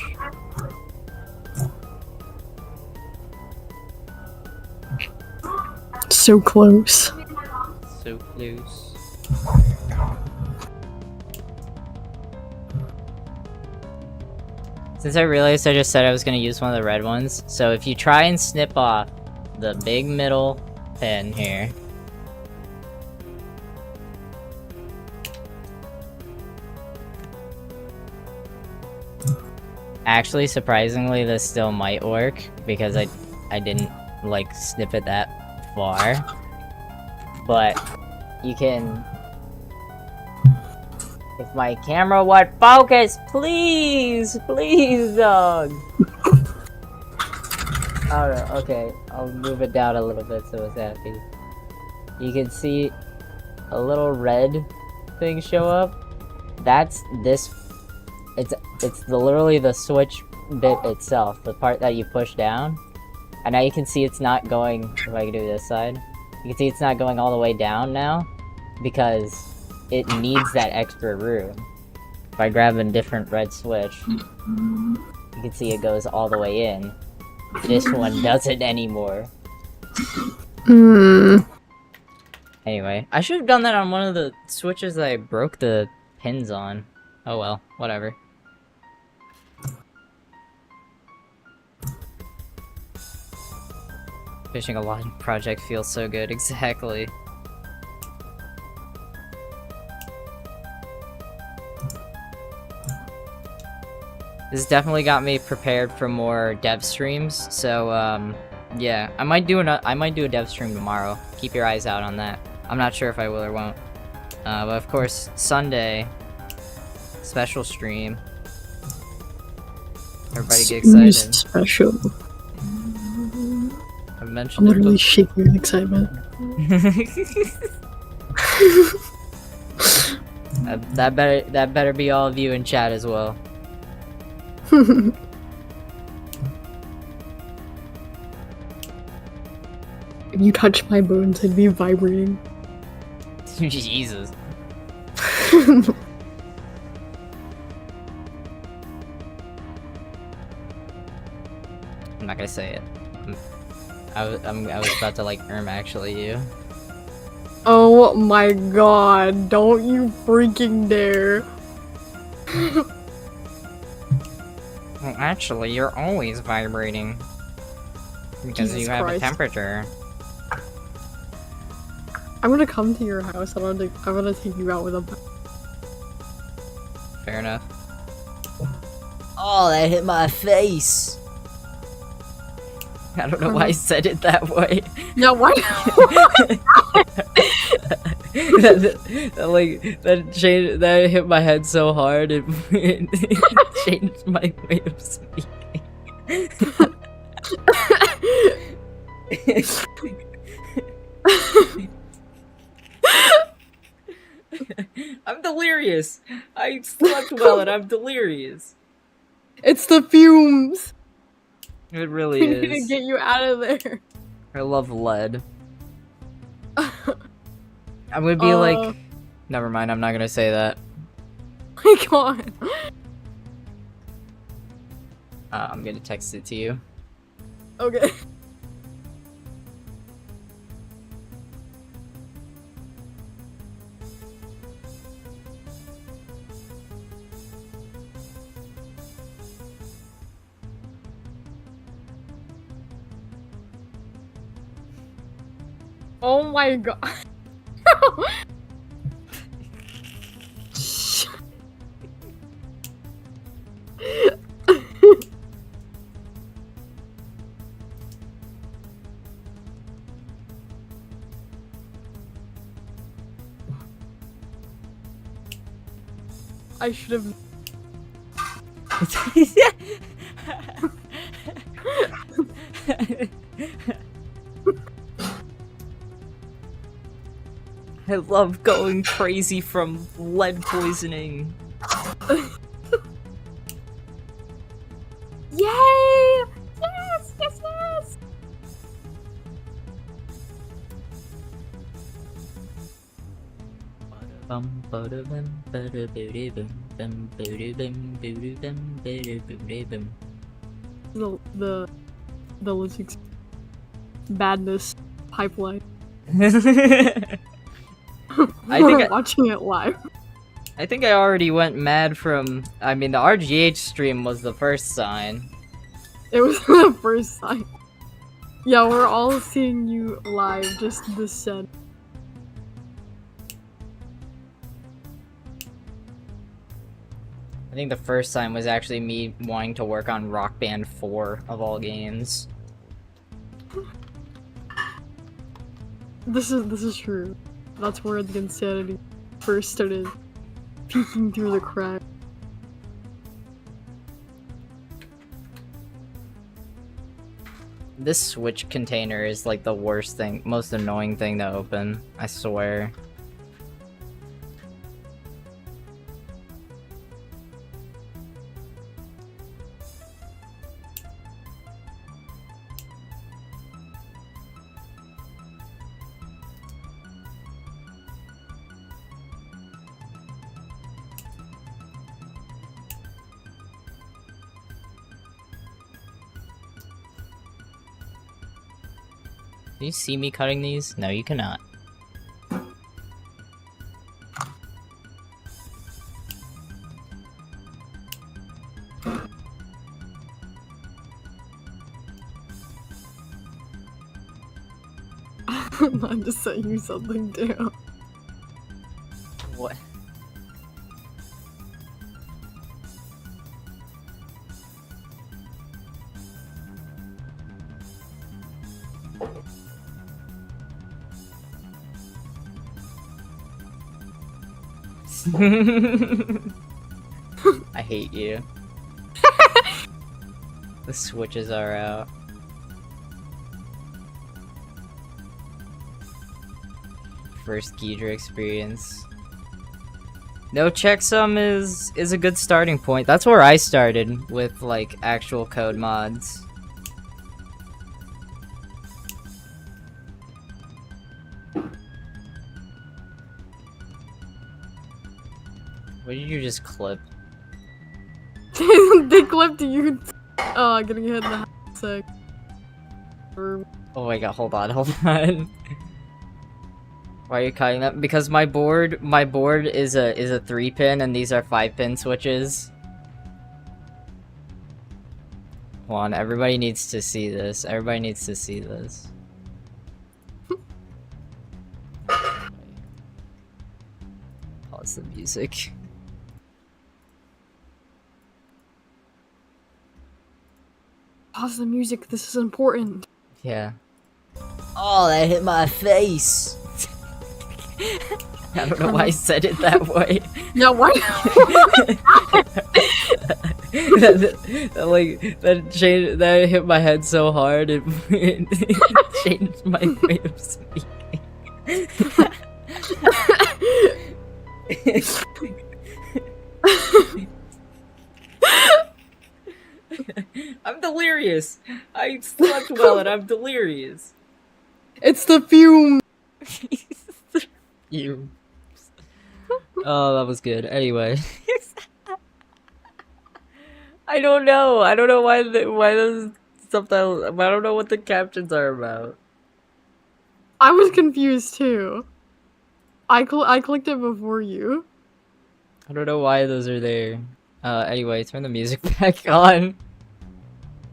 So close. So close. Since I realized I just said I was gonna use one of the red ones, so if you try and snip off the big middle pin here. Actually, surprisingly, this still might work because I didn't like snip it that far. But you can, if my camera would focus, please, dog. Oh no, okay, I'll move it down a little bit so it's happy. You can see a little red thing show up. That's this, it's literally the switch bit itself, the part that you push down. And now you can see it's not going, if I can do this side, you can see it's not going all the way down now, because it needs that extra room. If I grab a different red switch, you can see it goes all the way in. This one doesn't anymore. Anyway, I should have done that on one of the switches that I broke the pins on. Oh well, whatever. Finishing a long project feels so good, exactly. This definitely got me prepared for more dev streams, so yeah, I might do a dev stream tomorrow. Keep your eyes out on that. I'm not sure if I will or won't. But of course, Sunday, special stream. Everybody get excited. Special. I've mentioned I'm literally shaking with excitement. that better be all of you in chat as well. If you touch my bones, I'd be vibrating. Jesus. gonna say it. I was about to like actually you. Oh my god, don't you freaking dare. Well, actually, you're always vibrating. Because Jesus you have Christ. a temperature. I'm gonna come to your house. I'm gonna take you out with a. Fair enough. Oh, that hit my face! I don't know why I said it that way. Yeah, why? that hit my head so hard, it changed my way of speaking. I'm delirious. I slept well and I'm delirious. It's the fumes. It really We need to is. get you out of there. I love lead. I'm gonna be like... Never mind, I'm not gonna say that. My god. I'm gonna text it to you. Okay. Oh my god. I should have. I love going crazy from lead poisoning. Yay! Yes, yes, yes! The logistics badness pipeline. I Watching it live. think I already went mad from... I mean, the RGH stream was the first sign. It was the first time. Yeah, we're all seeing you live, just descend. I think the first sign was actually me wanting to work on Rock Band 4 of all games. This is true. That's where the insanity first started peeking through the crack. This switch container is like the worst thing, most annoying thing to open, I swear. Can you see me cutting these? No, you cannot. I'm just saying you something too. What? I hate you. The switches are out. First Ghidra experience. No checksum is a good starting point. That's where I started with like actual code mods. What did you just clip? They clipped you getting hit in the sec. Or Oh my god, hold on, hold on. Why are you cutting that? Because my board is a 3-pin and these are 5-pin switches. Hold on, everybody needs to see this. Everybody needs to see this. Pause the music. pause the music. This is important. Yeah. Oh, that hit my face! I don't know why I said it that way. Yeah, why? that hit my head so hard it changed my way of speaking. I'm delirious. I slept well and I'm delirious. It's the fume. You. Oh, that was good. Anyway. I don't know. I don't know why those subtitles. I don't know what the captions are about. I was confused too. I clicked it before you. I don't know why those are there. Anyway, turn the music back on.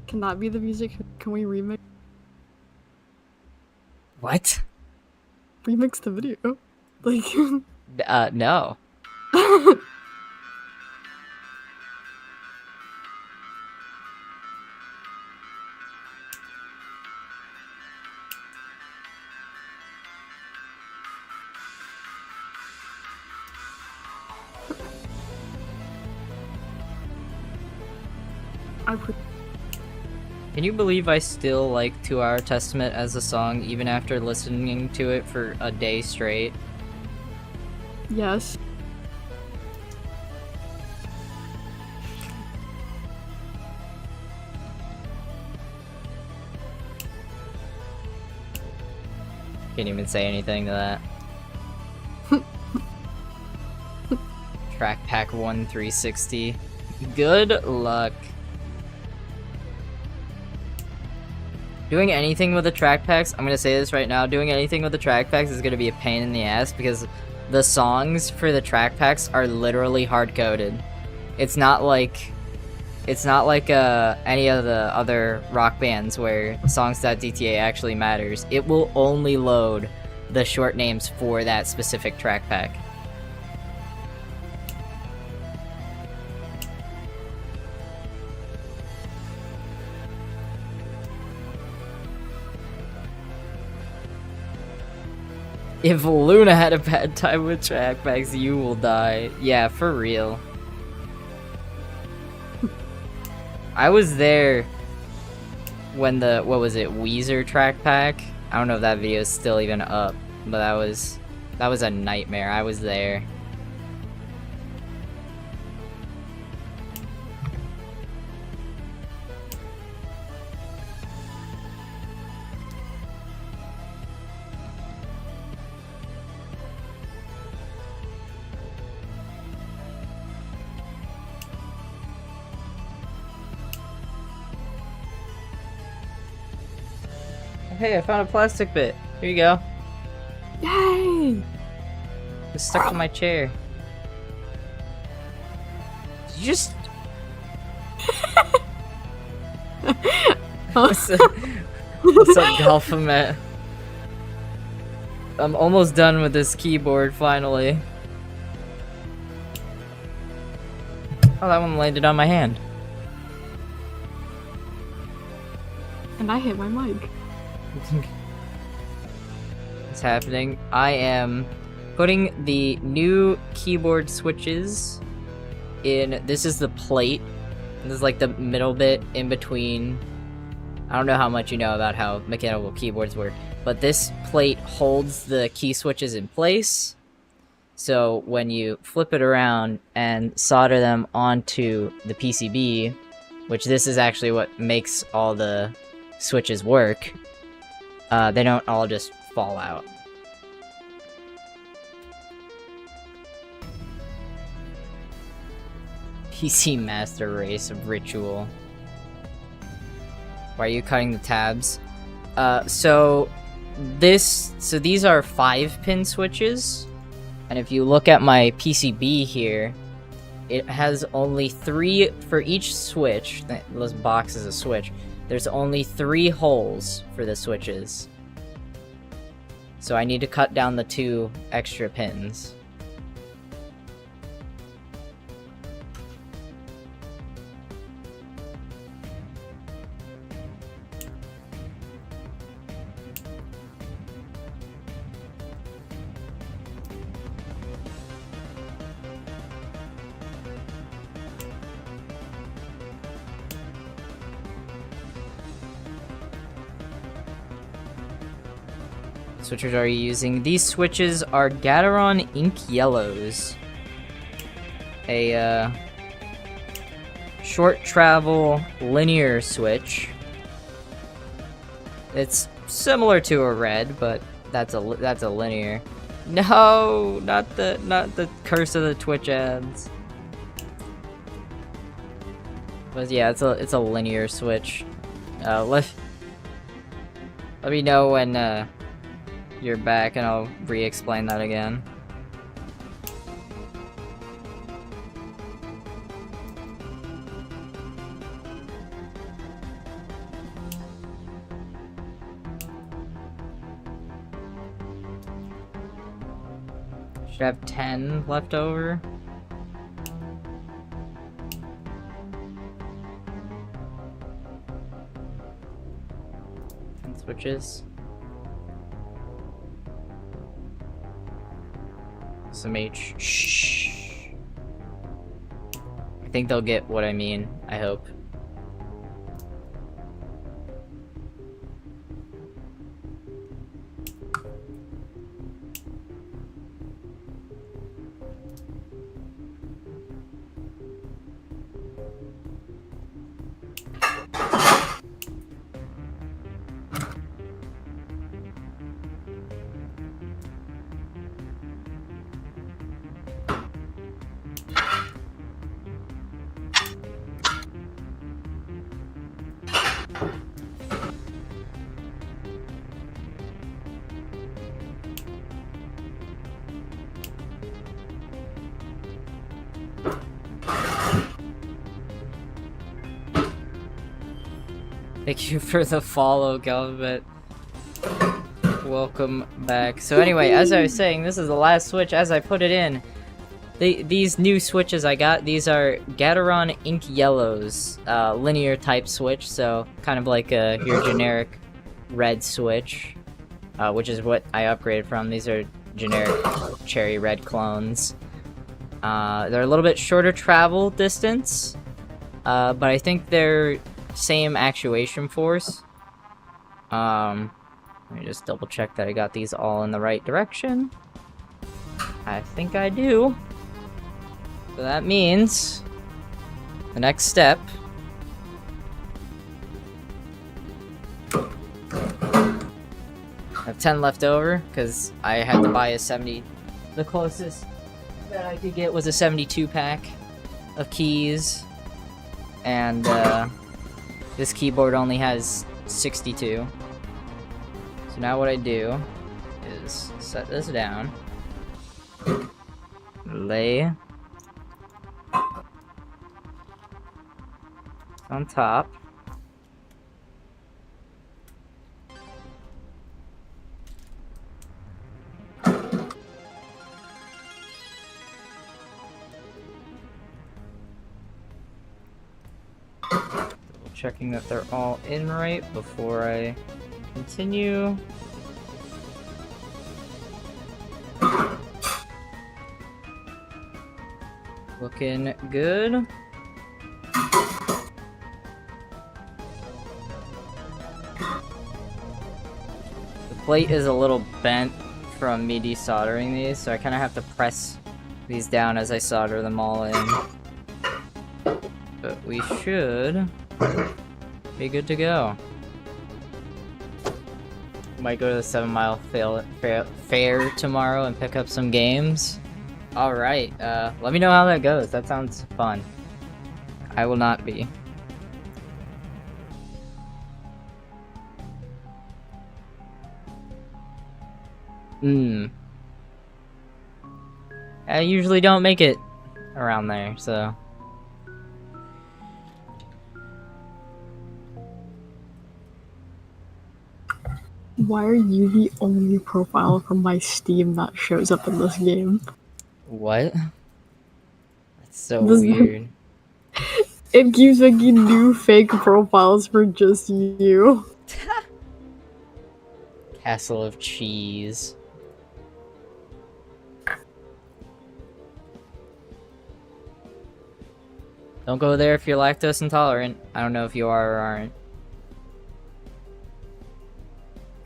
Can that be the music? Can we remix What? the video? Like, No. I put. Can you believe I still like 2 Hour Testament as a song even after listening to it for a day straight? Yes. Can't even say anything to that. Track Pack 1 360. Good luck. Doing anything with the track packs, I'm gonna say this right now, doing anything with the track packs is gonna be a pain in the ass because the songs for the track packs are literally hard-coded. It's not like any of the other rock bands where songs.dta actually matters. It will only load the short names for that specific track pack. If Luna had a bad time with track packs, you will die. Yeah, for real. I was there when the, what was it, Weezer track pack? I don't know if that video is still even up, but that was a nightmare. I was there. Hey, I found a plastic bit. Here you go. Yay! It's stuck to my chair. Did you just... What's up, Golfamet? I'm almost done with this keyboard, finally. Oh, that one landed on my hand. And I hit my mic. What's happening? I am putting the new keyboard switches in. This is the plate. This is like the middle bit in between. I don't know how much you know about how mechanical keyboards work, but this plate holds the key switches in place. So when you flip it around and solder them onto the PCB, which this is actually what makes all the switches work, they don't all just fall out. PC Master Race Ritual. Why are you cutting the tabs? So these are 5-pin switches, and if you look at my PCB here, it has only 3 for each switch. This box is a switch. There's only 3 holes for the switches. So I need to cut down the 2 extra pins. Switches are you using? These switches are Gateron Ink Yellows. A short travel linear switch. It's similar to a red, but that's a linear. No, not the curse of the Twitch ads. But yeah, it's a linear switch. Let me know when you're back and I'll re-explain that again. Should have 10 left over. And switches. Some H. Shh. I think they'll get what I mean. I hope. Thank you for the follow, Galvin. Welcome back. So anyway, as I was saying, this is the last switch as I put it in. These new switches I got, these are Gateron Ink Yellows, linear type switch, so kind of like your generic red switch, which is what I upgraded from. These are generic cherry red clones. They're a little bit shorter travel distance, but I think they're same actuation force. Let me just double check that I got these all in the right direction. I think I do. So that means the next step I have 10 left over because I had to buy a 70. The closest that I could get was a 72 pack of keys, and this keyboard only has 62. So now what I do is set this down, lay on top, checking that they're all in right before I continue. Looking good. The plate is a little bent from me desoldering these, so I kind of have to press these down as I solder them all in. But we should be good to go. Might go to the 7 Mile Fair tomorrow and pick up some games. Alright, let me know how that goes. That sounds fun. I will not be. I usually don't make it around there, so. Why are you the only profile from my Steam that shows up in this game? What? That's so This- weird. It keeps making new fake profiles for just you. Castle of Cheese. Don't go there if you're lactose intolerant. I don't know if you are or aren't.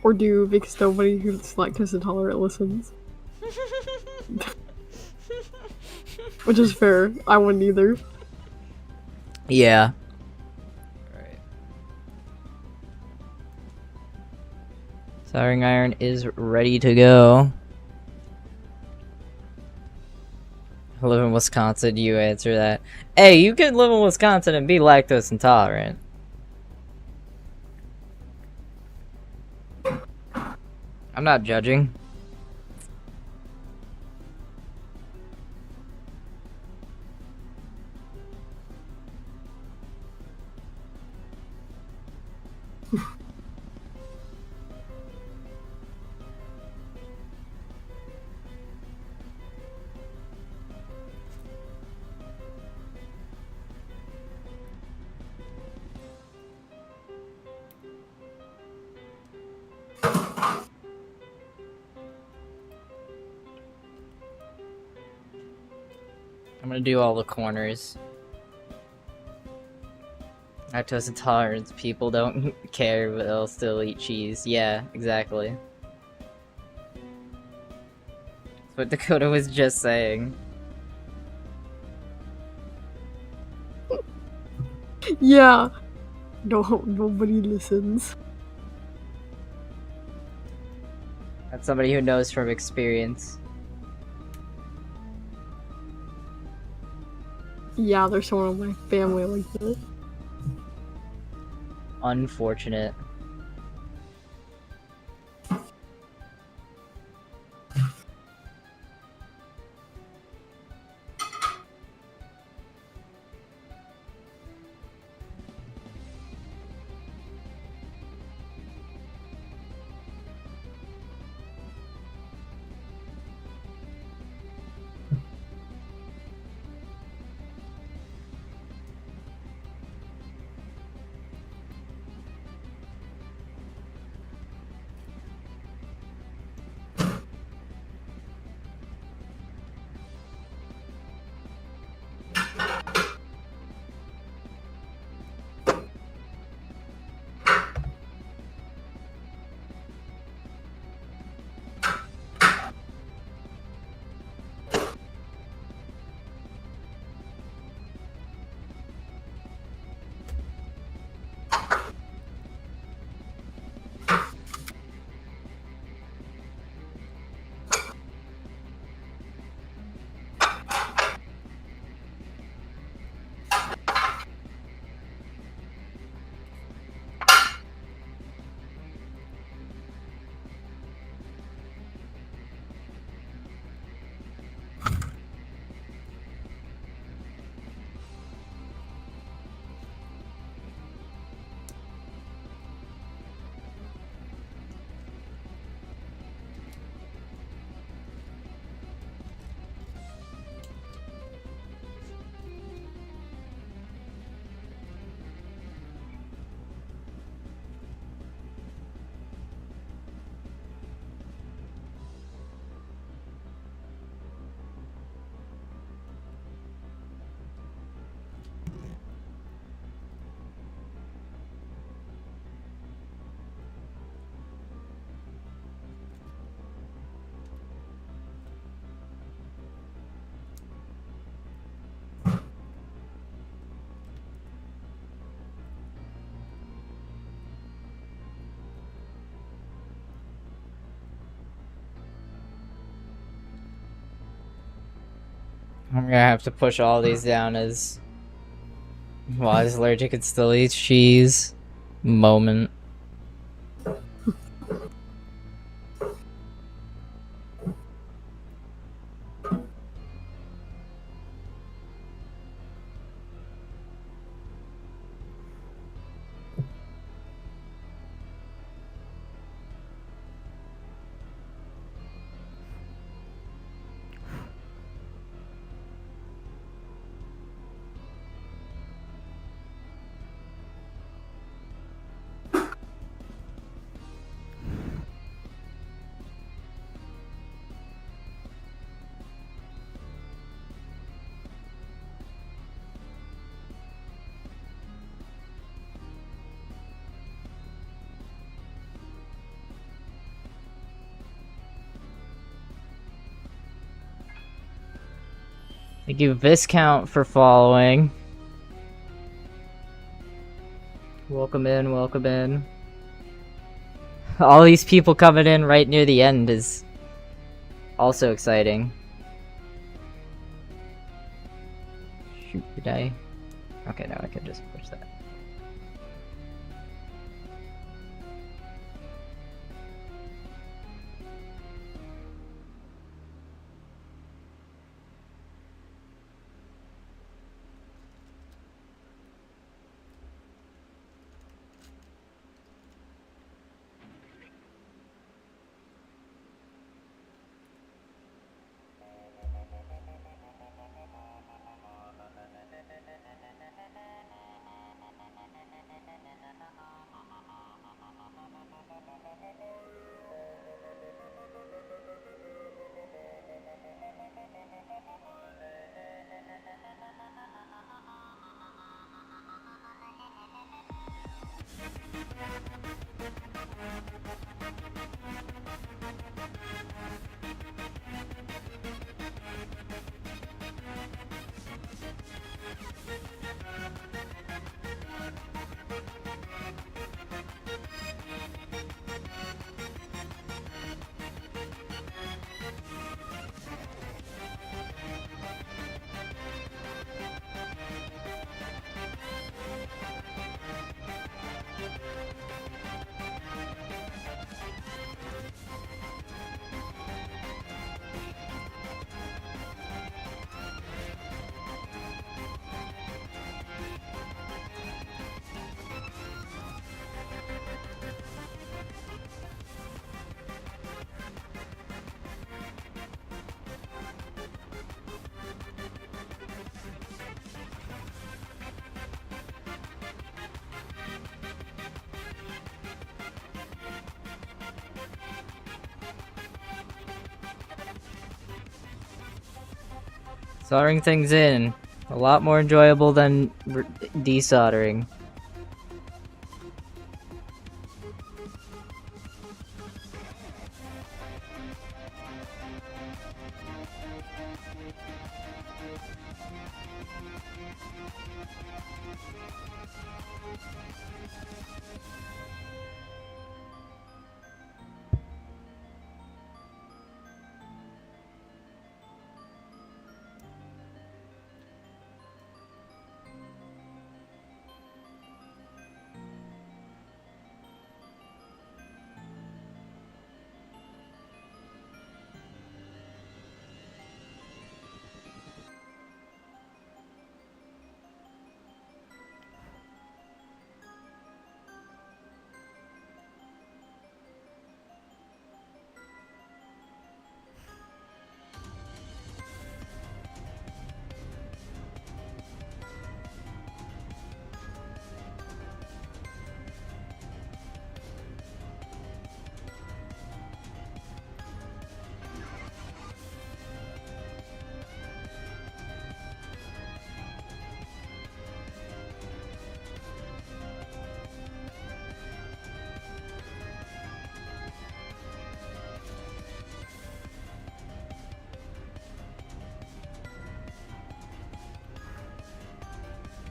Or do, because nobody who's lactose intolerant listens. Which is fair. I wouldn't either. Yeah. Alright. Soldering iron is ready to go. I live in Wisconsin, you answer that. Hey, you can live in Wisconsin and be lactose intolerant. I'm not judging. I'm gonna do all the corners. Lactose intolerant people don't care, but they'll still eat cheese. Yeah, exactly. That's what Dakota was just saying. Yeah. No, nobody listens. That's somebody who knows from experience. Yeah, there's someone in my family like this. Unfortunate. I'm gonna have to push all these down as while he's allergic and still eats cheese. Moment. Thank you, Viscount, for following. Welcome in, welcome in. All these people coming in right near the end is also exciting. Shoot, did I? Okay, now I can just push that. Soldering things in. A lot more enjoyable than desoldering.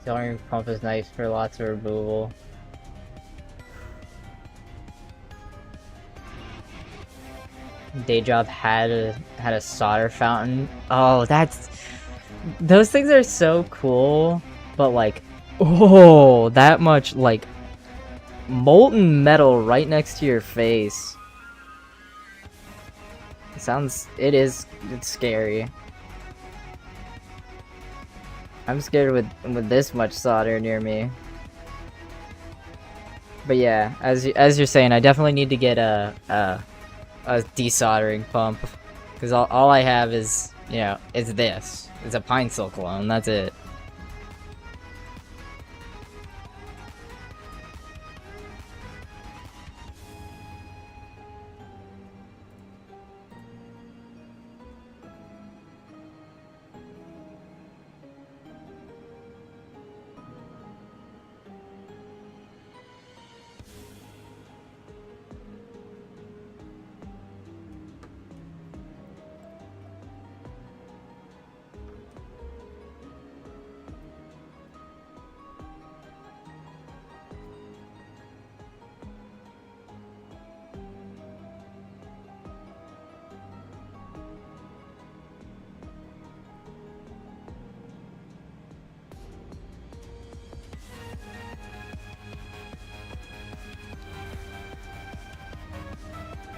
Soldering pump is nice for lots of removal. Day job had a solder fountain. Oh, those things are so cool, but like, oh, that much like molten metal right next to your face. It's scary. I'm scared with this much solder near me. But yeah, as you're saying, I definitely need to get a desoldering pump, because all I have is, you know, is this. It's a pine silk clone. That's it.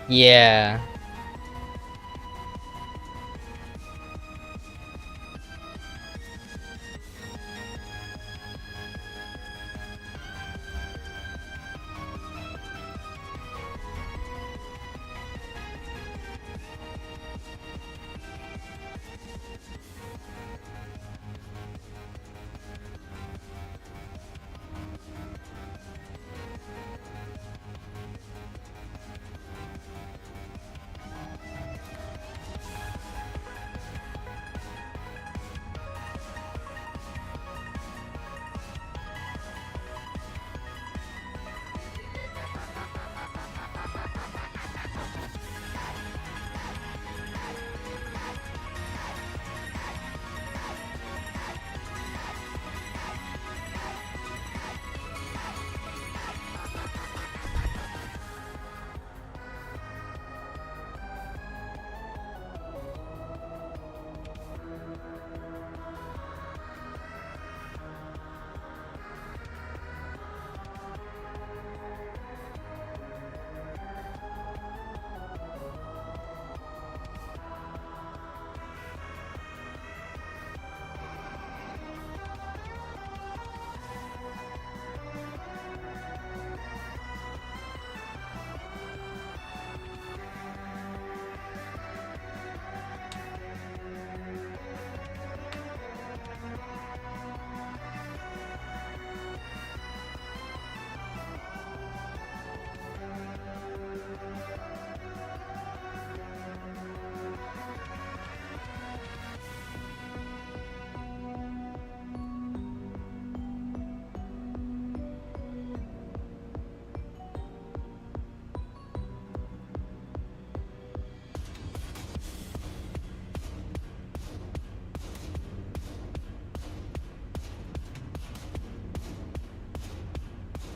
Yeah.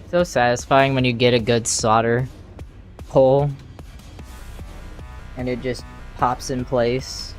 So satisfying when you get a good solder hole and it just pops in place.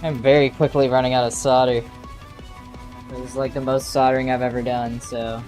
I'm very quickly running out of solder. This is like the most soldering I've ever done, so...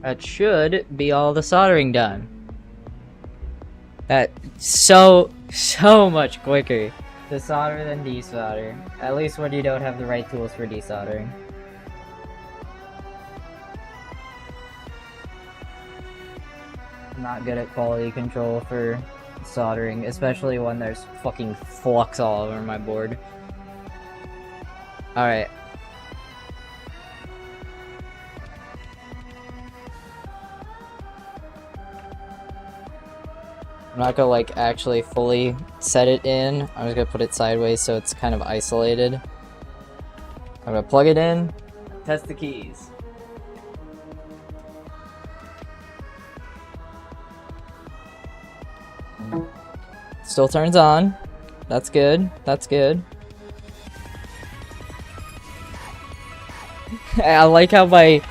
That should be all the soldering done. That's so much quicker to solder than desolder. At least when you don't have the right tools for desoldering. I'm not good at quality control for soldering, especially when there's fucking flux all over my board. Alright. I'm not gonna like actually fully set it in. I'm just gonna put it sideways so it's kind of isolated. I'm gonna plug it in, test the keys. Still turns on. That's good. That's good. I like how my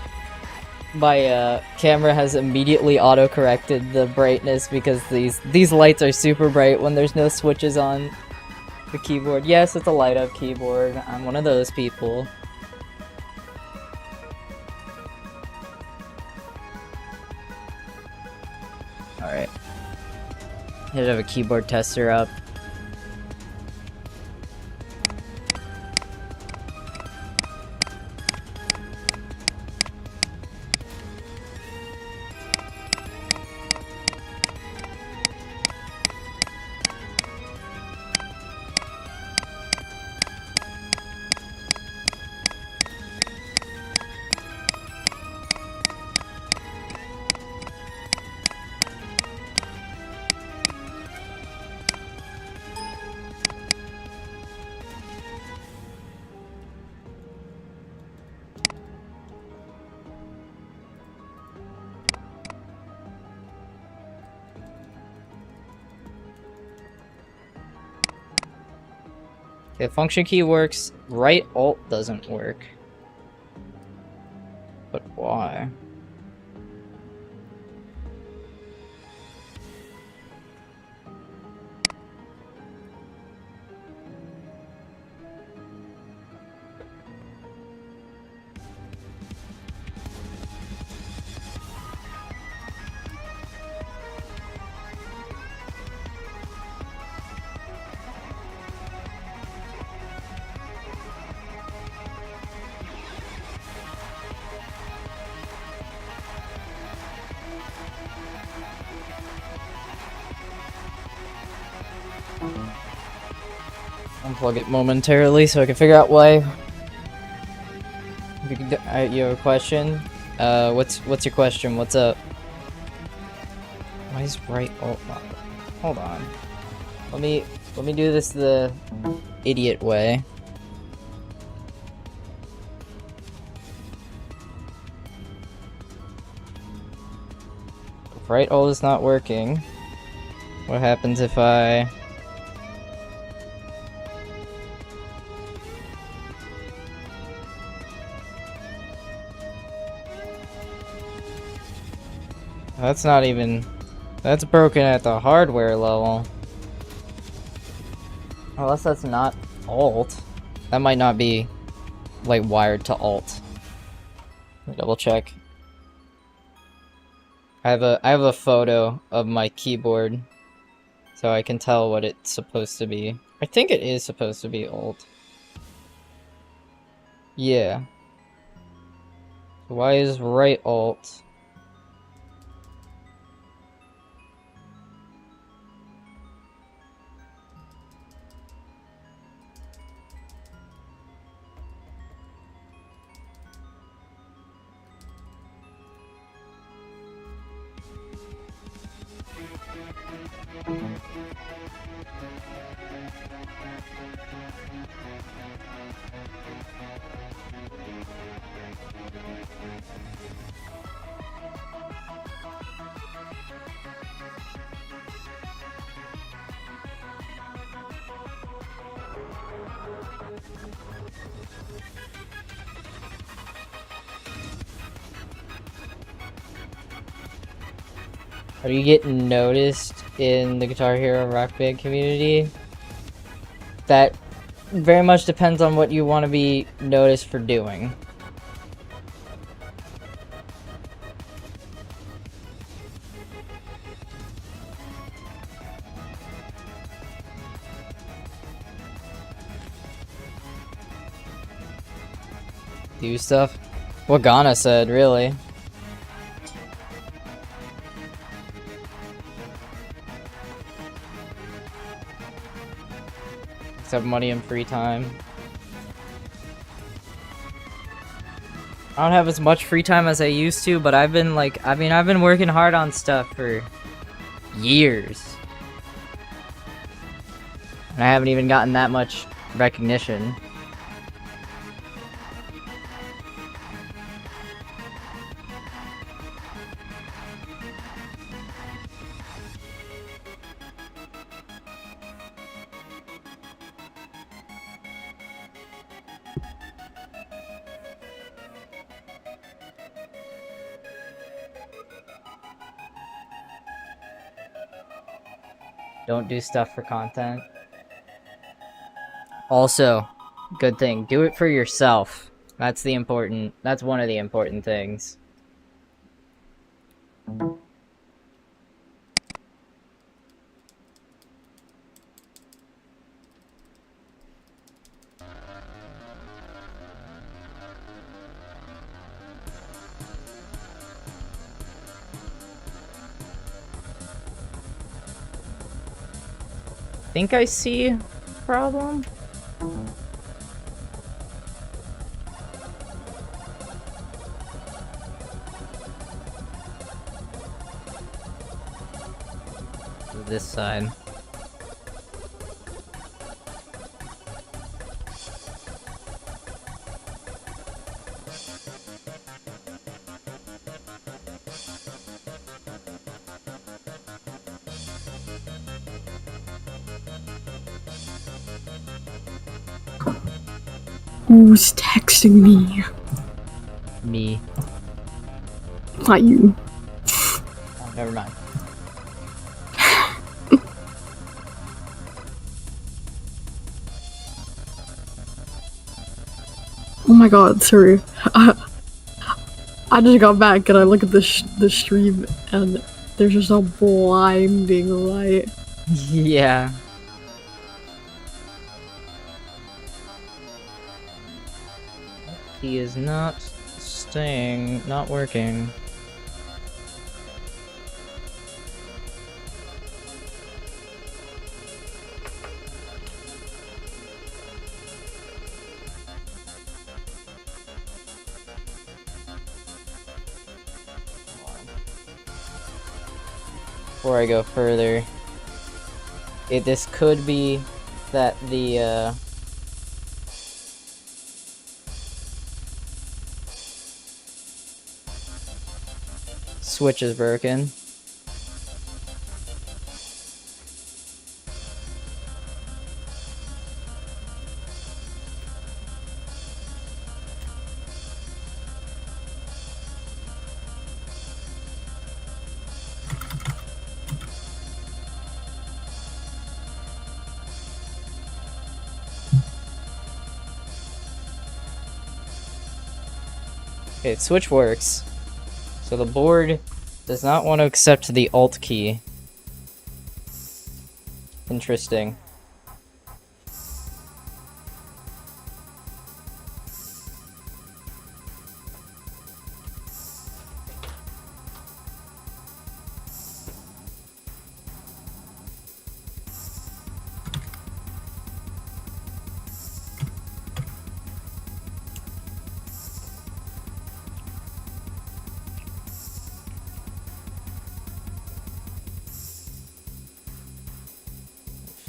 camera has immediately auto-corrected the brightness because these lights are super bright when there's no switches on. The keyboard. Yes, it's a light-up keyboard. I'm one of those people. Alright. I should have a keyboard tester up. Okay, function key works. Right alt doesn't work. But why? Unplug it momentarily so I can figure out why. You have a question? What's your question? What's up? Why is right alt not? Hold on. Let me do this the idiot way. If right alt is not working, what happens if I... That's not even... That's broken at the hardware level. Unless that's not alt. That might not be, like, wired to alt. Let me double check. I have a photo of my keyboard, so I can tell what it's supposed to be. I think it is supposed to be alt. Yeah. Why is right alt? Are you getting noticed in the Guitar Hero Rock Band community? That very much depends on what you want to be noticed for doing. Do stuff? What Ghana said, really. Have money and free time. I don't have as much free time as I used to, but I've been like, I've been working hard on stuff for years. And I haven't even gotten that much recognition. Don't do stuff for content. Also, good thing, do it for yourself. That's one of the important things. Think I see a problem? This side. Who's texting me? Me. Not you. Oh, never mind. Oh my god, sorry. I just got back and I look at the stream and there's just a blinding light. Yeah. He is not not working. Before I go further, this could be that the switch is broken. Okay, switch works. So the board does not want to accept the Alt key. Interesting.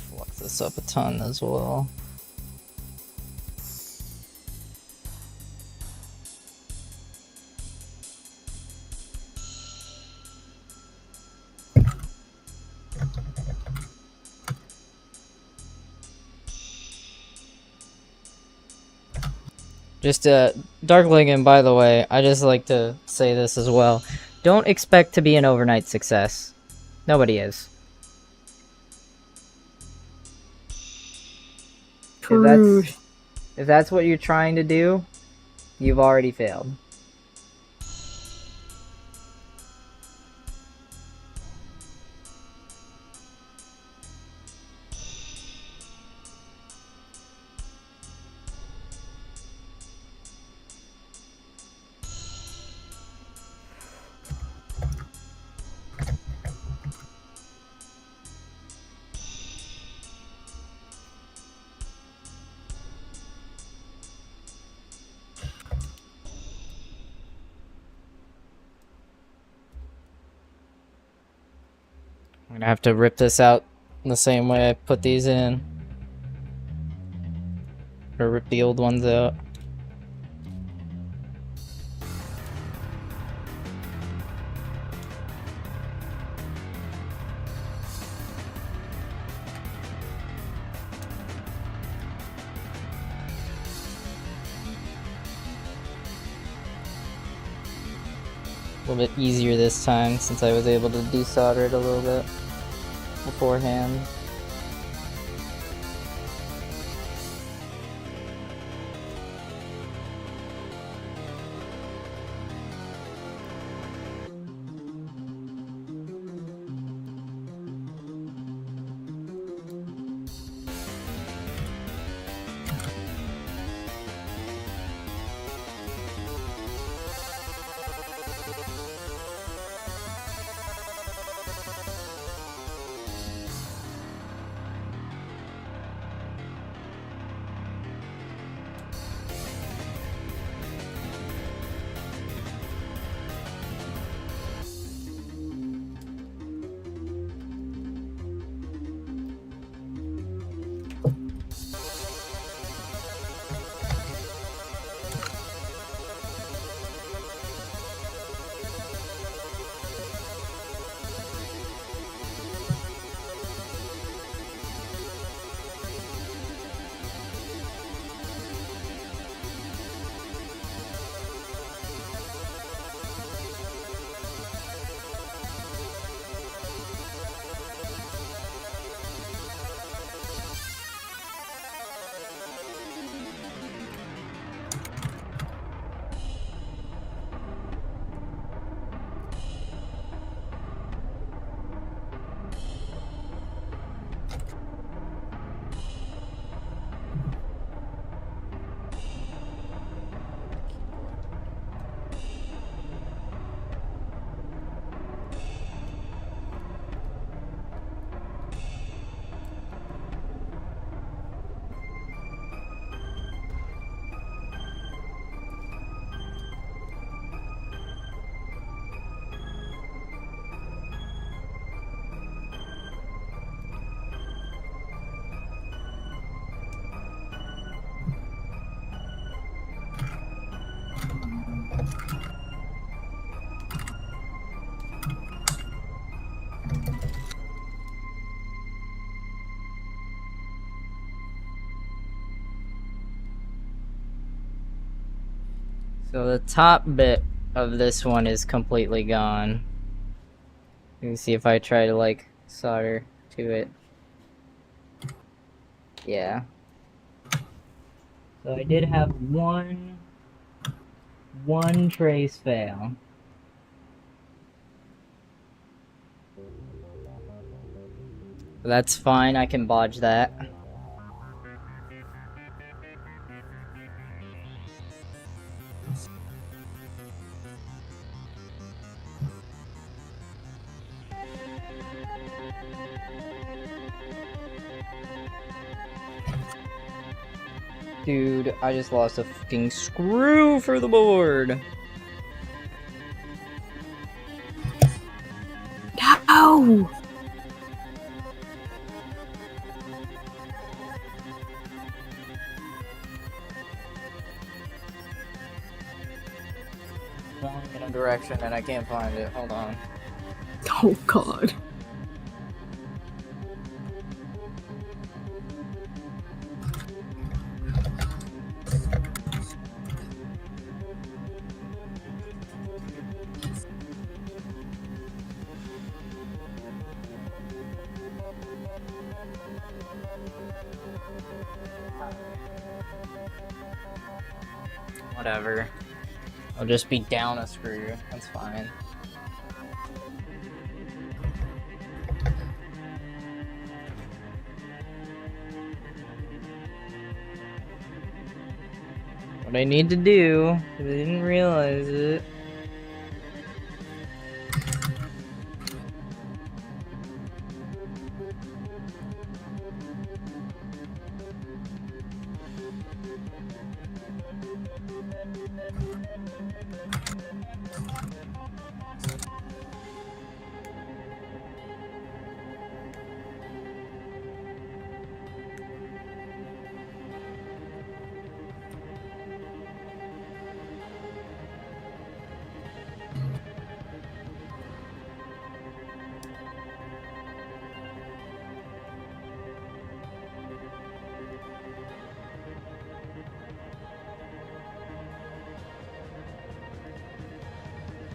Flux this up a ton as well. Just, Darkling, by the way, I just like to say this as well. Don't expect to be an overnight success. Nobody is. If that's what you're trying to do, you've already failed. I'm gonna have to rip this out the same way I put these in. Or rip the old ones out. A little bit easier this time since I was able to desolder it a little bit beforehand. So the top bit of this one is completely gone. You can see if I try to like solder to it. Yeah. So I did have one trace fail. That's fine, I can bodge that. Dude, I just lost a fucking screw for the board. No! Going in a direction and I can't find it. Hold on. Oh god. Whatever. I'll just be down a screw. That's fine. What I need to do, because I didn't realize it.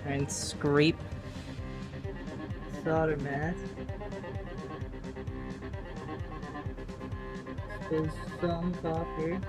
Try and scrape solder mat. There's some copper.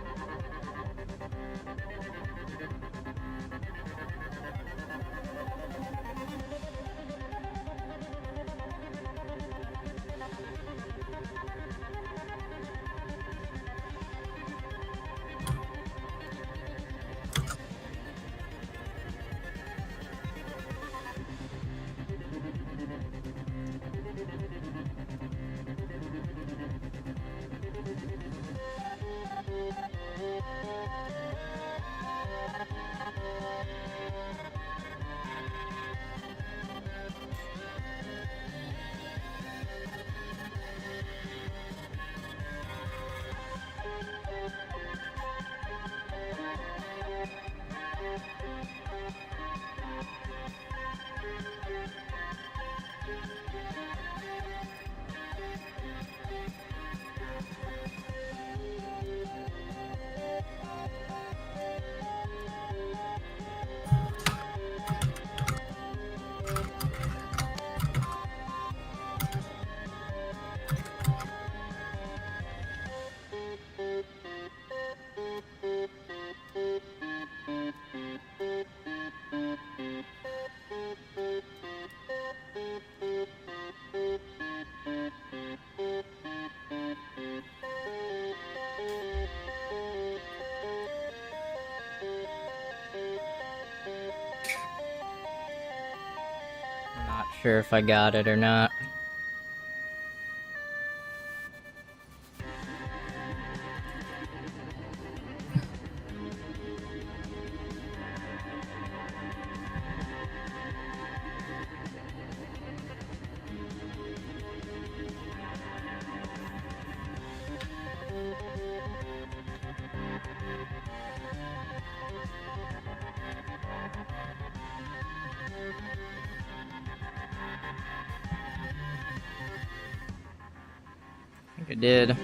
Not sure if I got it or not. I think I did.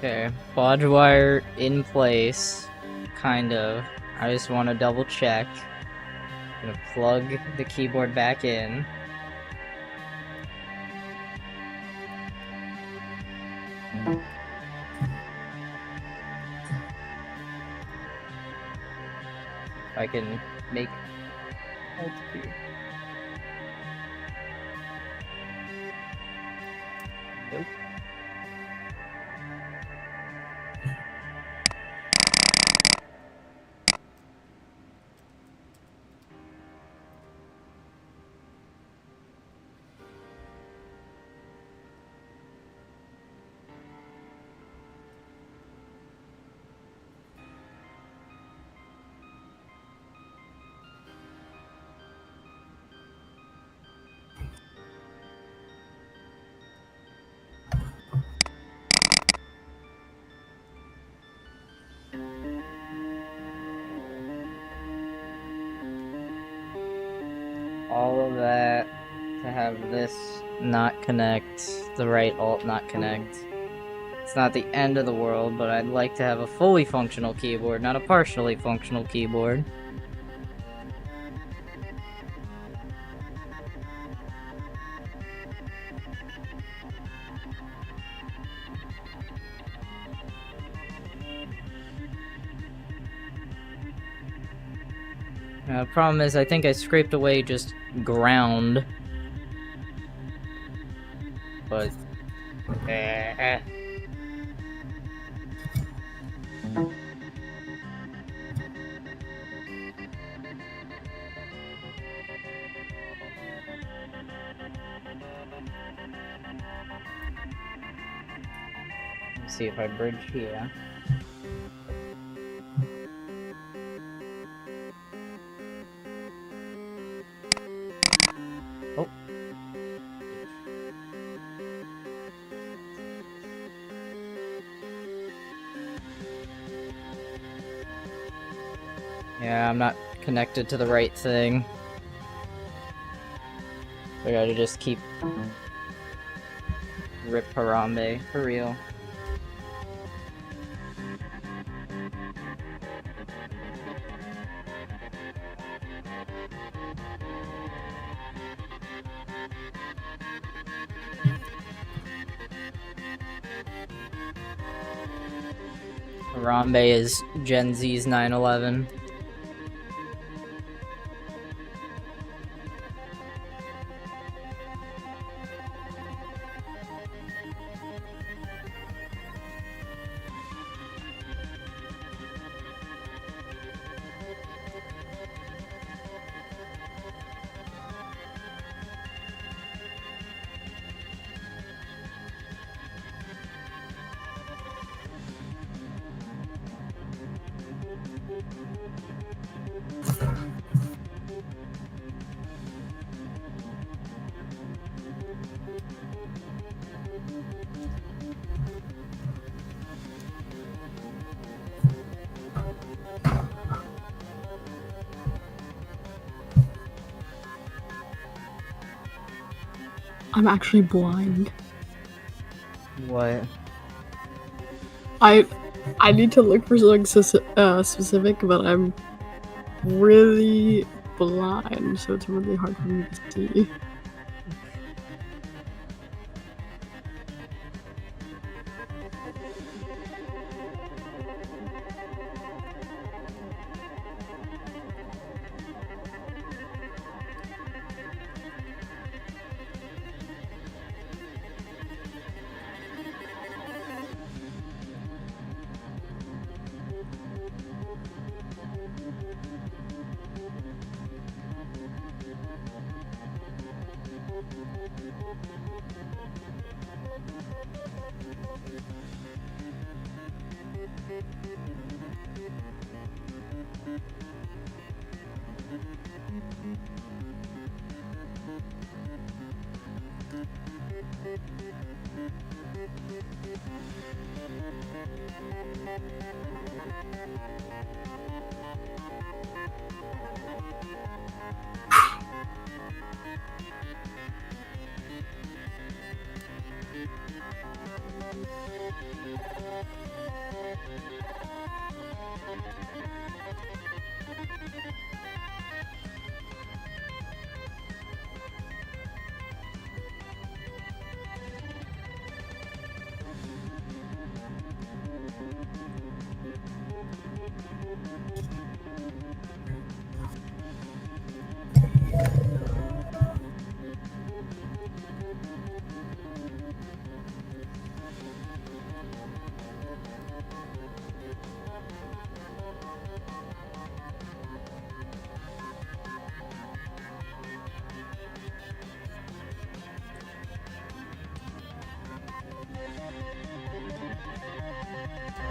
Okay, bodge wire in place, kind of. I just want to double check. Gonna plug the keyboard back in. If I can make alt key. Nope. All of that to have this not connect, the right alt not connect. It's not the end of the world, but I'd like to have a fully functional keyboard, not a partially functional keyboard. Problem is, I think I scraped away just ground. But... Let's see if I bridge here. Oh. Yeah, I'm not connected to the right thing. I gotta just keep... Rip Harambe, for real. Harambe is Gen Z's 9/11. I'm actually blind. What? I need to look for something specific, but I'm really blind, so it's really hard for me to see.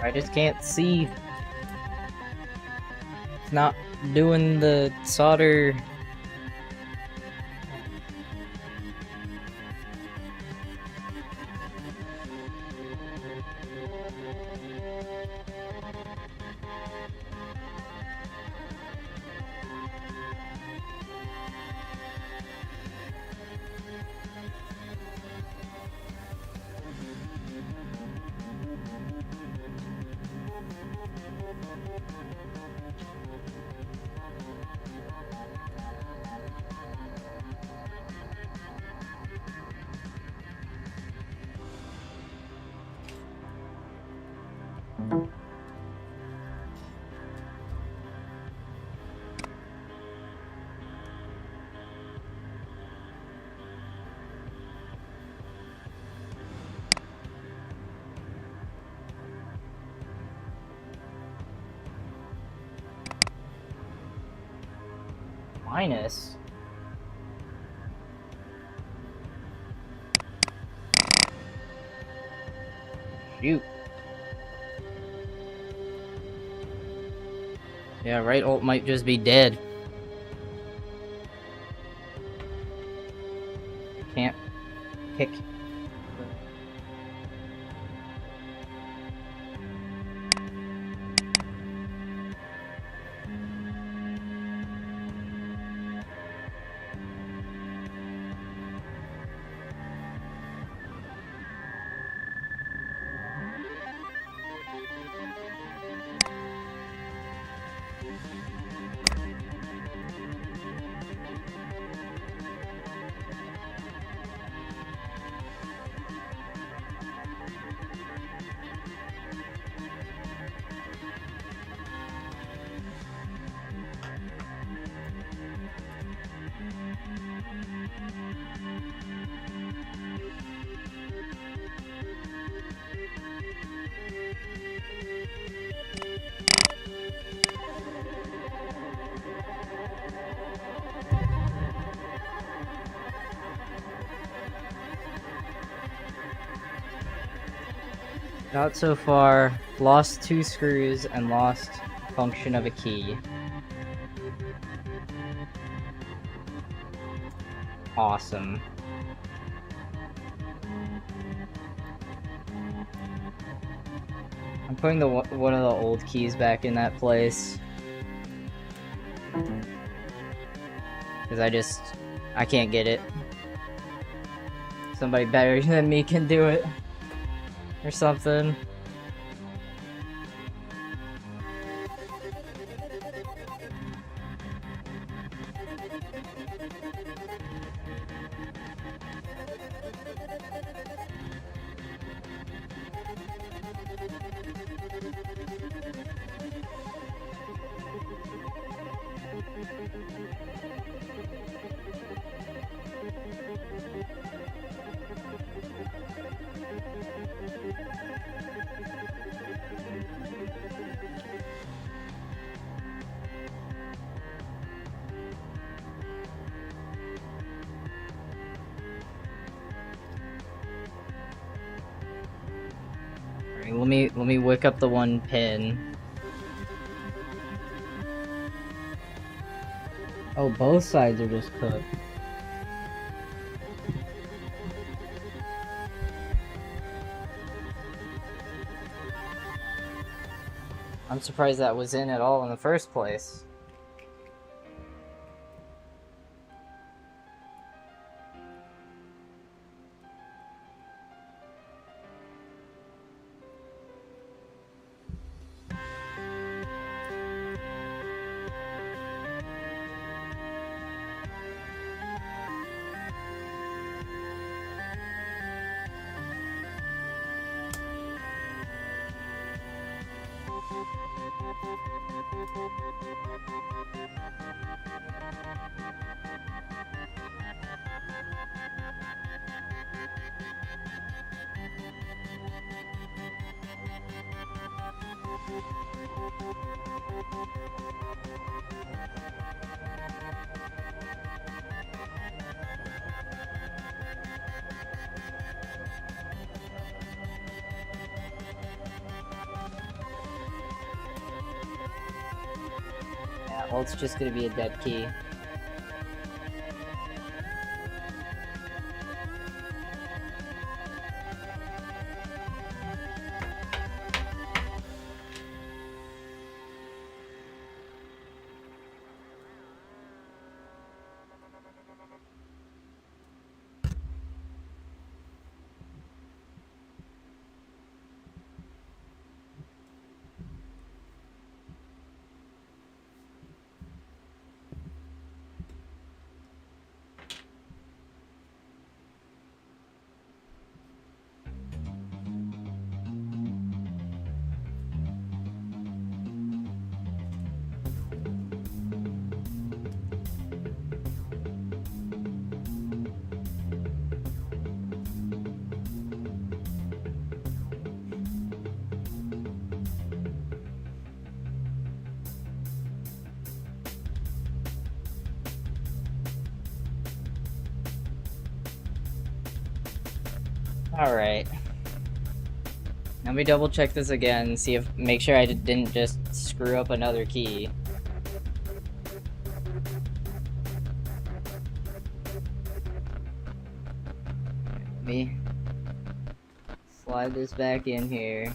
I just can't see. It's not doing the solder. Minus. Shoot. Yeah, right ult might just be dead. Can't pick. Got so far, lost 2 screws and lost function of a key. Awesome. I'm putting one of the old keys back in that place. Because I can't get it. Somebody better than me can do it. Or something. Let me wick up the 1 pin. Oh, both sides are just cooked. I'm surprised that was in at all in the first place. Well, it's just gonna be a dead key. Alright. Let me double check this again, see if make sure I didn't just screw up another key. Let me slide this back in here.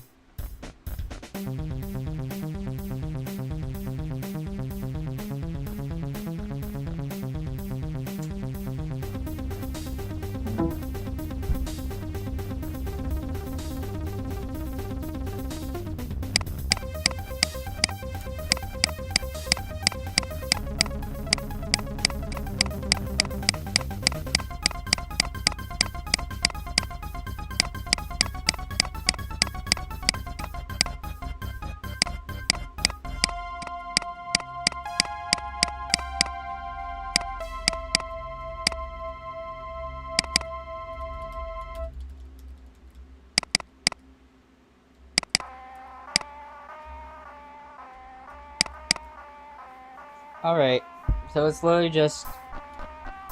Alright, so it's literally just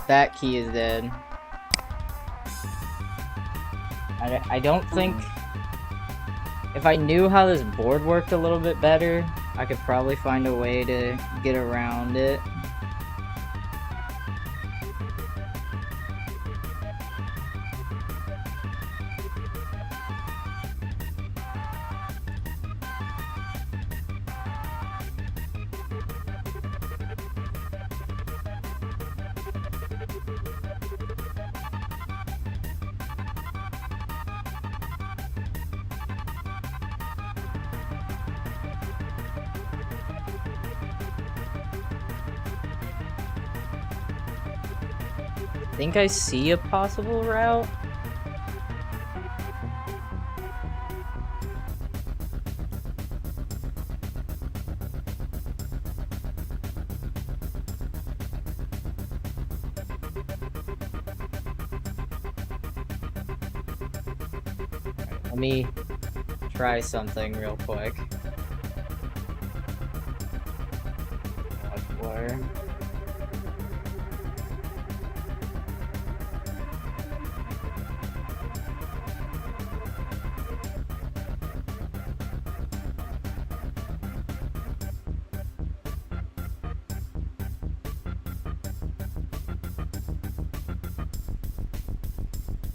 that key is dead. I don't think... If I knew how this board worked a little bit better, I could probably find a way to get around it. I think I see a possible route. Let me try something real quick. Where?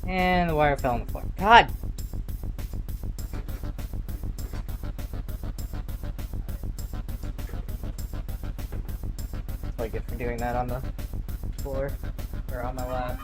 And the wire fell on the floor. God! That's what I get for doing that on the floor. Or on my lap.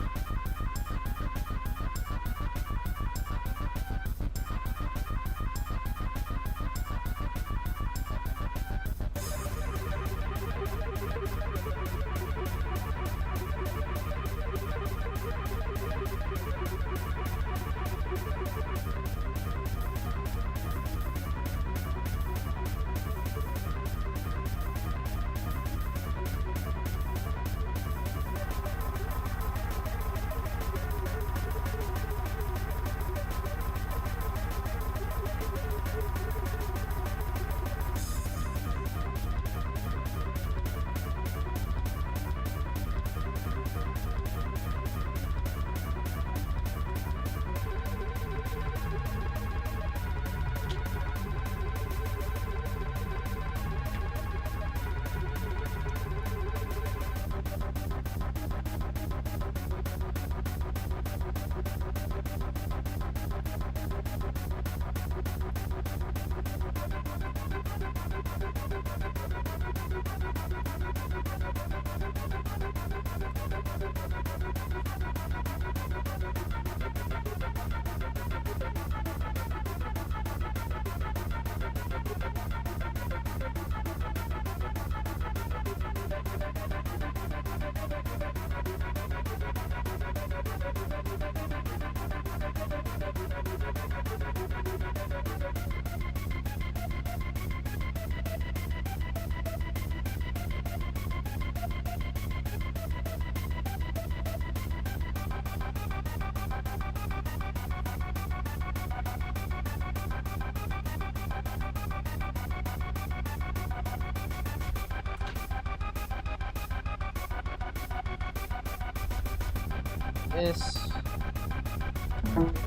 this.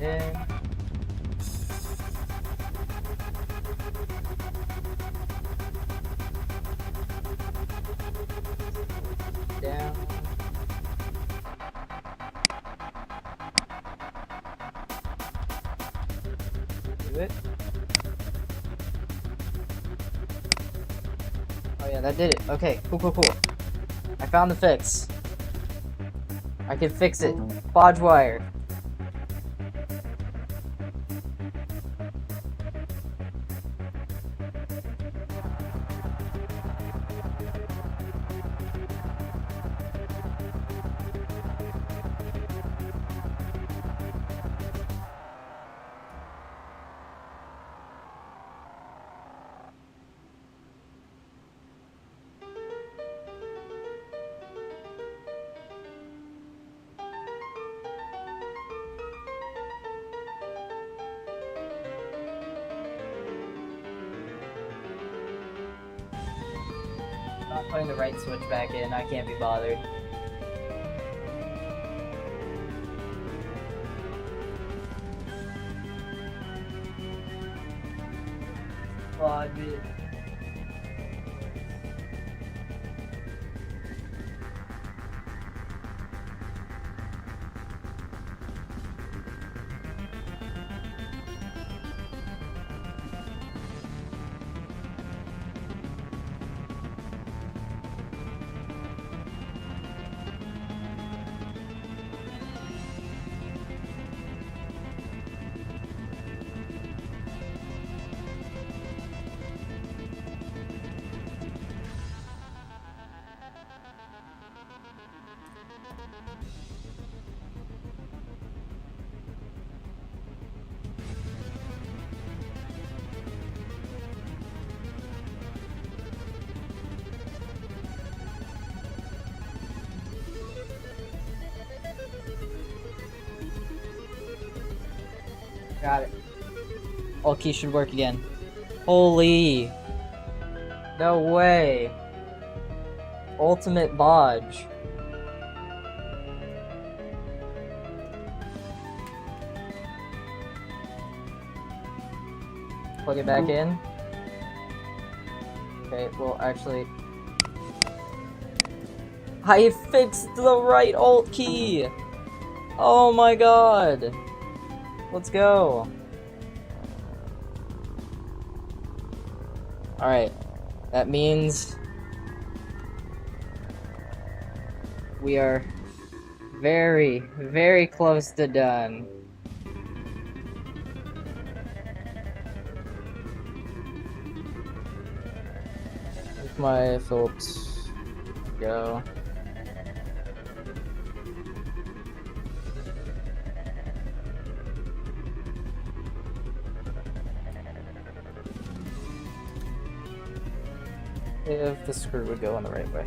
In. Down. Do it. Oh yeah, that did it. Okay, cool. I found the fix. I can fix it. Bodge wire. Not putting the right switch back in. I can't be bothered. Lodge it. Got it. All keys should work again. Holy! No way! Ultimate bodge. Plug it back in. Okay, well actually... I fixed the right alt key! Oh my god! Let's go. Alright. That means we are very, very close to done. With my Phillips go. If the screw would go in the right way.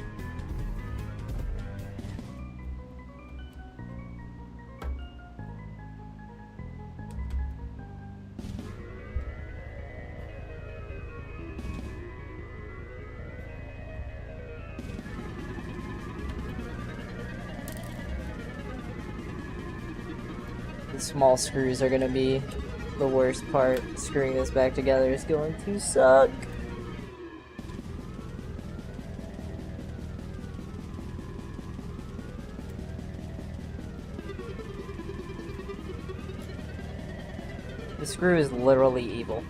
The small screws are gonna be the worst part. Screwing this back together is going to suck. The screw is literally evil.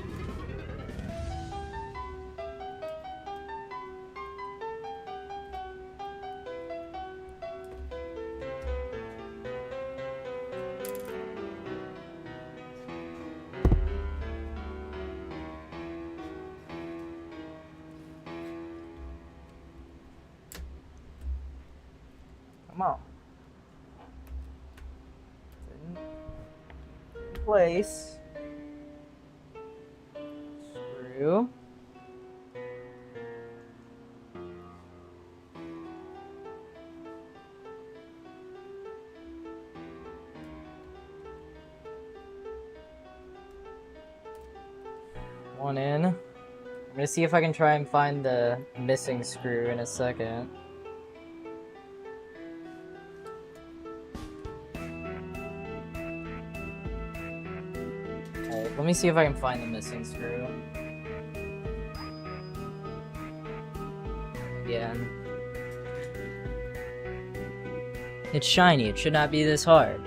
Come on. In place. Screw. One in. I'm gonna see if I can try and find the missing screw in a second. Let me see if I can find the missing screw. Yeah. It's shiny, it should not be this hard.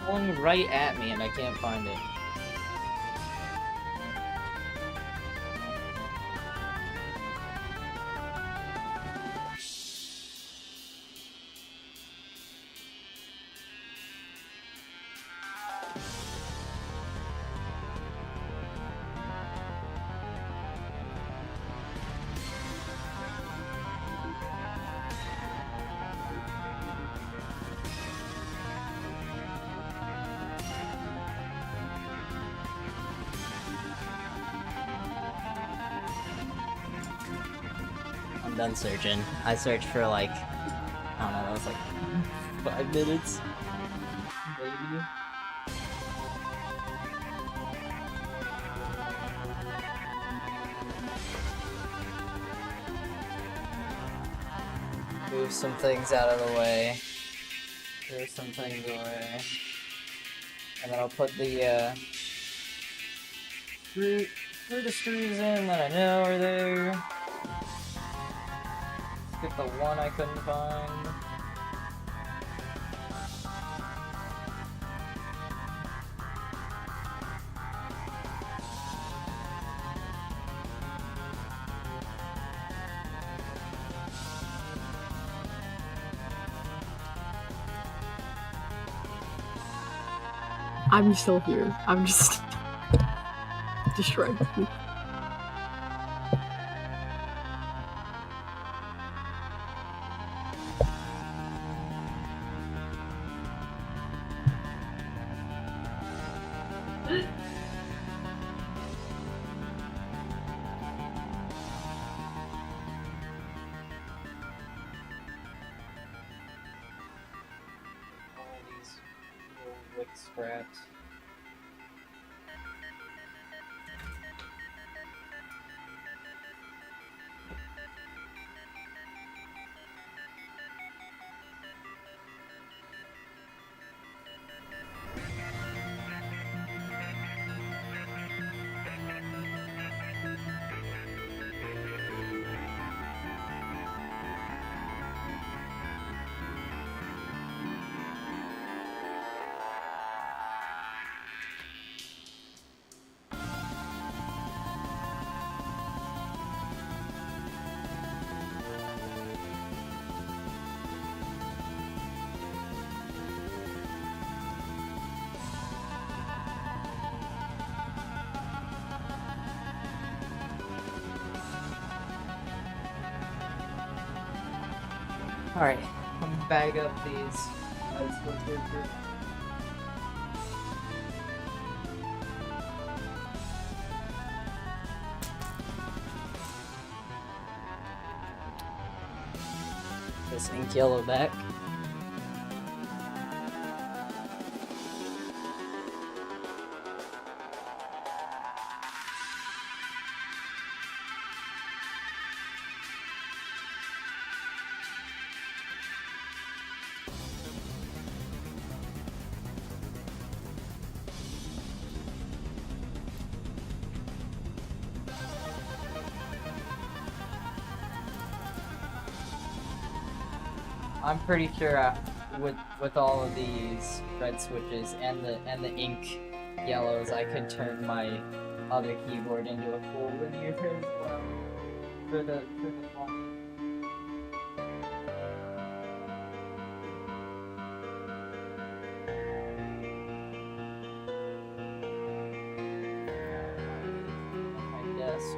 One right at me and I can't find it. I'm done searching. I searched for like, I don't know, that was like 5 minutes. Maybe. Move some things out of the way. Move some things away. And then I'll put the screw the screws in that I know are there. Get the one I couldn't find. I'm still here. I'm just distracted. Scraps. Alright, I'm gonna bag up these. Let's go through. This ink yellow back. I'm pretty sure with all of these red switches and the ink yellows, I could turn my other keyboard into a full linear as well for the font. My desk.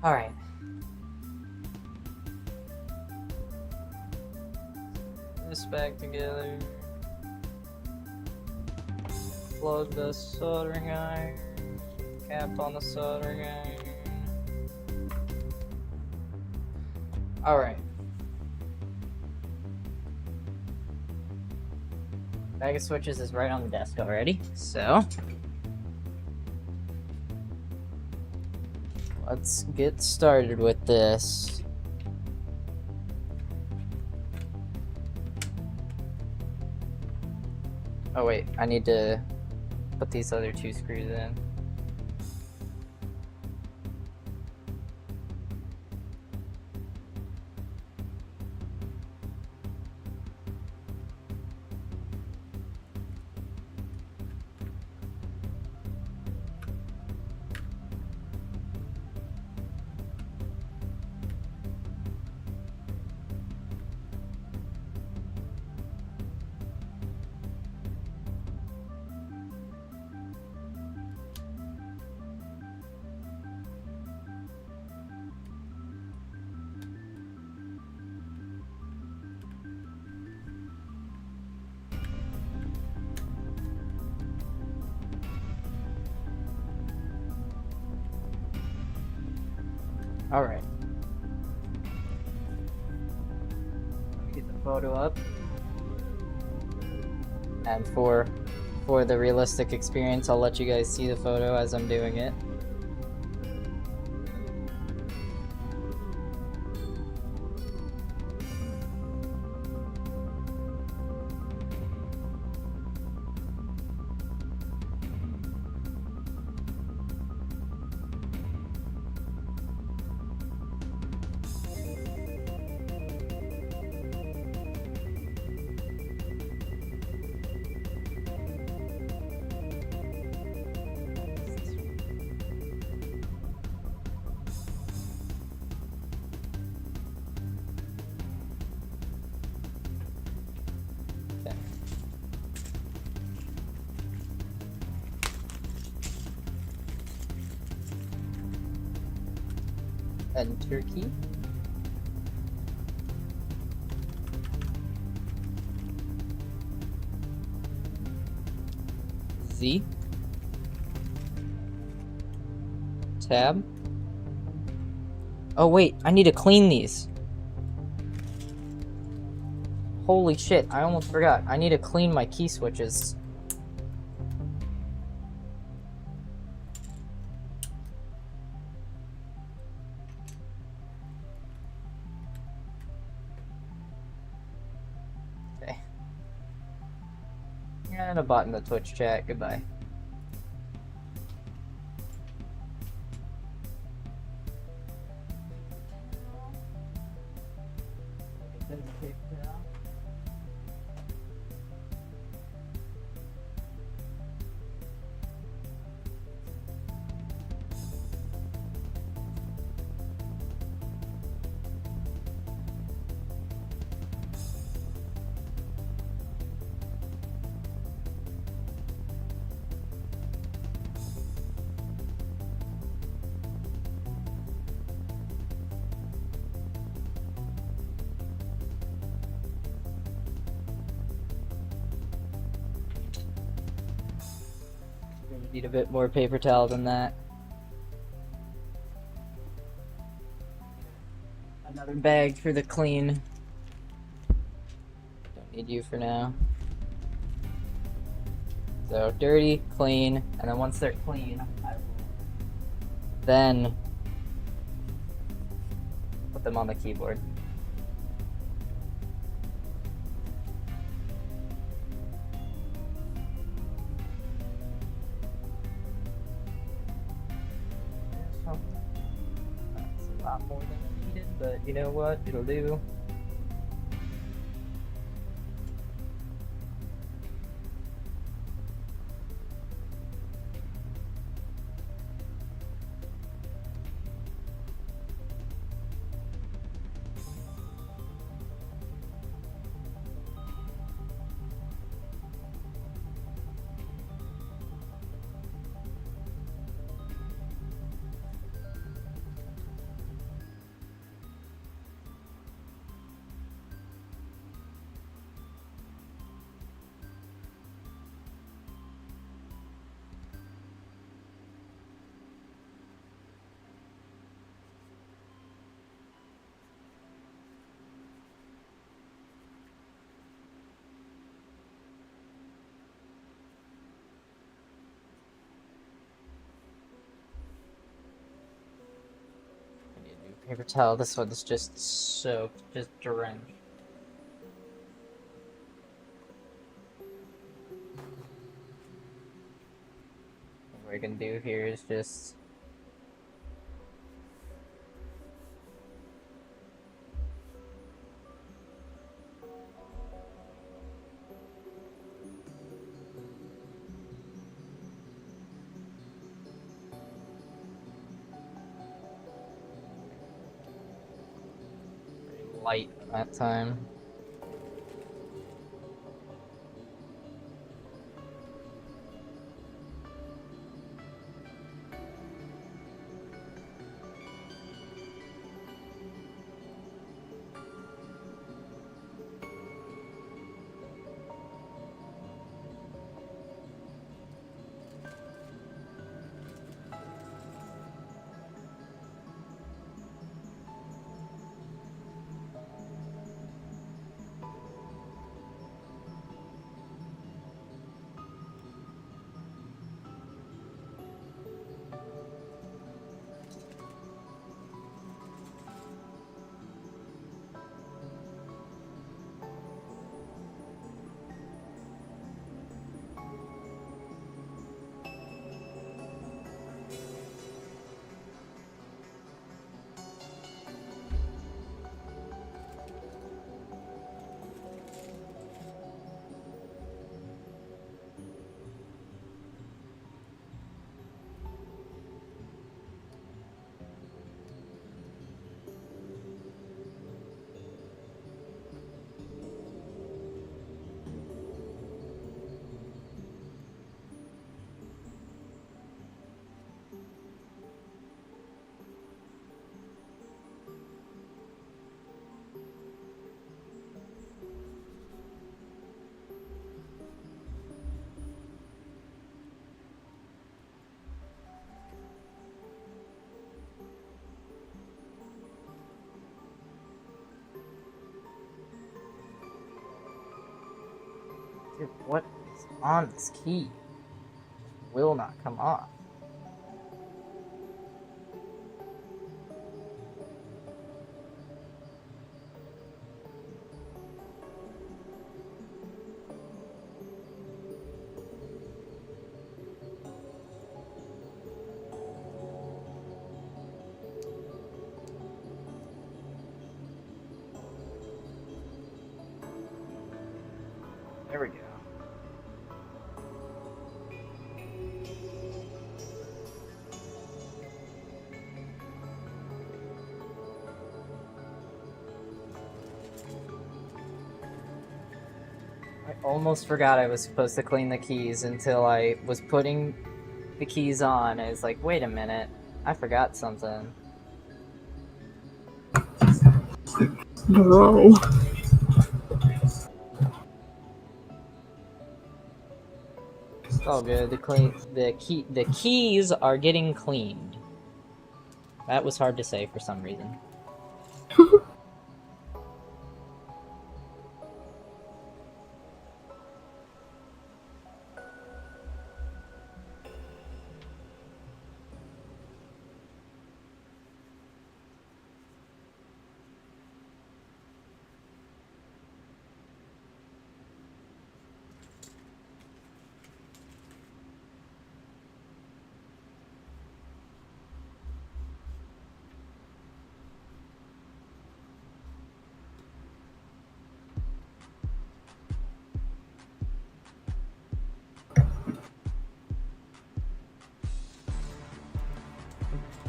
All right. This back together. Plug the soldering iron. Cap on the soldering iron. All right. Bag of switches is right on the desk already, so let's get started with this. Oh wait, I need to put these other two screws in. All right. Let me get the photo up. And for the realistic experience, I'll let you guys see the photo as I'm doing it. Enter key. Z. Tab. Oh wait, I need to clean these. Holy shit, I almost forgot. I need to clean my key switches. And a bot in the Twitch chat. Goodbye. Need a bit more paper towel than that. Another bag for the clean. Don't need you for now. So dirty, clean, and then once they're clean, I will then put them on the keyboard. lot more than I needed, but you know what? It'll do. I need a new paper towel. This one's just soaked, just drenched. What we can do here is just pretty light that time. Dude, what is on this key? Will not come off. There we go. I almost forgot I was supposed to clean the keys until I was putting the keys on. I was like, wait a minute, I forgot something. Bro. It's all good. The keys are getting cleaned. That was hard to say for some reason.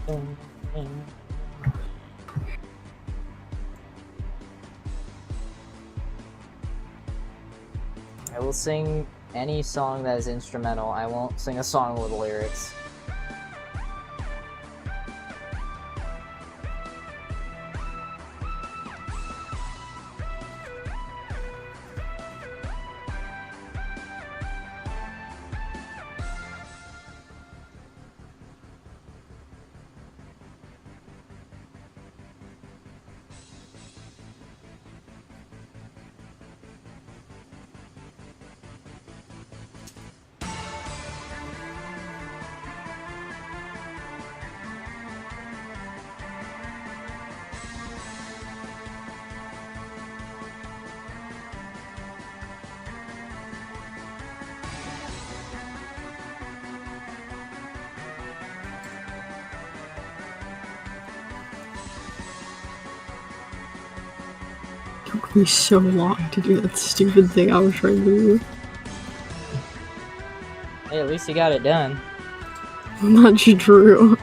I will sing any song that is instrumental. I won't sing a song with lyrics. It took me so long to do that stupid thing I was trying to do. Hey, at least you got it done. Not true.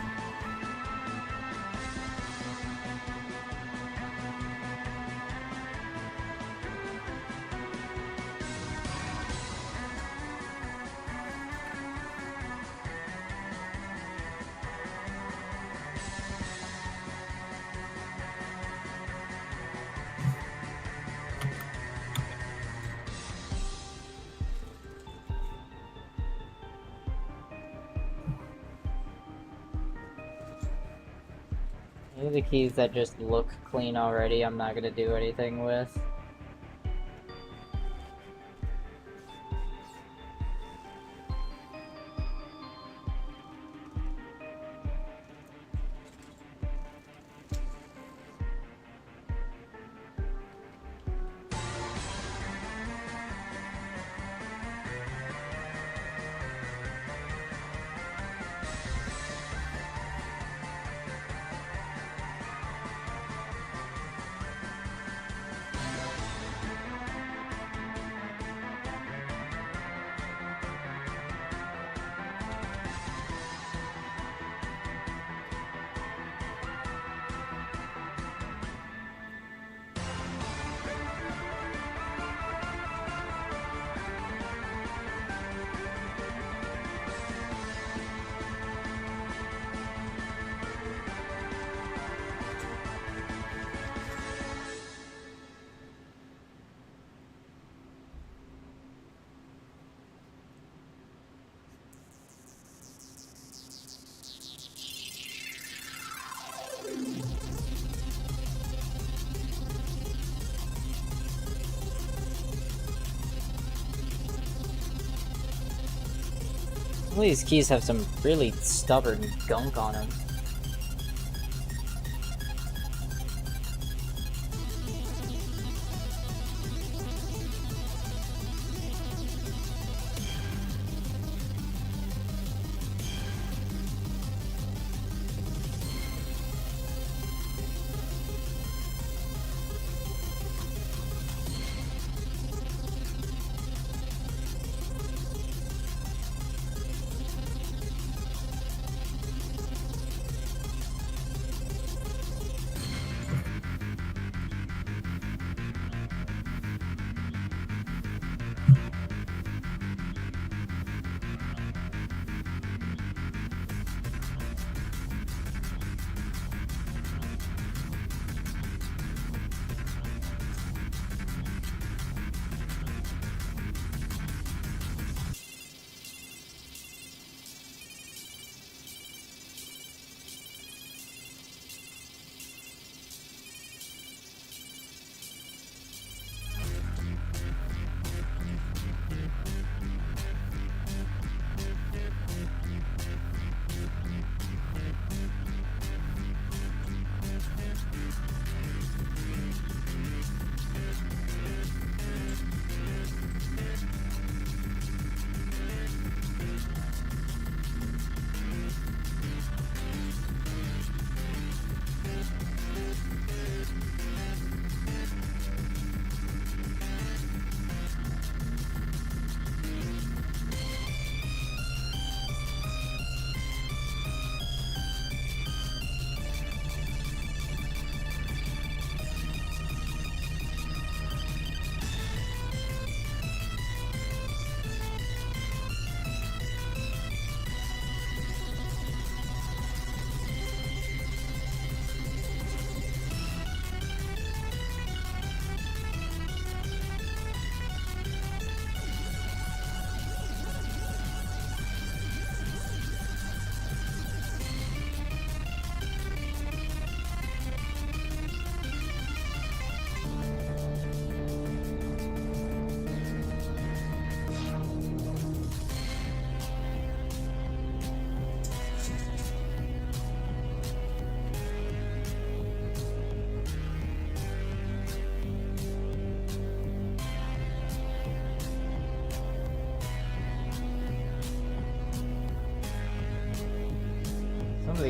These are the keys that just look clean already, I'm not gonna do anything with. Some of these keys have some really stubborn gunk on them.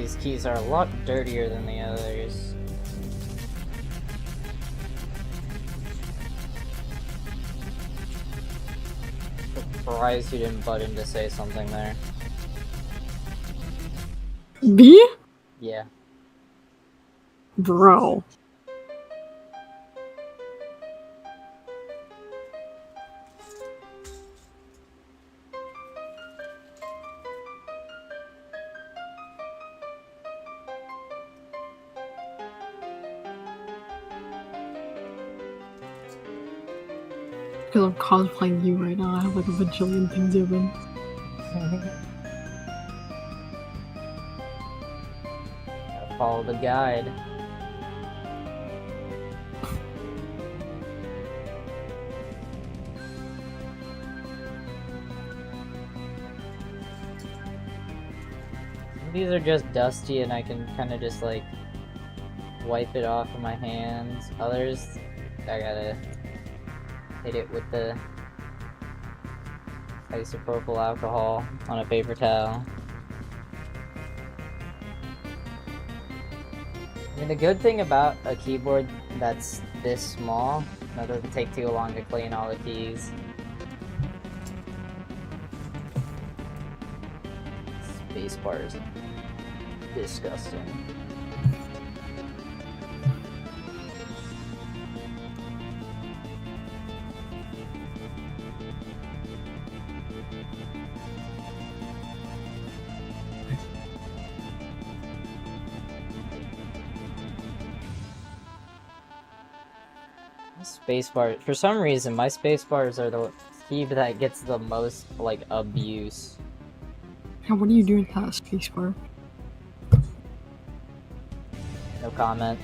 These keys are a lot dirtier than the others. Surprised you didn't butt in to say something there. B? Yeah. Bro. Because I'm cosplaying you right now, I have like a bajillion things open. Gotta follow the guide. These are just dusty and I can kind of just like wipe it off of my hands. Others, I gotta hit it with the isopropyl alcohol on a paper towel. I mean, the good thing about a keyboard that's this small, that doesn't take too long to clean all the keys. Spacebar is disgusting. Spacebar. For some reason, my spacebars are the key that gets the most like abuse. Now, what are you doing to that spacebar? No comment.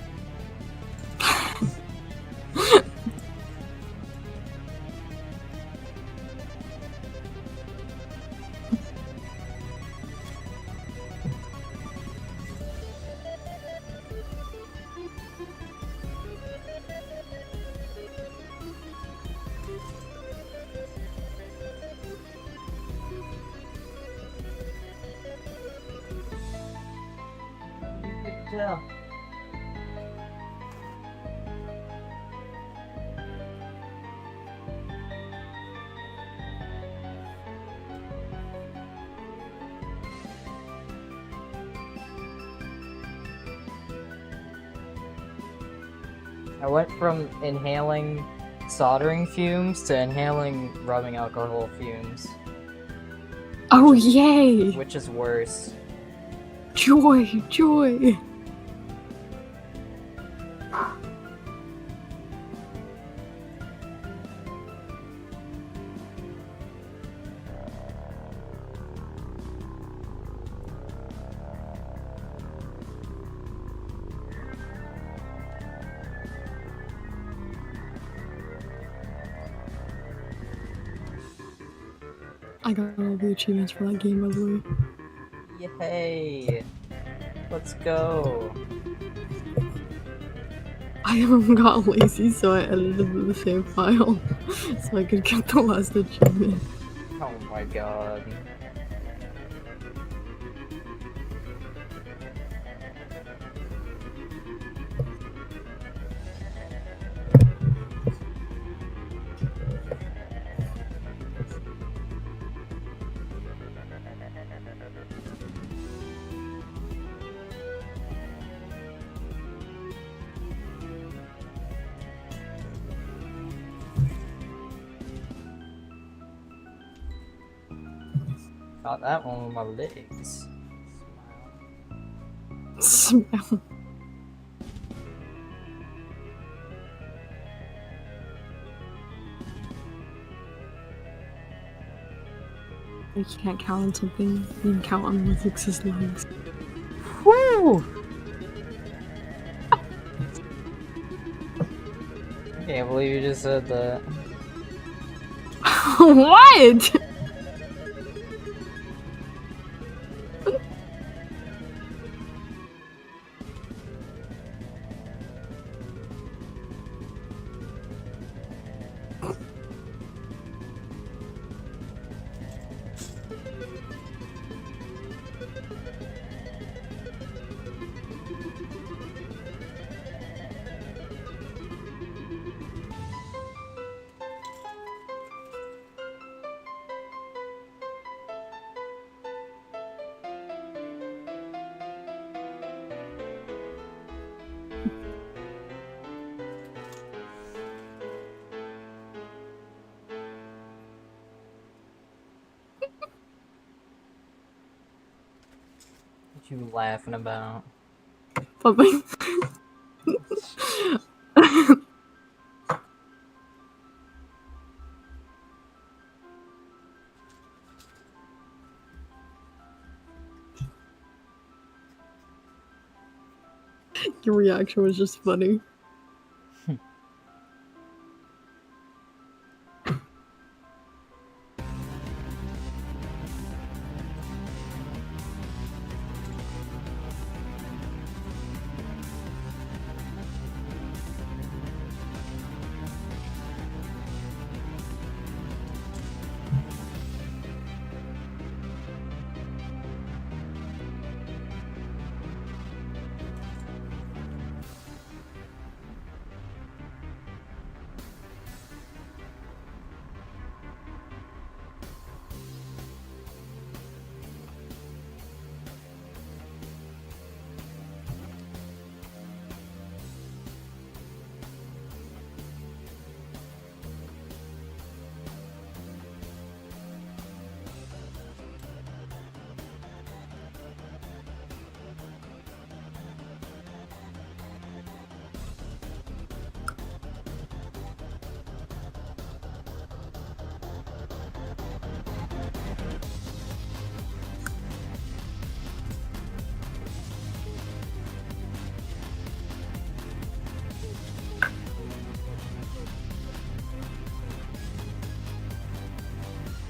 Yeah. I went from inhaling soldering fumes to inhaling rubbing alcohol fumes. Oh, yay! Which is worse? Joy! Joy! I got all the achievements for that game, by the way. Yay! Let's go! I got lazy, so I edited the save file so I could get the last achievement. Oh my god. Got that one with my legs. Smell. You can't count on something, you can count on Lizix's legs. Woo! I can't believe you just said that. What? you laughing about? Something. Your reaction was just funny.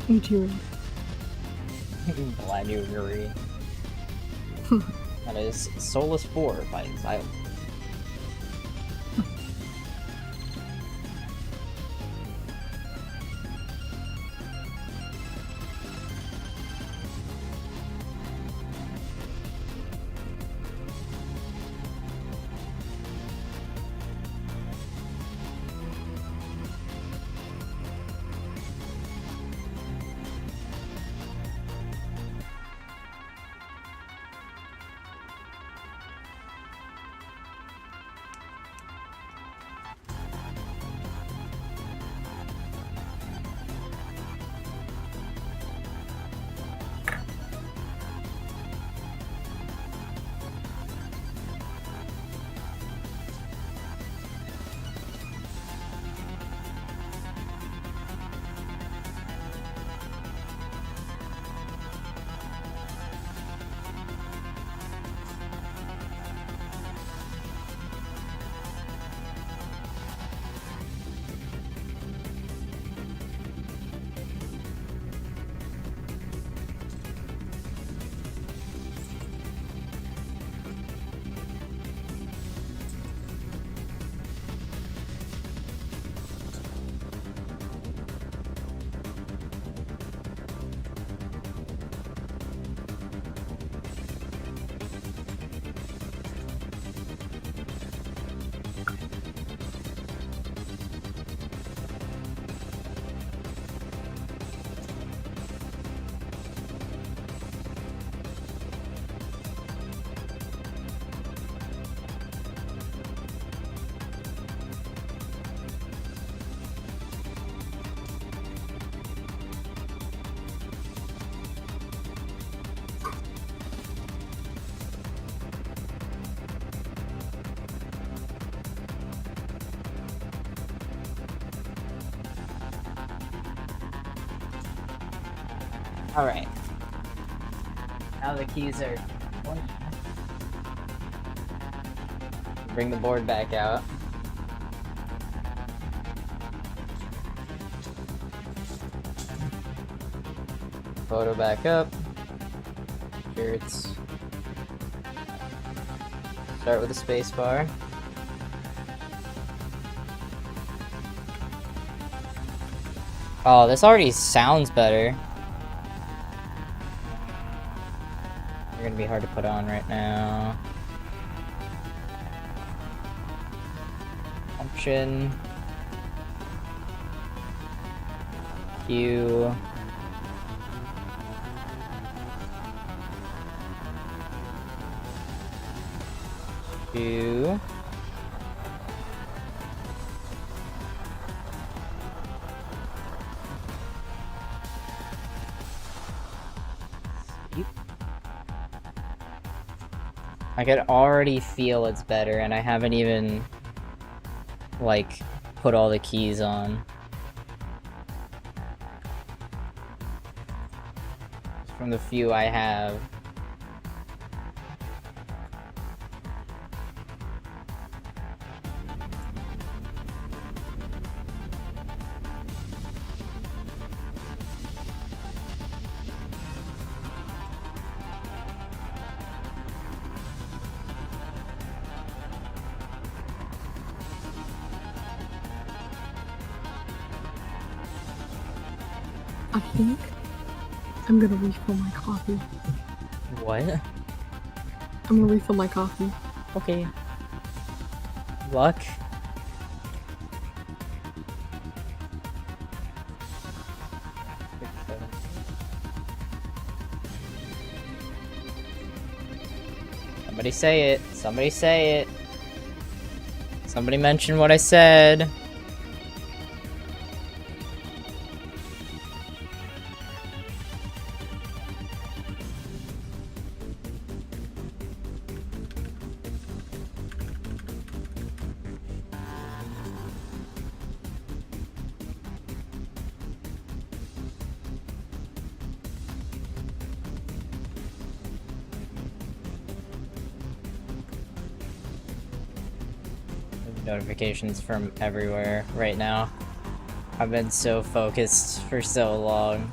Me too. Glad you agree. That is Solus 4 by Xylem. Alright. Now the keys are... Bring the board back out. Photo back up. Here it's... Start with a space bar. Oh, this already sounds better. They're gonna be hard to put on right now. Function. Q. Q. I could already feel it's better, and I haven't even, like, put all the keys on. From the few I have. I think I'm gonna refill my coffee. What? I'm gonna refill my coffee. Okay. Luck? Somebody say it. Somebody say it. Somebody mention what I said. Notifications from everywhere right now. I've been so focused for so long.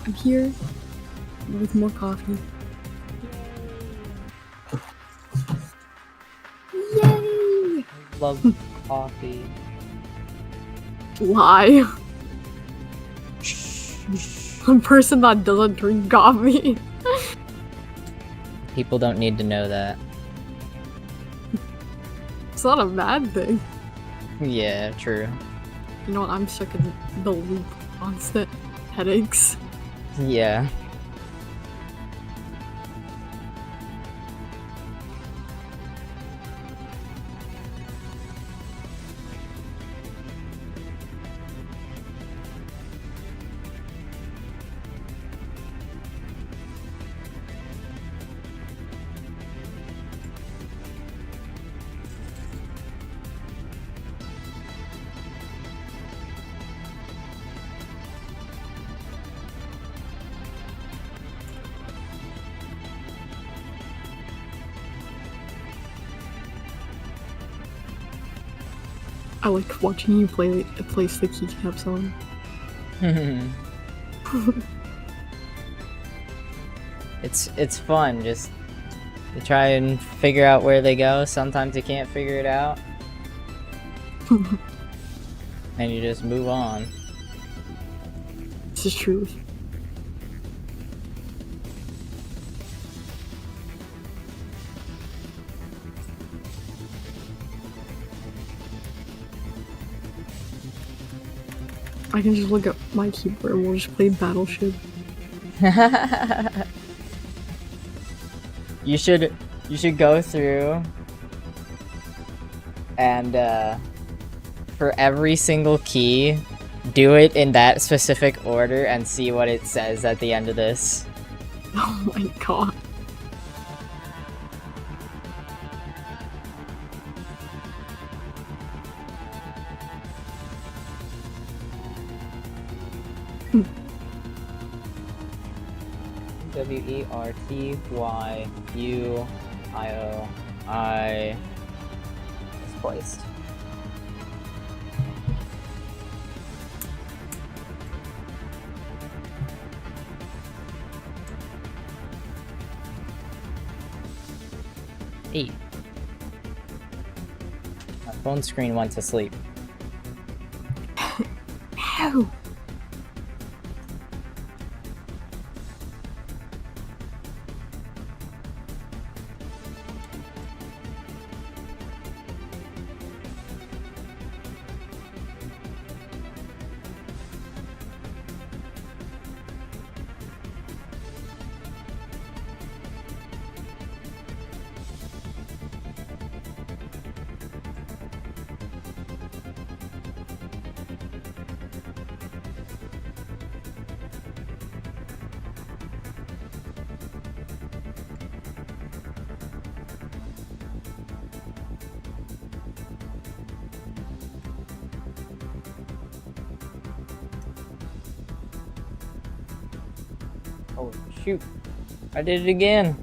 I'm here with more coffee. Yay! Love coffee. Lie. A person that doesn't drink coffee. People don't need to know that. It's not a bad thing. Yeah, true. You know what? I'm stuck in the loop. Constant headaches. Yeah. I like watching you place the keycaps on. It's fun, just you try and figure out where they go. Sometimes you can't figure it out. And you just move on. This is true. I can just look at my keyboard and we'll just play Battleship. You should go through and for every single key, do it in that specific order and see what it says at the end of this. Oh my god. WERTYUIOI is placed. Eight. Phone screen went to sleep. How? Oh, shoot. I did it again.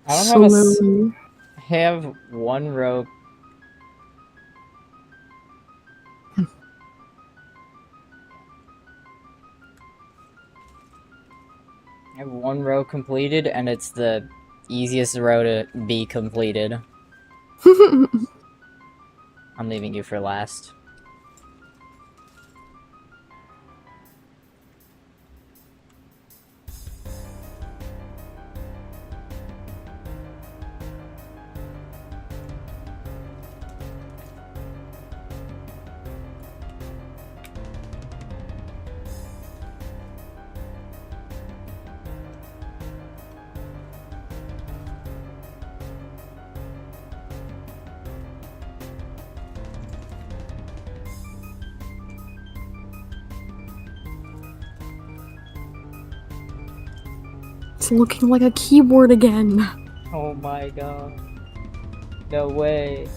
I don't have Slowly. have one row. I have one row completed, and it's the easiest row to be completed. I'm leaving you for last. It's looking like a keyboard again. Oh my god. No way.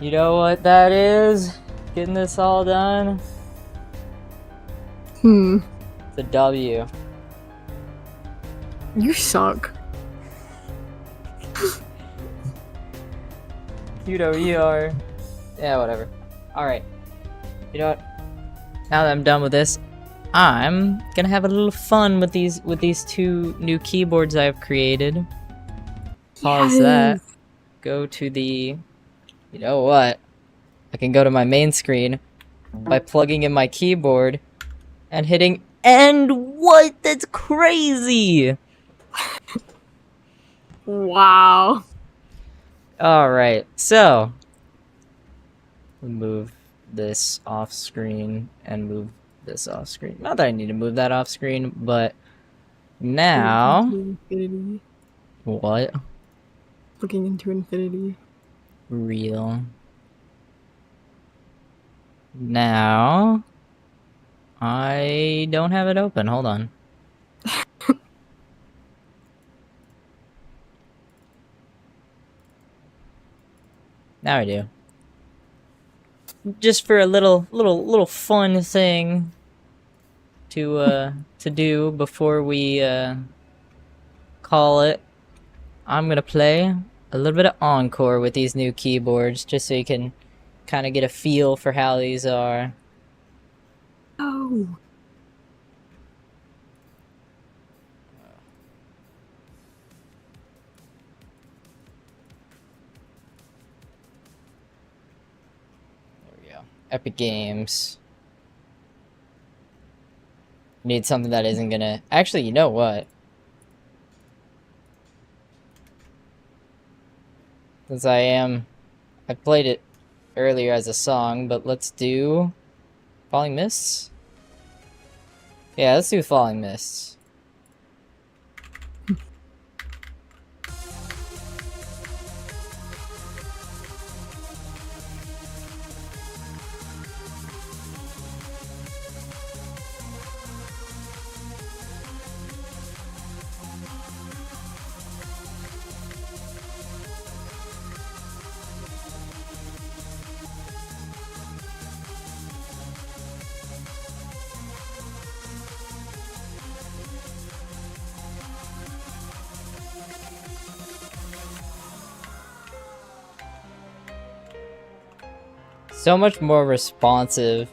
You know what that is? Getting this all done? It's a W. You suck. You know you are. Yeah, whatever. Alright. You know what? Now that I'm done with this, I'm gonna have a little fun with these two new keyboards I've created. Pause that. Go to the... You know what? I can go to my main screen by plugging in my keyboard and hitting end. What? That's crazy! Wow. Alright, so... Move this off screen and move this off screen. Not that I need to move that off screen, but now... Infinity. What? Looking into infinity. Real. Now... I don't have it open. Hold on. Now I do. Just for a little fun thing. to do before we call it. I'm gonna play a little bit of Encore with these new keyboards, just so you can kind of get a feel for how these are. Oh. There we go. Epic Games. Need something that isn't gonna... Actually, you know what? Since I played it earlier as a song, but let's do Falling Mists? Yeah, let's do Falling Mists. So much more responsive.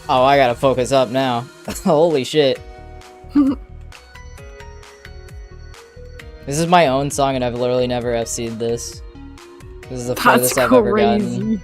Oh, I gotta focus up now. Holy shit. This is my own song and I've literally never FC'd this. This is the furthest I've ever gotten.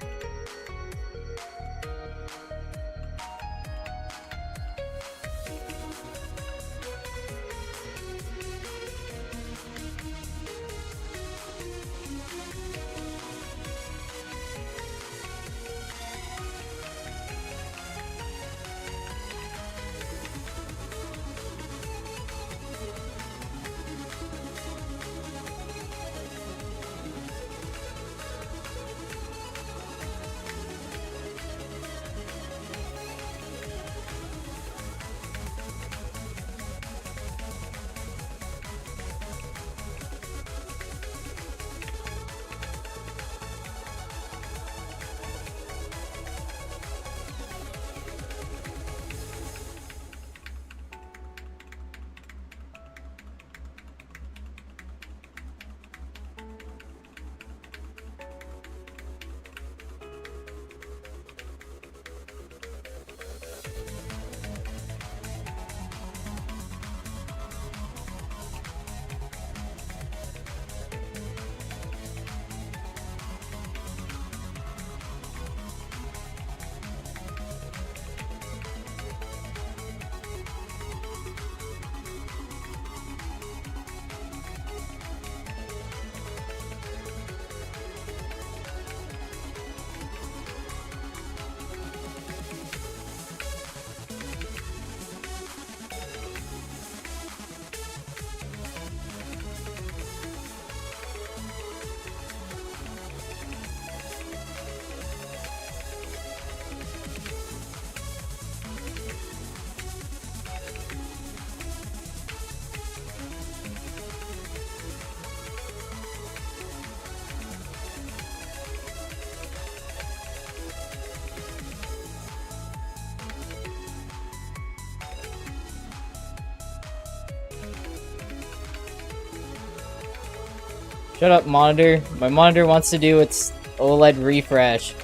Shut up, monitor. My monitor wants to do its OLED refresh.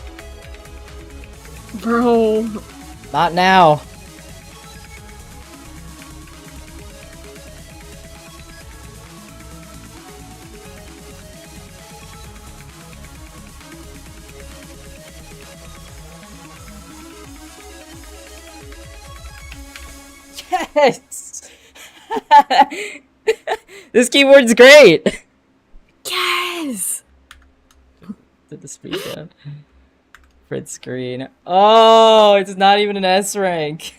Bro. Not now. Yes! This keyboard's great! Yes! Did the speed down. Print screen. Oh, it's not even an S rank.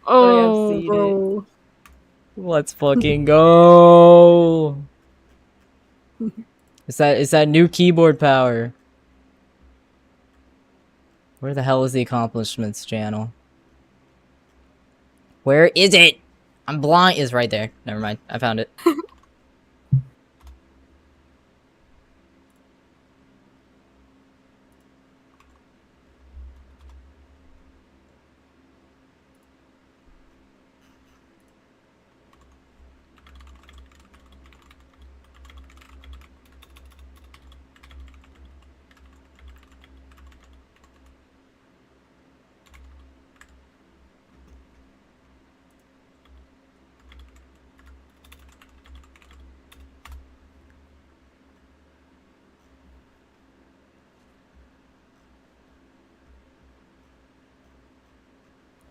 Oh, seen it. bro. Let's fucking go. Is that new keyboard power? Where the hell is the accomplishments channel? Where is it? I'm blind. It's right there. Never mind. I found it.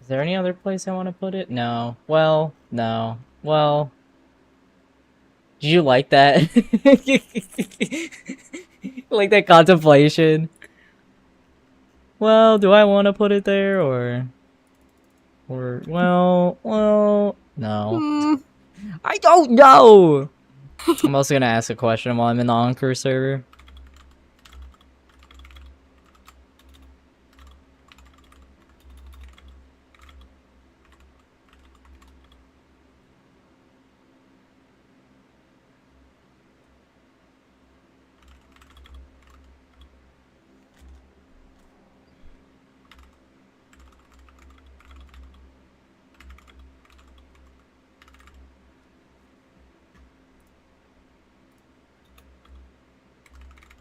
Is there any other place I want to put it? No. Well, no. Well. Did you like that? Like that contemplation? Well, do I want to put it there or well, no. Mm. I don't know. I'm also gonna ask a question while I'm in the Anchor server.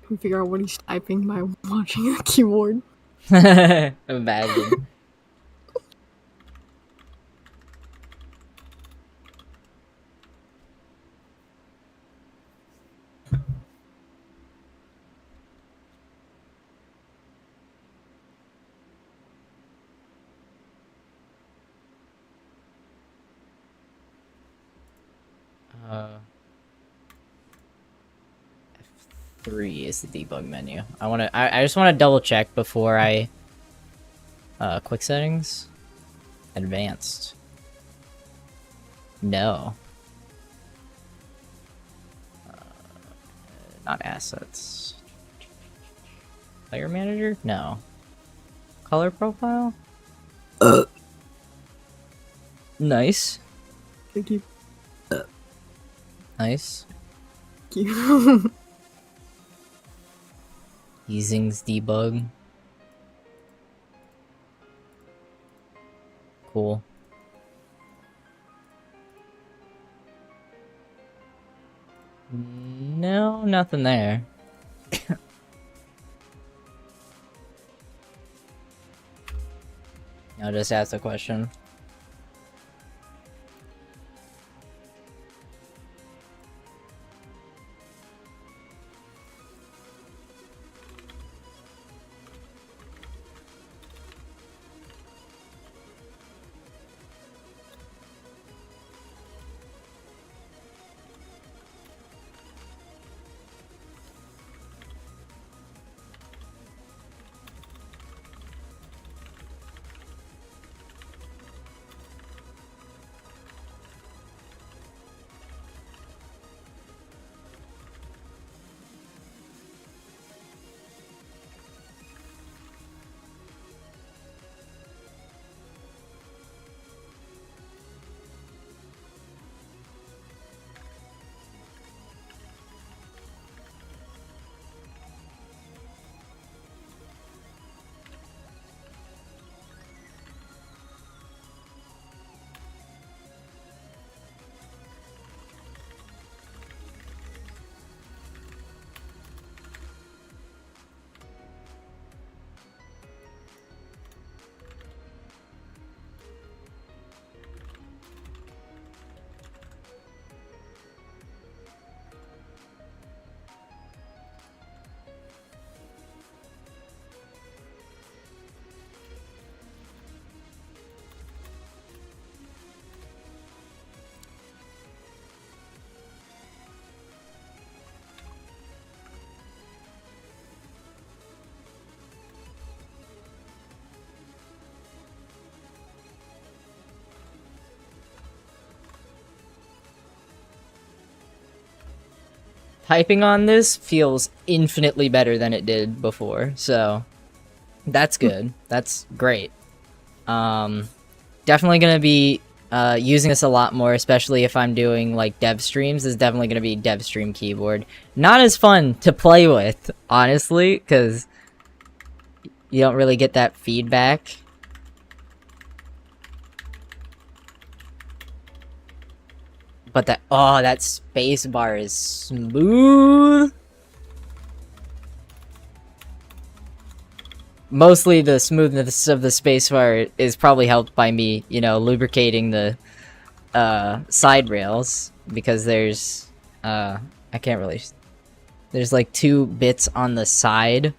Can figure out what he's typing by watching the keyboard. Imagine. F3 is the debug menu. I just wanna double check before I quick settings. Advanced. No. Not assets. Player manager? No. Color profile? Nice. Thank you. Nice. Thank you. Easing's debug. Cool. No, nothing there. I'll just ask the question. typing on this feels infinitely better than it did before, so that's good. That's great. Definitely gonna be using this a lot more, especially if I'm doing like dev streams. This is definitely gonna be dev stream keyboard. Not as fun to play with, honestly, because you don't really get that feedback. But that space bar is smooth. Mostly the smoothness of the spacebar is probably helped by me, you know, lubricating the side rails, because there's there's like 2 bits on the side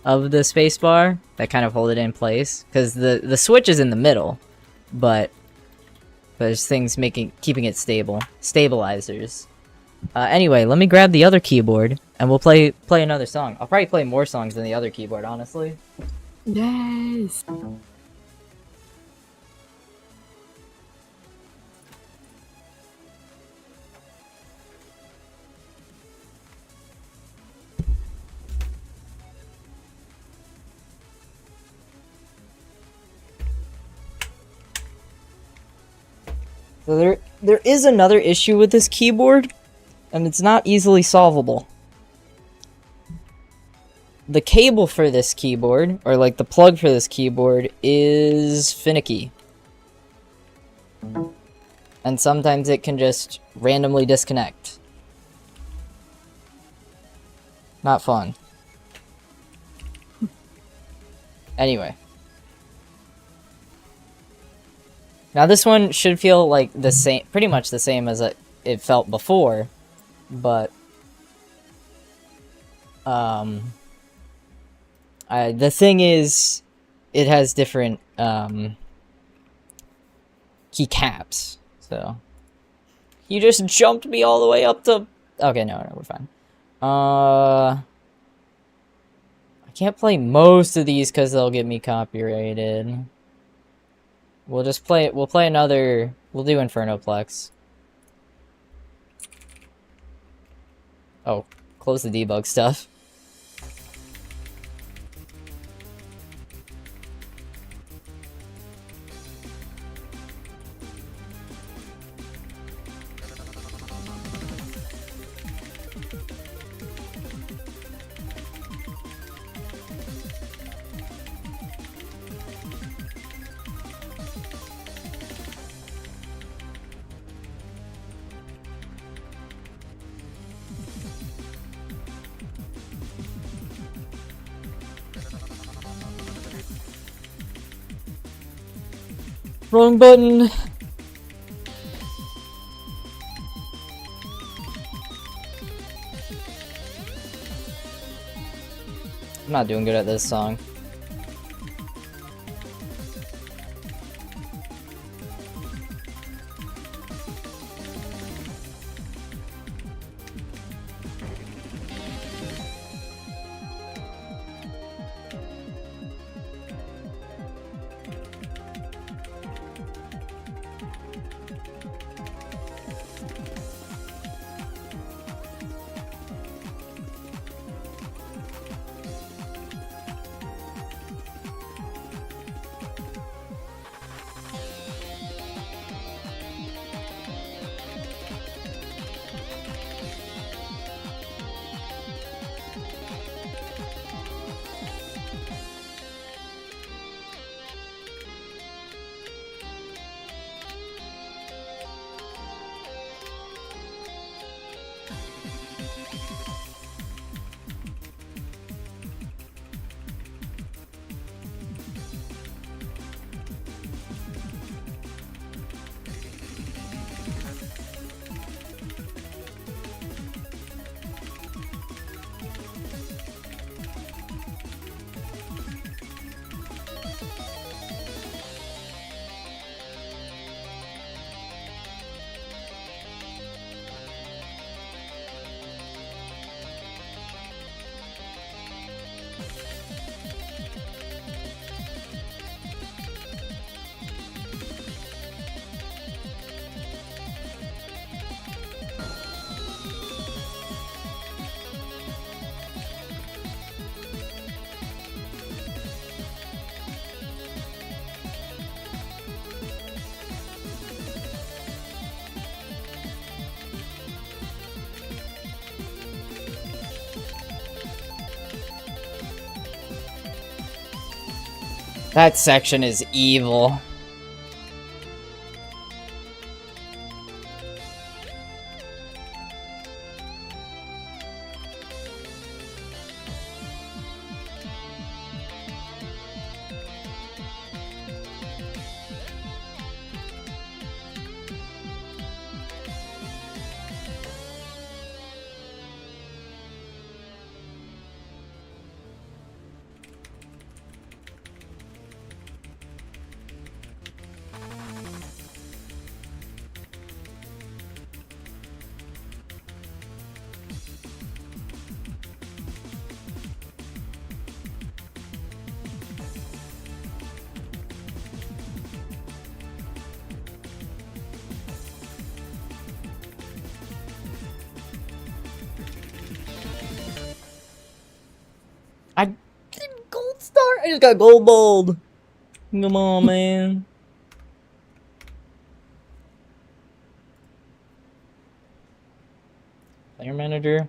of the spacebar that kind of hold it in place, because the switch is in the middle, but there's things keeping it stable, stabilizers. Anyway, let me grab the other keyboard and we'll play another song. I'll probably play more songs than the other keyboard, honestly. Yes. So there is another issue with this keyboard, and it's not easily solvable. The cable for this keyboard, or like the plug for this keyboard, is finicky. And sometimes it can just randomly disconnect. Not fun. Anyway. Now this one should feel like the same, pretty much the same as it felt before, but the thing is, it has different keycaps. So you just jumped me all the way up to. Okay, no, we're fine. I can't play most of these because they'll get me copyrighted. We'll just play it. We'll play another. We'll do Infernoplex. Oh, close the debug stuff. Wrong button. I'm not doing good at this song. That section is evil. I gold star. I just got gold bulb. Come on, man. Player manager.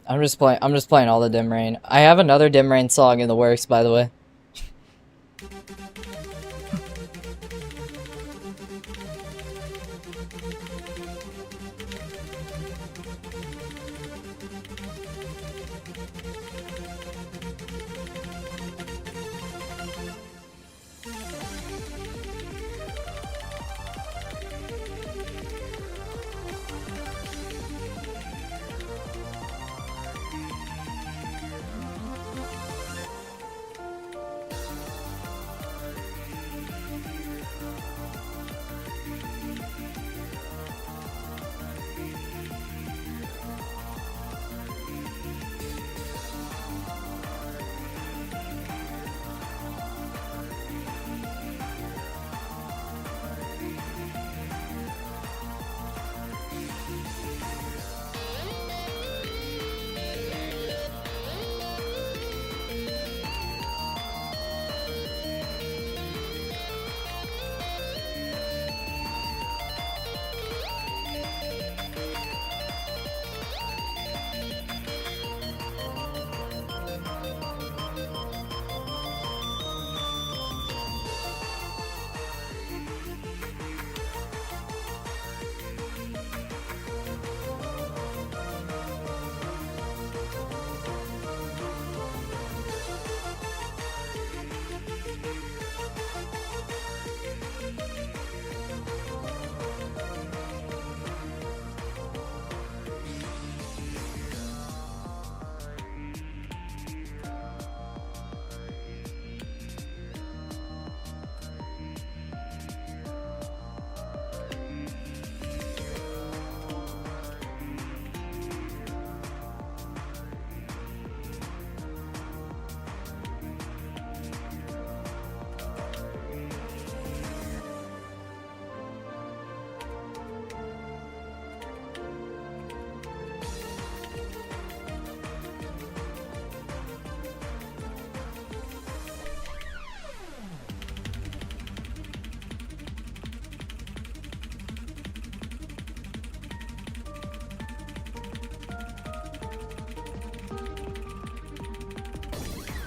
I'm just playing all the Dim Rain. I have another Dim Rain song in the works, by the way.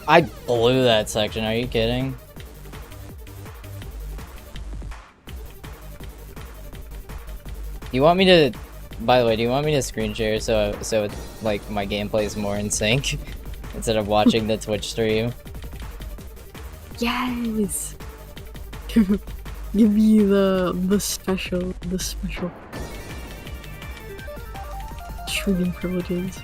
I blew that section, are you kidding? You want me to, by the way, do you want me to screen share so like my gameplay is more in sync instead of watching the Twitch stream? Yes. Give me the special streaming privileges.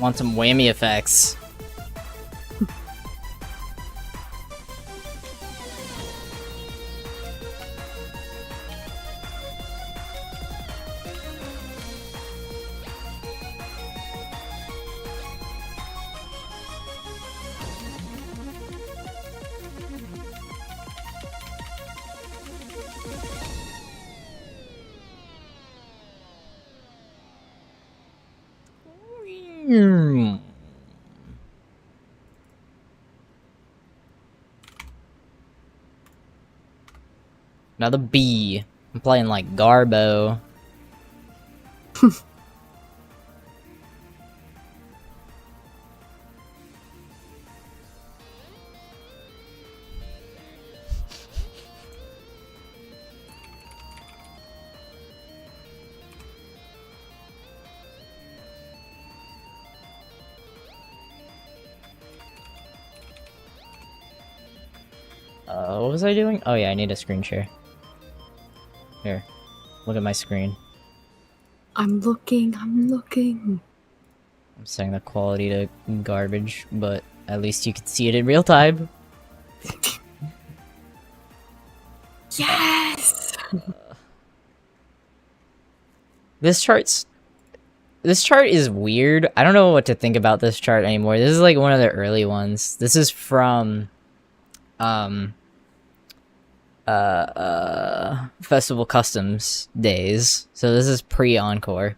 Want some whammy effects. Another B. I'm playing like Garbo. What was I doing? Oh yeah, I need a screen share. Here, look at my screen. I'm looking. I'm setting the quality to garbage, but at least you can see it in real time. Yes! This chart is weird. I don't know what to think about this chart anymore. This is like one of the early ones. This is from Festival Customs days. So this is pre-Encore.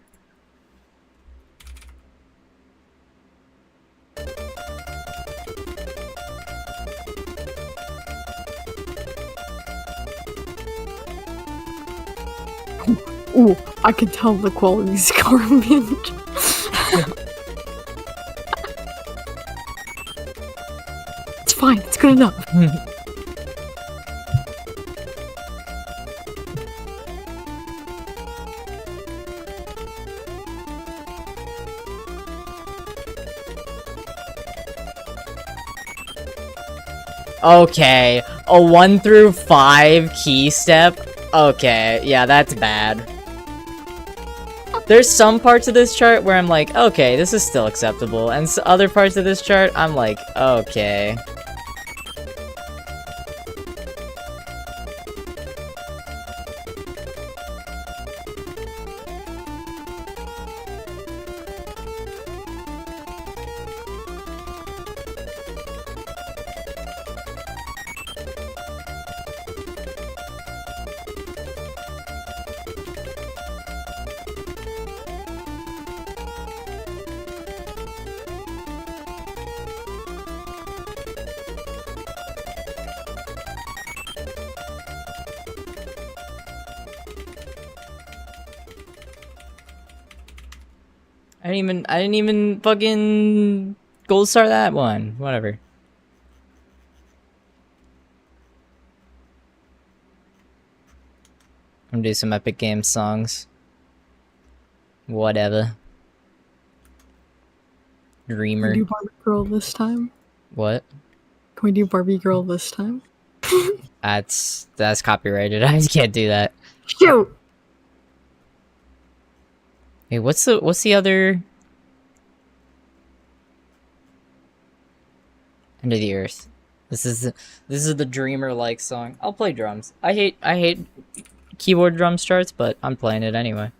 Ooh, I can tell the quality's garbage. It's fine, it's good enough. Okay, a 1 through 5 key step. Okay, yeah, that's bad. There's some parts of this chart where I'm like, okay, this is still acceptable, and other parts of this chart, I'm like, okay. I didn't even fucking gold star that one. Whatever. I'm gonna do some Epic Games songs. Whatever. Dreamer. Can we do Barbie Girl this time? What? Can we do Barbie Girl this time? That's copyrighted. I can't do that. Shoot! Hey, what's the other? End of the Earth. This is the Dreamer like song. I'll play drums. I hate keyboard drum charts, but I'm playing it anyway.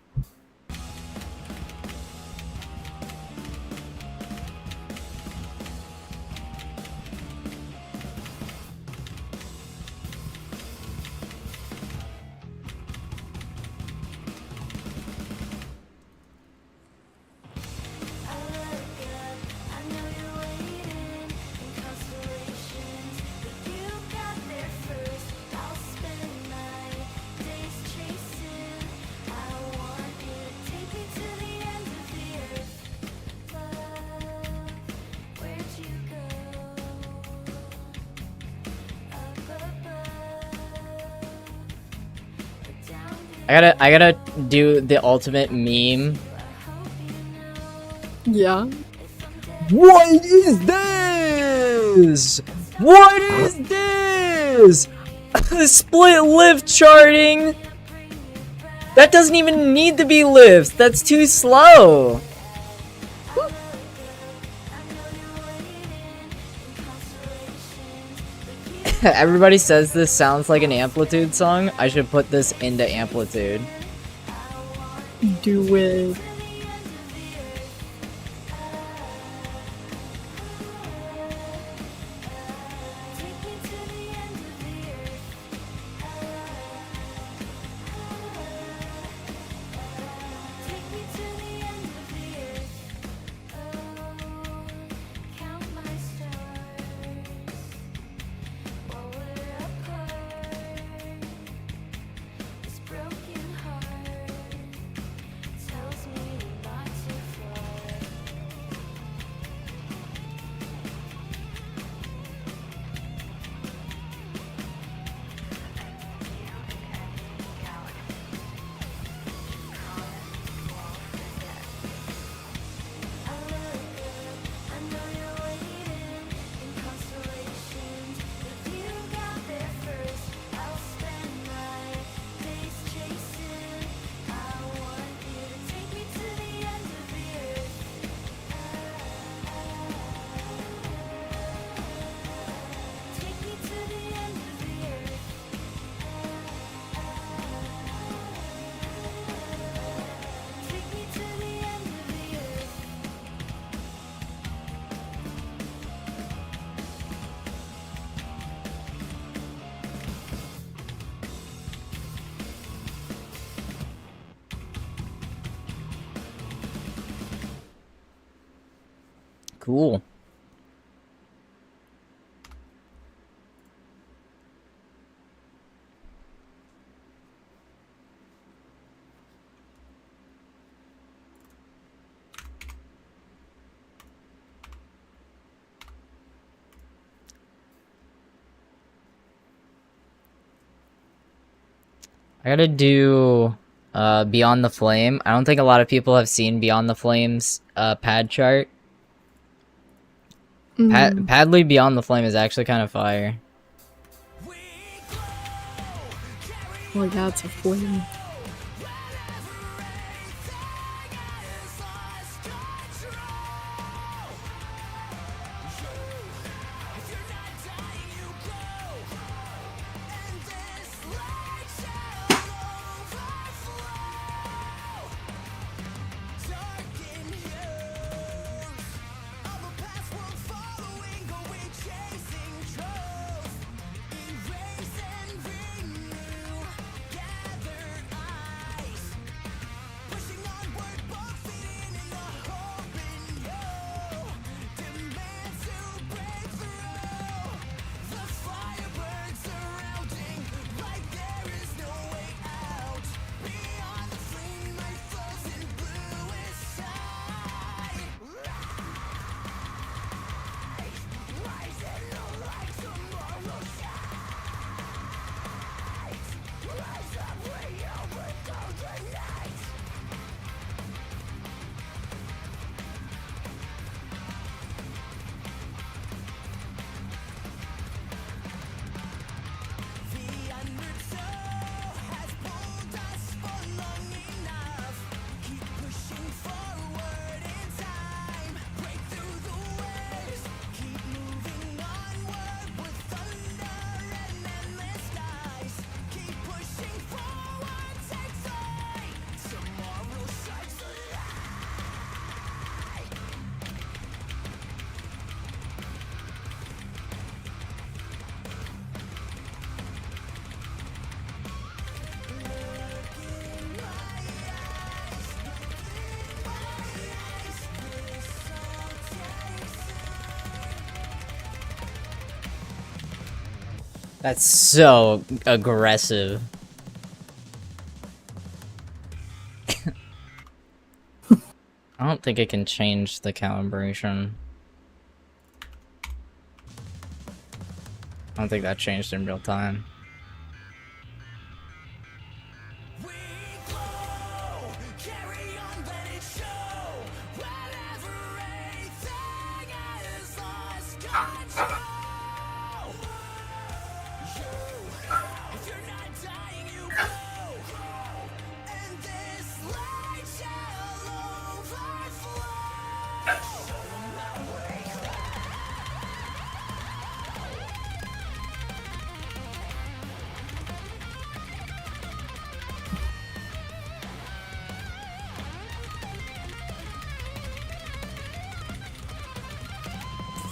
I gotta do the ultimate meme. Yeah. What is this? What is this? The split lift charting? That doesn't even need to be lifts. That's too slow. Everybody says this sounds like an Amplitude song. I should put this into Amplitude. Do it. Cool. I gotta do Beyond the Flame. I don't think a lot of people have seen Beyond the Flame's pad chart. Padley Beyond the Flame is actually kind of fire. Oh yeah, it's a flame. That's so aggressive. I don't think it can change the calibration. I don't think that changed in real time.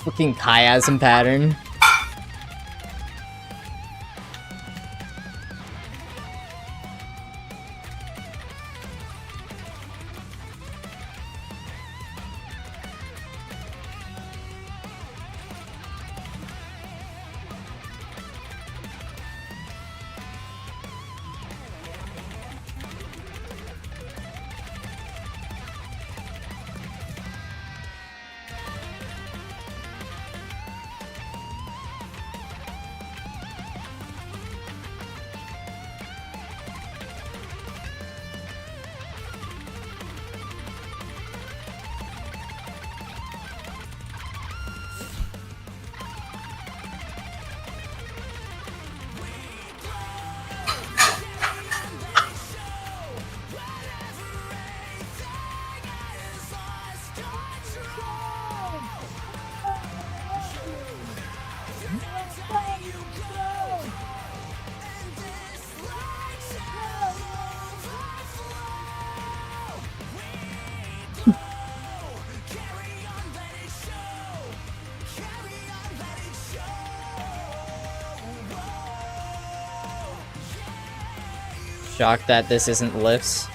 Fucking chiasm pattern. Shocked that this isn't lifts.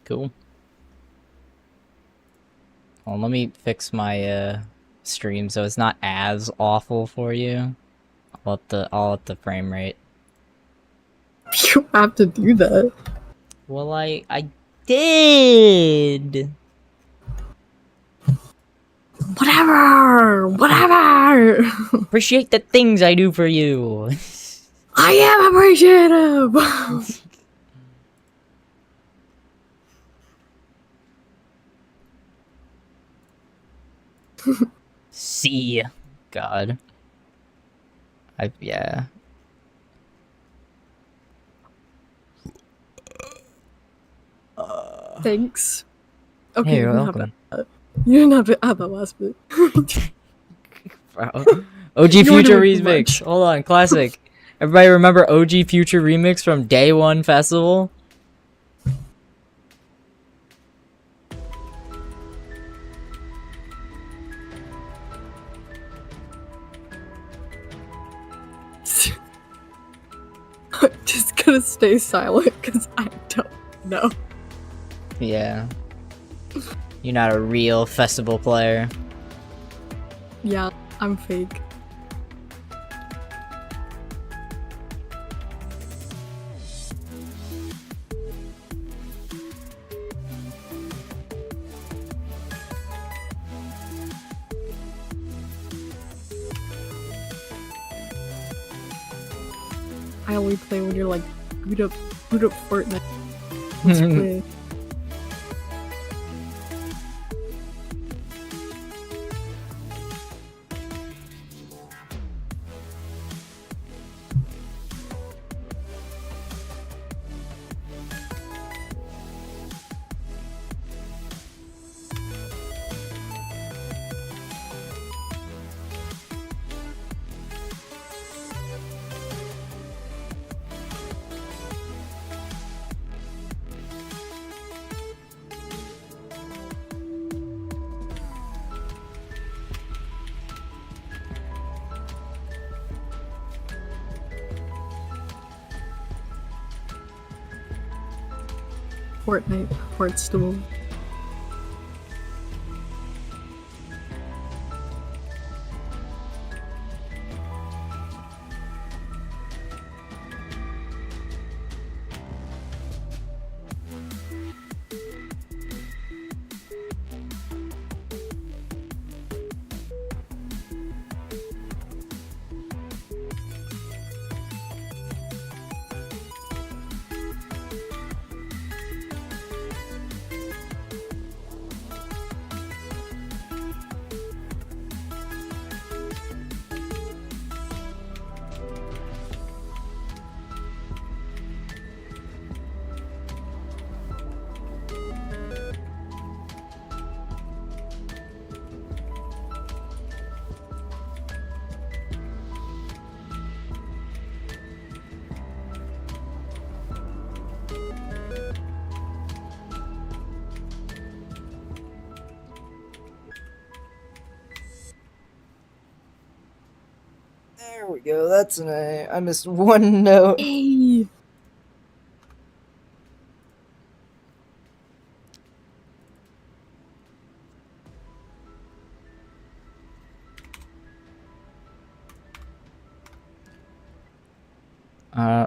Cool. Well, let me fix my stream so it's not as awful for you. I'll up the frame rate. You have to do that. Well, I did. Whatever. Appreciate the things I do for you. I am appreciative. See, God. Yeah. Thanks. Okay, Hey, you're you didn't welcome. have that. You didn't have to add that last bit. Bro. OG You were Future doing too Remix. much. Hold on, classic. Everybody remember OG Future Remix from Day One Festival? I'm just gonna stay silent because I don't know. Yeah. You're not a real festival player. Yeah, I'm fake. I only play when you're like boot up Fortnite. Let's play. Fortnite, Hearthstone. There we go, that's an A. I missed one note. Hey.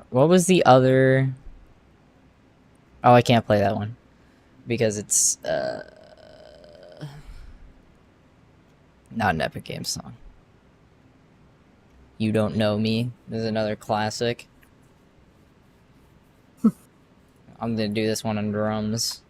What was the other... Oh, I can't play that one. Because it's, not an Epic Games song. You Don't Know Me is another classic. I'm gonna do this one on drums.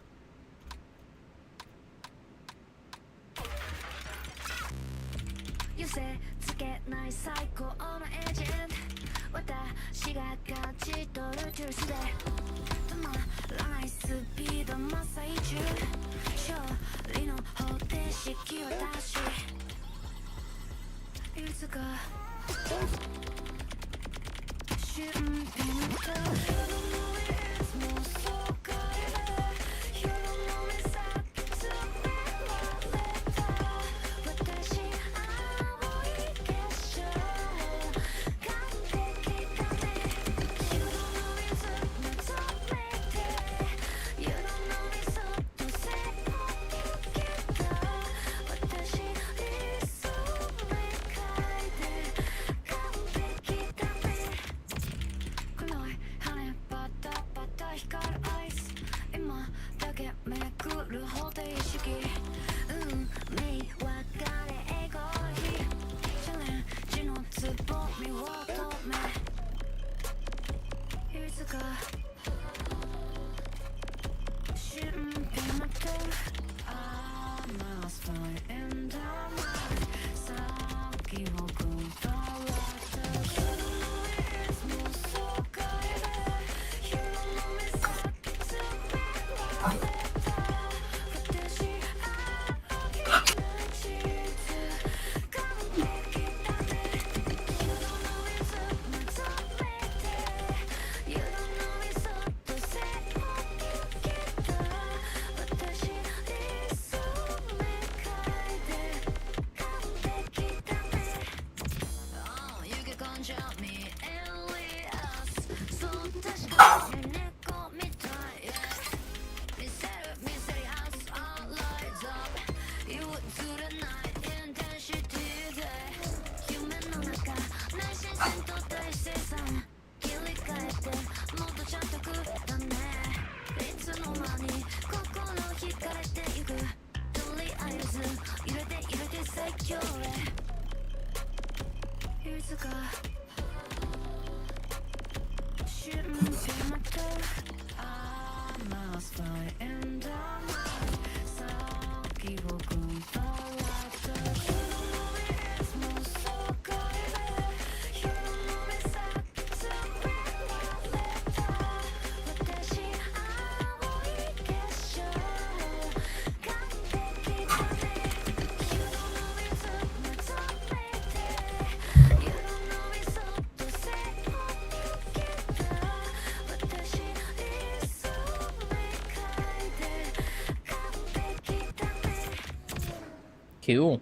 Cool.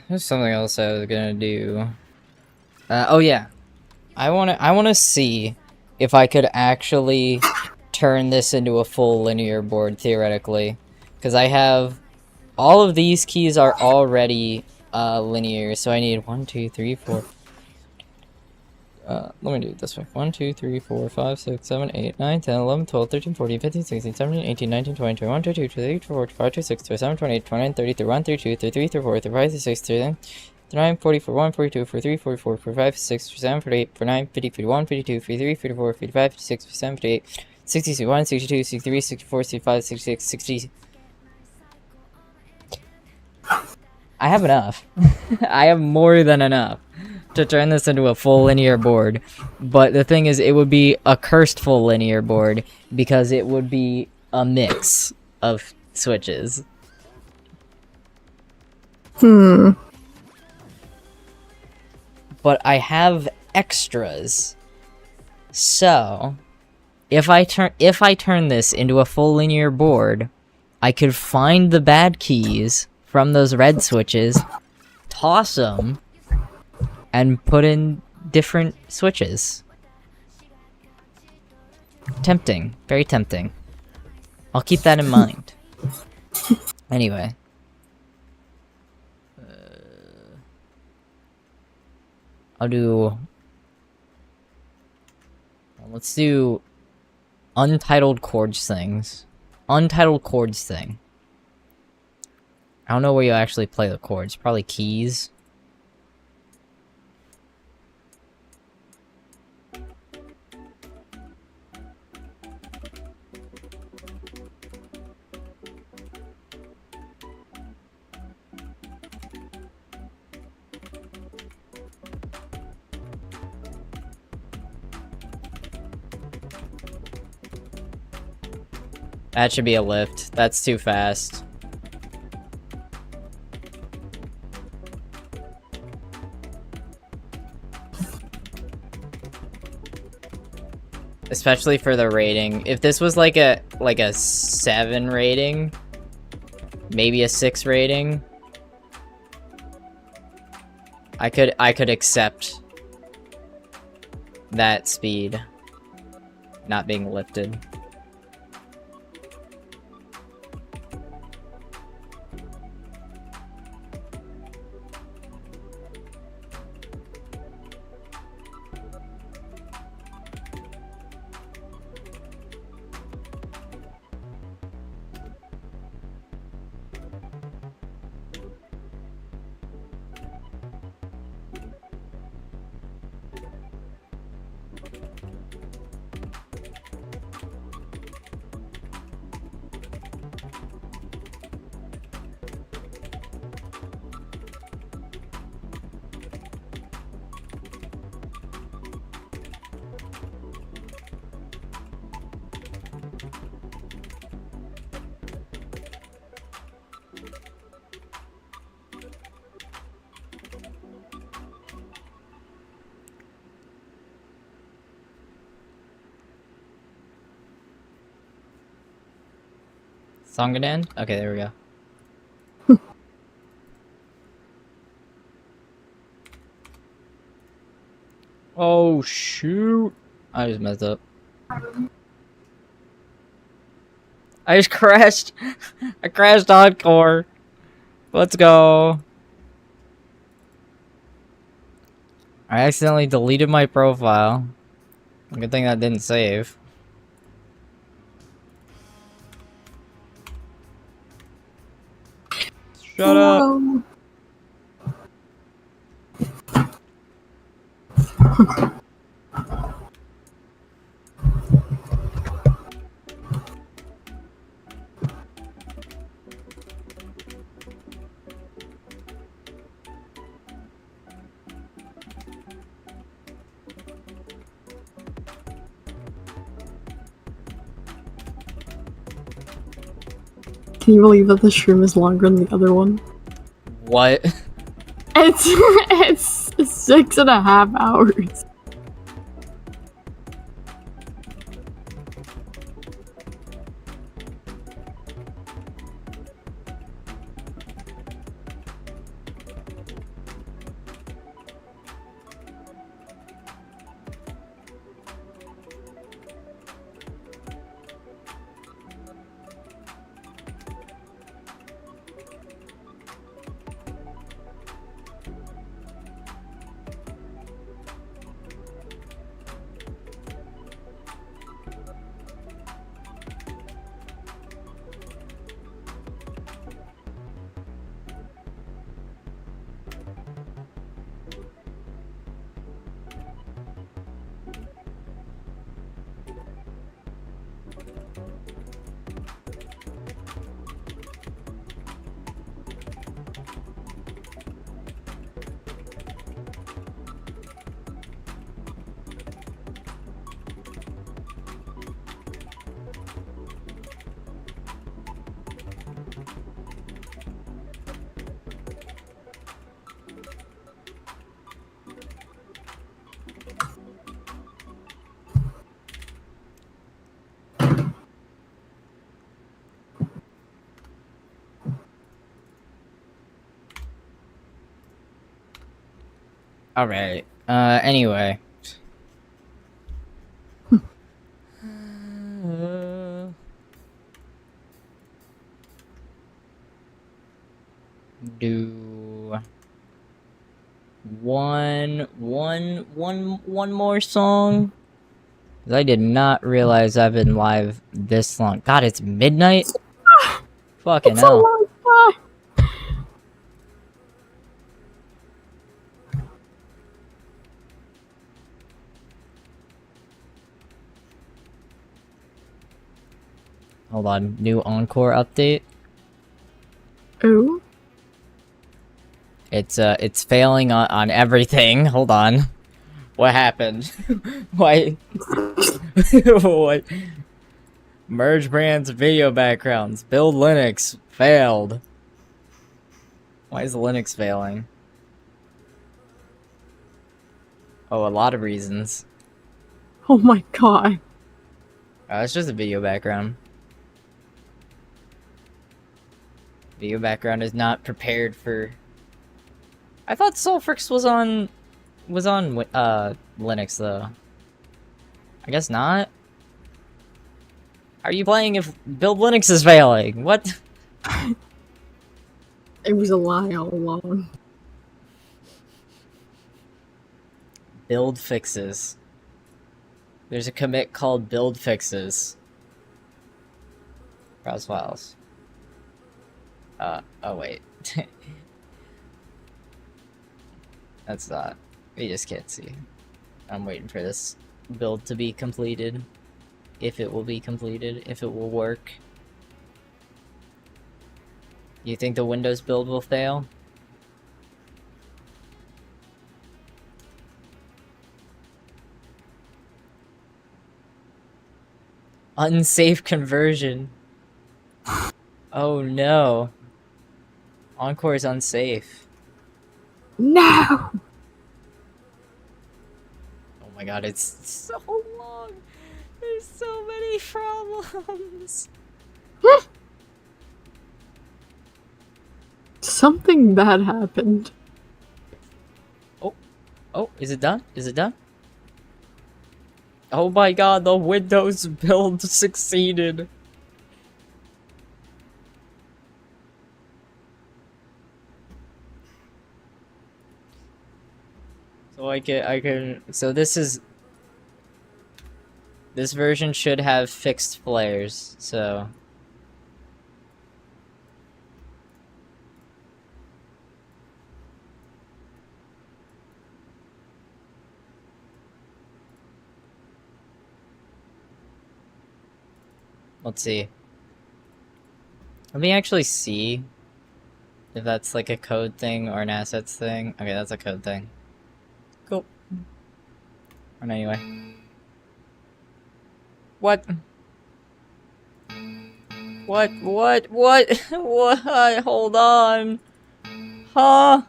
There's something else I was gonna do. Oh yeah. I wanna see if I could actually turn this into a full linear board, theoretically. Because I have... all of these keys are already, linear, so I need 1, 2, 3, 4... let me do it this way. 1, 2, 3, 4, 5, 6, 7, 8, 9, 10, 11, 12, 13, 14, 15, 16, 17, 18, 19, 20, 21, 22, 23, 24, 25, 26, 27, 28, 29, 30, 31, 32, 33, 34, 35, 36, 37, 39, 40, 41, 42, 43, 44, 45, 46, 47, 48, 49, 50, 51, 52, 53, 54, 55, 56, 57, 58, 60, 61, 62, 63, 64, 65, 66, 60... I have enough. I have more than enough to turn this into a full linear board. But the thing is, it would be a cursed full linear board because it would be a mix of switches. Hmm. But I have extras. So, if I turn this into a full linear board, I could find the bad keys from those red switches, toss them, and put in different switches. Tempting. Very tempting. I'll keep that in mind. Anyway. I'll do... Let's do... Untitled chords things. Untitled chords thing. I don't know where you actually play the chords. Probably keys. That should be a lift. That's too fast. Especially for the rating. If this was like a 7 rating, maybe a 6 rating, I could accept that speed not being lifted. Song gonna end? Okay, there we go. Oh shoot! I just messed up. I just crashed. I crashed hardcore. Let's go. I accidentally deleted my profile. Good thing that didn't save. Shut up. Can you believe that the stream is longer than the other one? What? It's 6.5 hours. Alright. Anyway. Do one more song. 'Cause I did not realize I've been live this long. God, it's midnight. Fucking It's hell. a long time. Hold on, new Encore update. Ooh. It's failing on everything. Hold on. What happened? Why? What? Merge brands video backgrounds. Build Linux. Failed. Why is Linux failing? Oh, a lot of reasons. Oh my god. It's just a video background. Video background is not prepared for... I thought Sulfrix was on Linux though. I guess not. How are you playing if Build Linux is failing? What? It was a lie all along. Build fixes. There's a commit called build fixes. Browse files. Oh wait. That's not. We just can't see. I'm waiting for this build to be completed. If it will be completed. If it will work. You think the Windows build will fail? Unsafe conversion. Oh no. Encore is unsafe. No! Oh my god, it's so long. There's so many problems. Something bad happened. Oh, is it done? Is it done? Oh my god, the Windows build succeeded. So so this version should have fixed flares, so. Let's see. Let me actually see if that's like a code thing or an assets thing. Okay, that's a code thing. Cool. Or anyway. What? What? What? Hold on. Huh?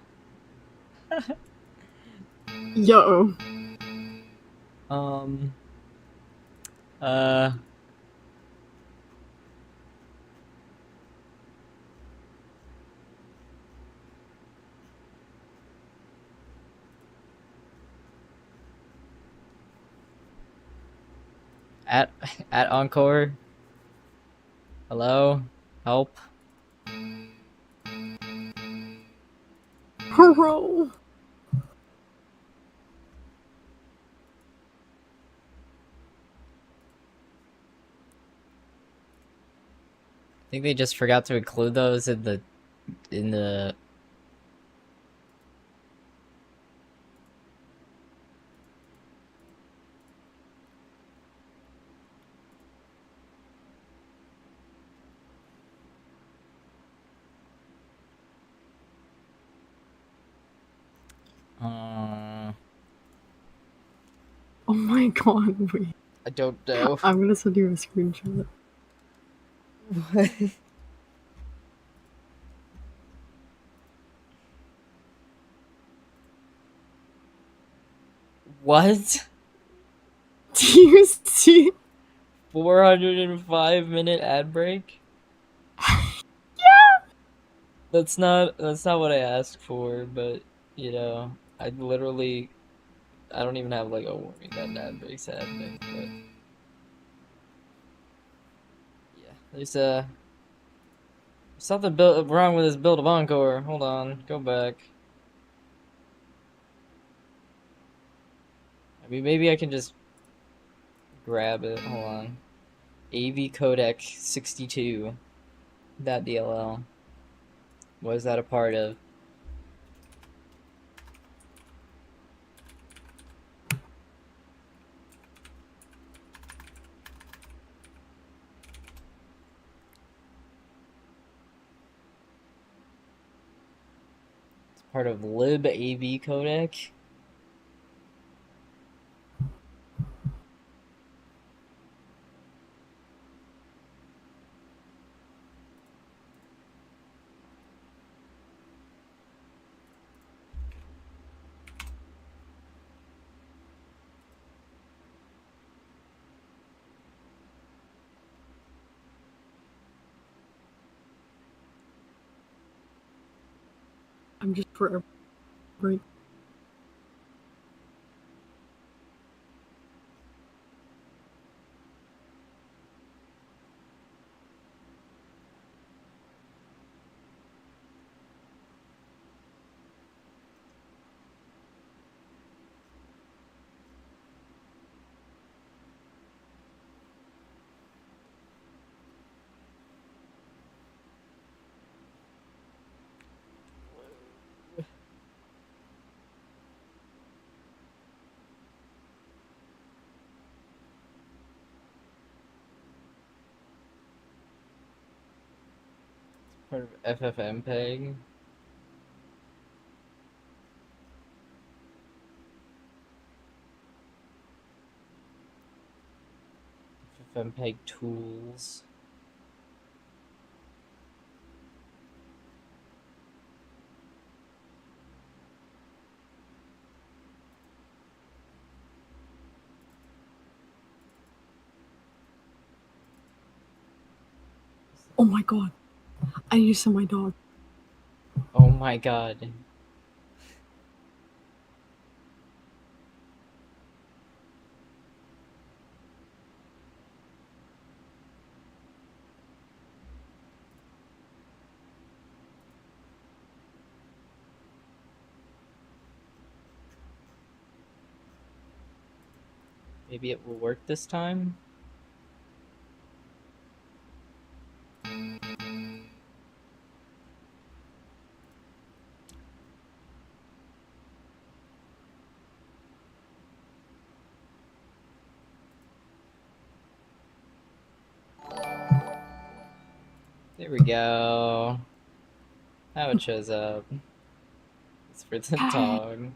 Yo. Uh... At Encore. Hello? Help? Hurrah! I think they just forgot to include those in the Oh my god, wait. I don't know. I'm gonna send you a screenshot. What? Do you see? 405-minute ad break? Yeah! That's not what I asked for, but you know, I literally, I don't even have like a warning that dad breaks happening, but yeah, there's something wrong with this build of Encore. Hold on, go back. I mean, maybe I can just grab it. Hold on. AV codec 62. .dll. What is that a part of? It's part of lib AV codec. I'm just forever. Part of FFmpeg. FFmpeg tools. Oh my god. I need to send my dog. Oh my god. Maybe it will work this time? There we go. Now it shows up. It's for the dog.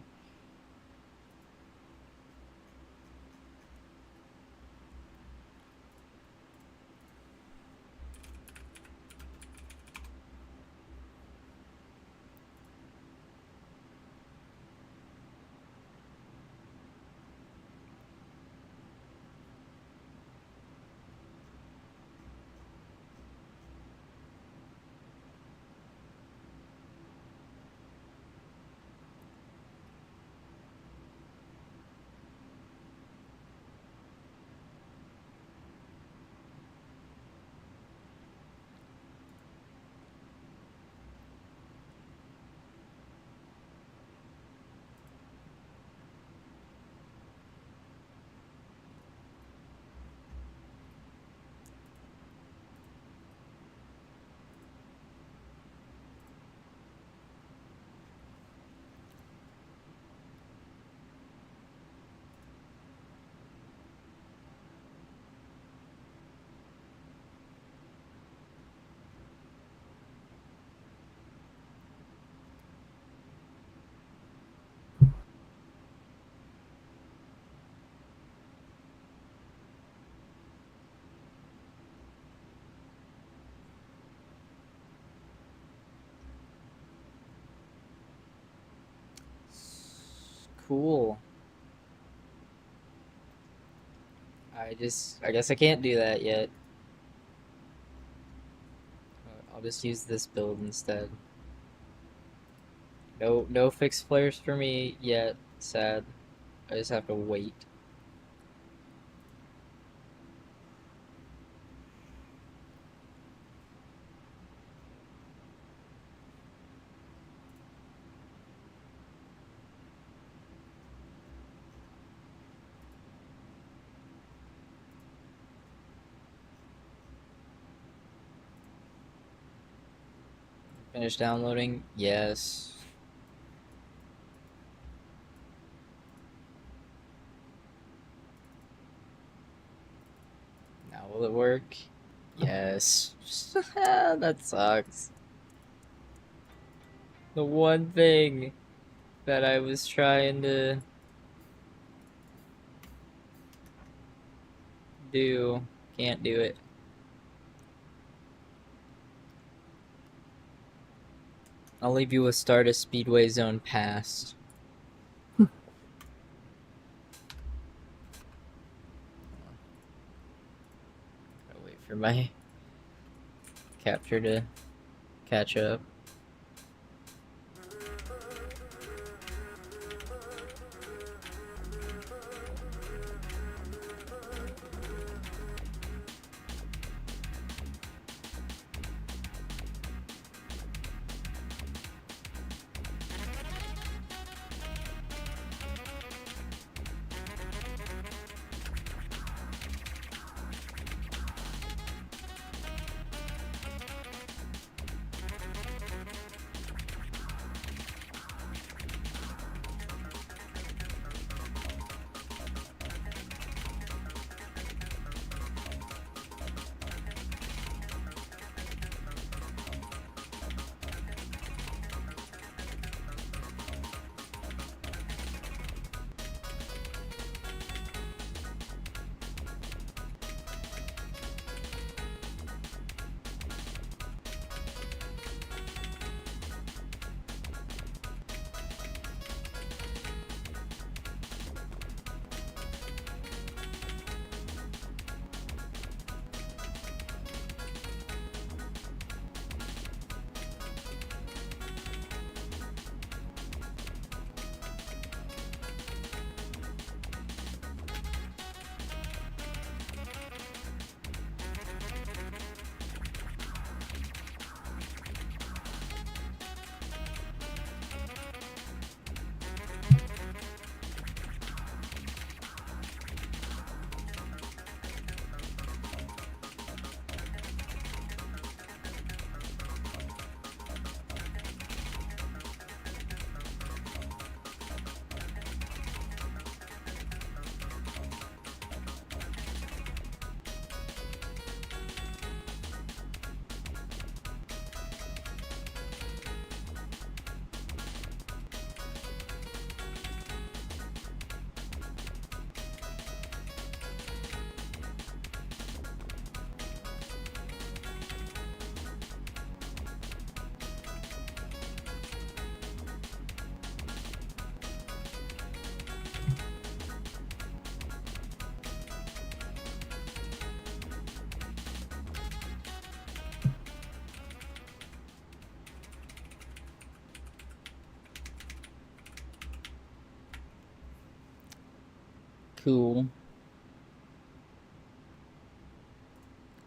Cool. I guess I can't do that yet. I'll just use this build instead. No fixed players for me yet. Sad. I just have to wait. Finish downloading? Yes. Now will it work? Yes. That sucks. The one thing that I was trying to do, can't do it. I'll leave you with Stardust Speedway Zone Past. Gotta wait for my capture to catch up. Cool.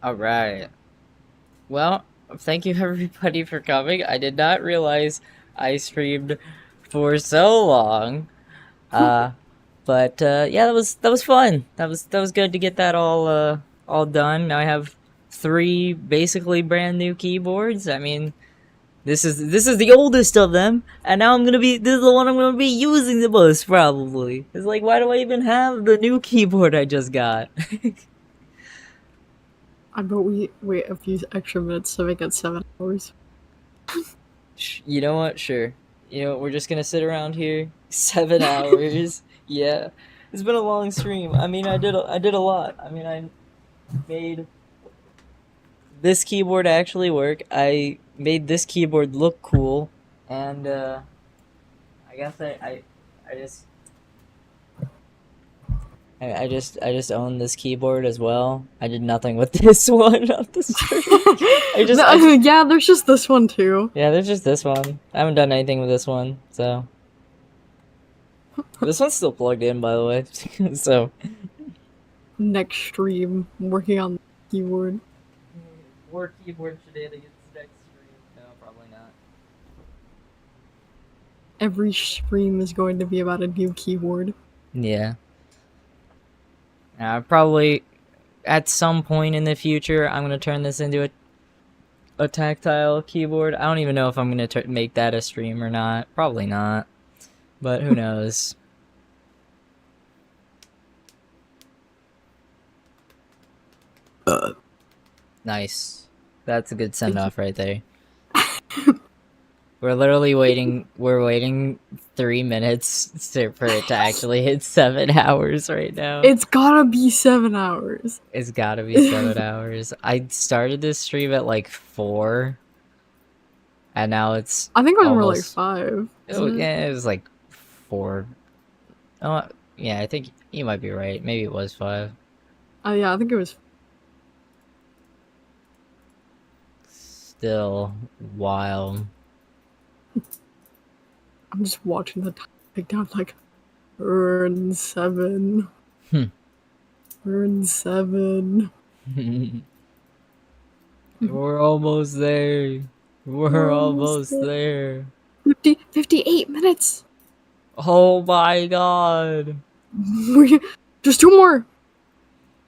Alright. Well, thank you everybody for coming. I did not realize I streamed for so long. Yeah, that was fun. That was good to get that all done. Now I have 3 basically brand new keyboards. I mean, this is the oldest of them, and now this is the one I'm gonna be using the most probably. It's like, why do I even have the new keyboard I just got? I bet we wait a few extra minutes to make it 7 hours. You know what? Sure. You know what? We're just gonna sit around here 7 hours. Yeah, it's been a long stream. I mean, I did a lot. I mean, I made this keyboard actually work. I made this keyboard look cool, and I guess I just I just own this keyboard as well. I did nothing with this one on the stream. I just Yeah, there's just this one too. yeah, there's just this one. I haven't done anything with this one, so this one's still plugged in, by the way. So Next stream, working on the keyboard. more keyboard shenanigans next stream. No, probably not. Every stream is going to be about a new keyboard. Yeah. Probably at some point in the future, I'm gonna turn this into a tactile keyboard. I don't even know if I'm gonna make that a stream or not. Probably not, but who knows? Nice. That's a good send off right there. We're literally waiting. We're waiting 3 minutes for it to actually hit 7 hours right now. It's gotta be 7 hours. It's gotta be 7 hours. I started this stream at like 4, and now it's. I think it was more like almost- 5. Yeah, it was like 4. Oh, yeah, I think you might be right. Maybe it was 5. Yeah, I think it was. Still wild. I'm just watching the time tick down, like, earn 7. Earn 7. We're almost there. We're almost there. 58 minutes. Oh my god. Just 2 more.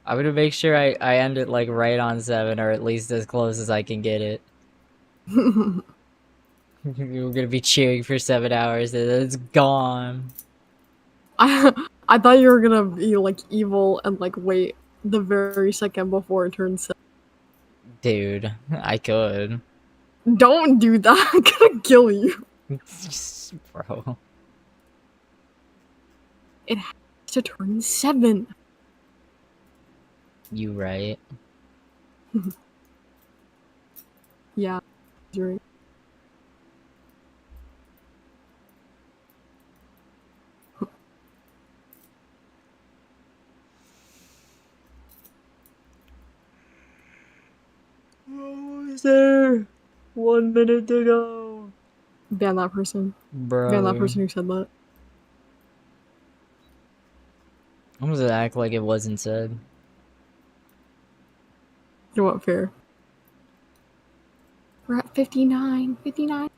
I'm gonna make sure I end it like right on 7, or at least as close as I can get it. We're gonna be cheering for 7 hours and then it's gone. I thought you were gonna be like evil and like wait the very second before it turns 7. Dude, I could. Don't do that. I'm gonna kill you. Bro. It has to turn 7. You right. Yeah, you're right. Almost there. 1 minute to go. Ban that person. Bro. Ban that person who said that. I'm gonna act like it wasn't said. You know what? Fair. We're at 59. 59.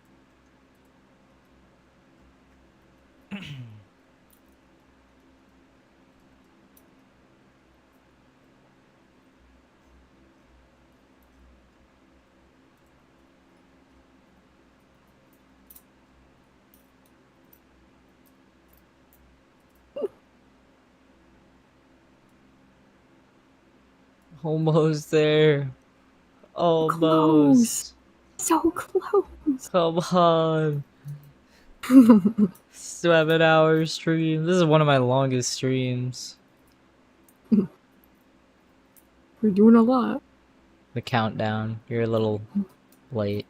Almost there. Almost. So close. Come on. 7 hour stream. This is one of my longest streams. We're doing a lot. The countdown. You're a little late.